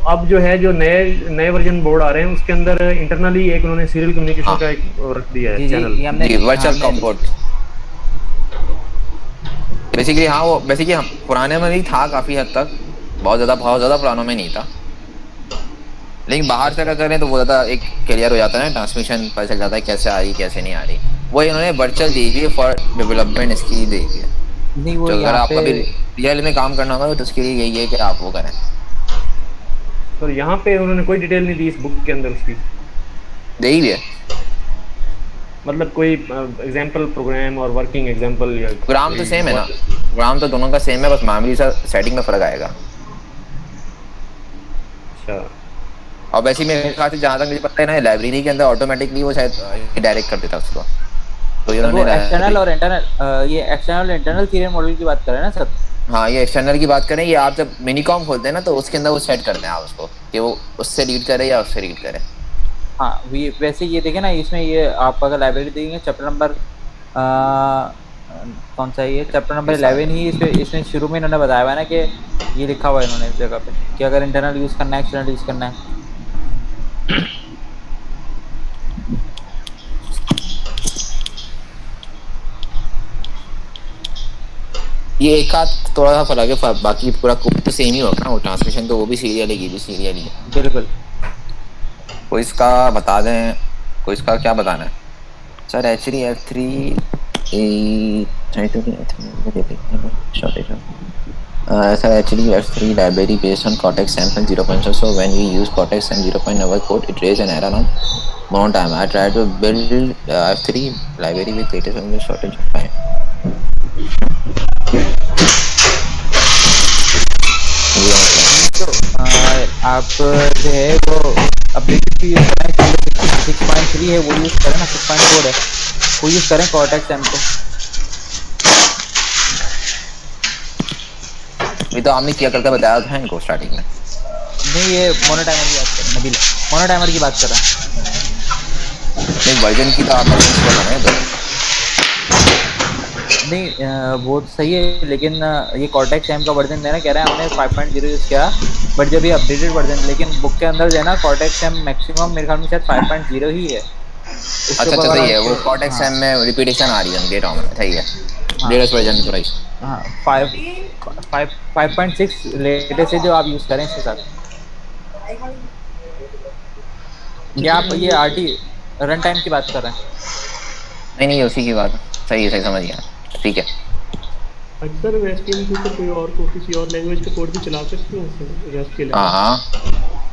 अब जो है जो नए वर्जन बोर्ड आ रहे हैं उसके अंदर इंटरनली एक उन्होंने सीरियल कम्युनिकेशन का एक रख दिया है channel, virtual com port. Basically हाँ, वो बेसिकली हम पुराने में भी था काफी हद तक, बहुत ज्यादा पुरानों में नहीं था, लेकिन बाहर से अगर करें तो वो ज़्यादा एक क्लियर हो जाता है ना, ट्रांसमिशन पता चल जाता है कैसे आ रही कैसे नहीं आ रही। वो इन्होंने वर्चुअल दी हुई है फॉर डेवलपमेंट, इसकी दी हुई है। नहीं वो तो अगर आपको भी रियल में काम करना होगा तो उसके लिए यही है कि आप वो करें। तो यहाँ पे उन्होंने कोई डिटेल नहीं दी इस बुक के अंदर, उसकी दी हुई है मतलब कोई एग्जांपल प्रोग्राम और वर्किंग एग्जांपल या प्रोग्राम तो सेम है ना, प्रोग्राम तो दोनों का सेम है, बस मेमोरी सा सेटिंग में फर्क आएगा। अच्छा, और वैसे ही मेरे ख्याल से जहाँ तक मुझे पता है ना, लाइब्रेरी के अंदर ऑटोमेटिकली वो शायद डायरेक्ट कर देता उसको। तो एक्सटर्नल और इंटरनल, ये एक्सटर्नल इंटरनल सीरियल मॉडल की बात कर रहे हैं ना सर? हाँ, ये एक्सटर्नल की बात करें, ये आप जब मिनीकॉम खोलते हैं ना तो उसके अंदर वो सेट करते हैं आप उसको कि वो उससे रीड करे या उससे रीड करे। हाँ, वैसे ये देखें ना, इसमें ये आप अगर लाइब्रेरी देखेंगे चैप्टर नंबर कौन सा है ये, चैप्टर नंबर 11 ही इसमें शुरू में इन्होंने बताया हुआ है ना कि ये लिखा हुआ है इन्होंने इस जगह पे कि अगर इंटरनल यूज़ करना है, एक्सटर्नल यूज़ करना है। ये एक आध थोड़ा सा फर्क है, बाकी पूरा कोड तो सेम ही होगा ना, वो ट्रांसमिशन तो वो भी सीरियल है, ये भी सीरियल ही है। बिल्कुल। कोई इसका बता दें, कोई इसका क्या बताना है sir? Actually F3 sir, actually F3 library based on Cortex M 0.7, so when we use Cortex M 0.9 code, it raises an error on mono time. I tried to build F3 library with latest and shortage of time. तो आप जो है वो updated भी use करें, 6.3 है वो use करें ना, 6.4 है वो यूज़ करें कॉर्टेक्स M को। ये तो आपने क्या करके बताया था इनको स्टार्टिंग में। नहीं, ये मोनो टाइमर की बात कर रहा है नबील, मोनो टाइमर की बात कर रहा है। नहीं, वर्जन की तो आपने बताया तो नहीं, वो तो सही है, लेकिन ये कॉर्टेक्स M का वर्जन देना कह रहा है हमने 5.0 यूज़ किया, बट जब ये अपडेटेड वर्जन, लेकिन बुक के अंदर जो है ना कॉर्टेक्स M मैक्सिमम मेरे ख्याल में शायद 5.0 ही है। अच्छा सही है, वो कॉर्टेक्स M में रिपीटेशन आ रही है डेटा में, सही है। लेटेस्ट वर्जन थोड़ा ही, हाँ 5.6 लेटेस्ट है जो आप यूज़ करें इसके साथ। क्या आप ये RT रन टाइम की बात कर रहे हैं? नहीं उसी की बात, सही समझ गया, ठीक है। अक्सर वेस्टर्न के कोई और को किसी और लैंग्वेज का कोड भी चला सकते हैं रेस्ट के लिए? हाँ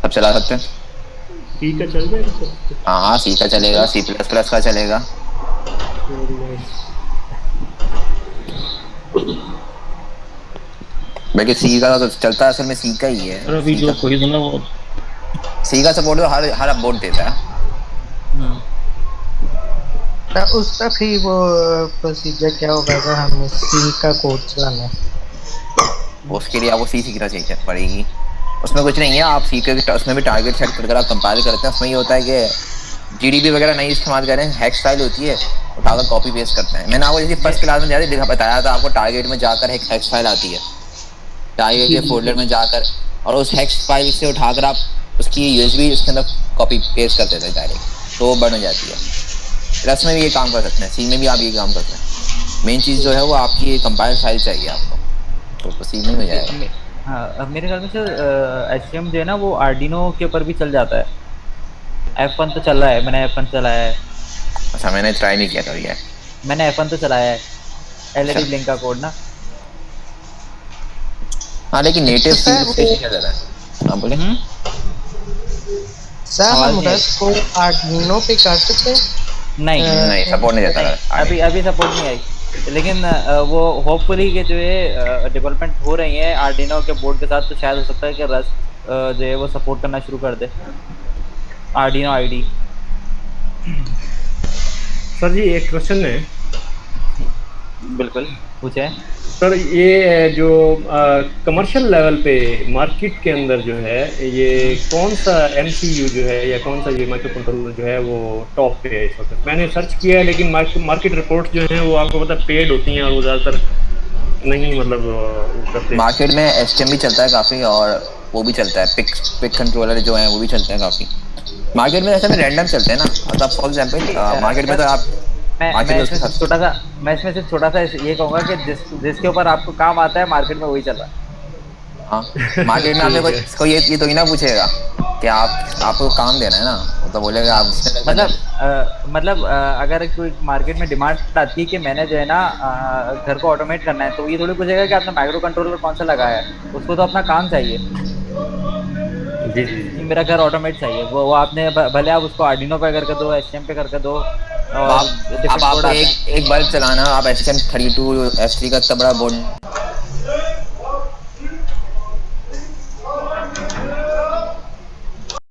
सब चला सकते हैं। सी का चल जाएगा सर? हाँ सी का चलेगा, C++ का चलेगा। बल्कि सी का तो चलता है, असल में सी का ही है। और अभी जो कोई ना वो सी का सपोर्ट तो हर अपबोर्ड देता है। तो उसका फिर वो प्रोसीजर क्या होगा अगर हमें सी का कोड चलाना है? उसके लिए आपको सी सीखना चाहिए पड़ेगी। उसमें कुछ नहीं है, आप सी के उसमें भी टारगेट सेट करके आप कंपाइल करते हैं। उसमें ये होता है कि जीडीबी वगैरह नहीं इस्तेमाल करें, हेक्स फाइल होती है, उठाकर कॉपी पेस्ट करते हैं। मैंने आपको जैसे फर्स्ट क्लास में ज़्यादा बताया था, आपको टारगेट में जाकर एक हेक्स फाइल आती है, टारगेट के फोल्डर में जाकर, और उस हेक्स फाइल से उठाकर आप उसकी यूएसबी उसके अंदर कॉपी पेस्ट कर देते हैं डायरेक्ट, तो वो बन जाती है। रस में भी ये काम कर सकते हैं, सी में भी आप ये काम कर सकते हैं। मेन चीज़ जो है वो आपकी कंपाइल फाइल चाहिए आपको, तो सी में हो जाएगा। हाँ, मेरे ख्याल में सर HCM जो है ना वो आर्डिनो के ऊपर भी चल जाता है। F1 तो चल रहा है, मैंने F1 चलाया है। अच्छा, मैंने ट्राई नहीं किया कभी यार। मैंने F1 तो चलाया है, LED ब्लिंक का कोड ना। हाँ लेकिन नेटिव सी क्या ज़्यादा है, आप बोले? सर हम रस को आर्डिनो पे कर सकते हैं? नहीं सपोर्ट नहीं देता अभी सपोर्ट नहीं आई, लेकिन वो होपफुली के जो है डेवलपमेंट हो रही है आर्डिनो के बोर्ड के साथ, तो शायद हो सकता है कि रस जो है वो सपोर्ट करना शुरू कर दे आर्डिनो आईडी। सर जी एक क्वेश्चन है। बिल्कुल पूछे सर, ये जो कमर्शियल लेवल पे मार्केट के अंदर जो है, ये कौन सा MCU जो है या कौन सा ये माइक्रो कंट्रोलर जो है वो टॉप पे है इस वक्त? मैंने सर्च किया है, लेकिन मार्केट रिपोर्ट जो है वो आपको पता पेड होती हैं और वो ज़्यादातर नहीं मतलब करते। मार्केट में STM भी चलता है काफ़ी, और वो भी चलता है, पिक कंट्रोलर जो है वो भी चलते हैं काफ़ी। मार्केट में ऐसे में रैंडम चलते हैं ना, मतलब फॉर एग्जाम्पल मार्केट में तो आप मैं इसमें सिर्फ छोटा सा ये कहूँगा कि जिसके ऊपर आपको काम आता है मार्केट में वही चल रहा है। हाँ, मार्केट में आपने कोई ये तो ही ना पूछेगा कि आपको काम देना है ना, वो तो बोलेगा आप मतलब अगर कोई मार्केट में डिमांड आती है कि मैंने जो है ना घर को ऑटोमेट करना है, तो ये थोड़ी पूछेगा कि आपने माइक्रो कंट्रोलर कौन सा लगाया है, उसको तो अपना काम चाहिए। जी मेरा घर ऑटोमेट चाहिए, वो आपने भले आप उसको आर्डिनो पे करके दो, HCM पे करके दो, आप एक बल्ब चलाना, आप STM32 F3 का इतना बड़ा बोर्ड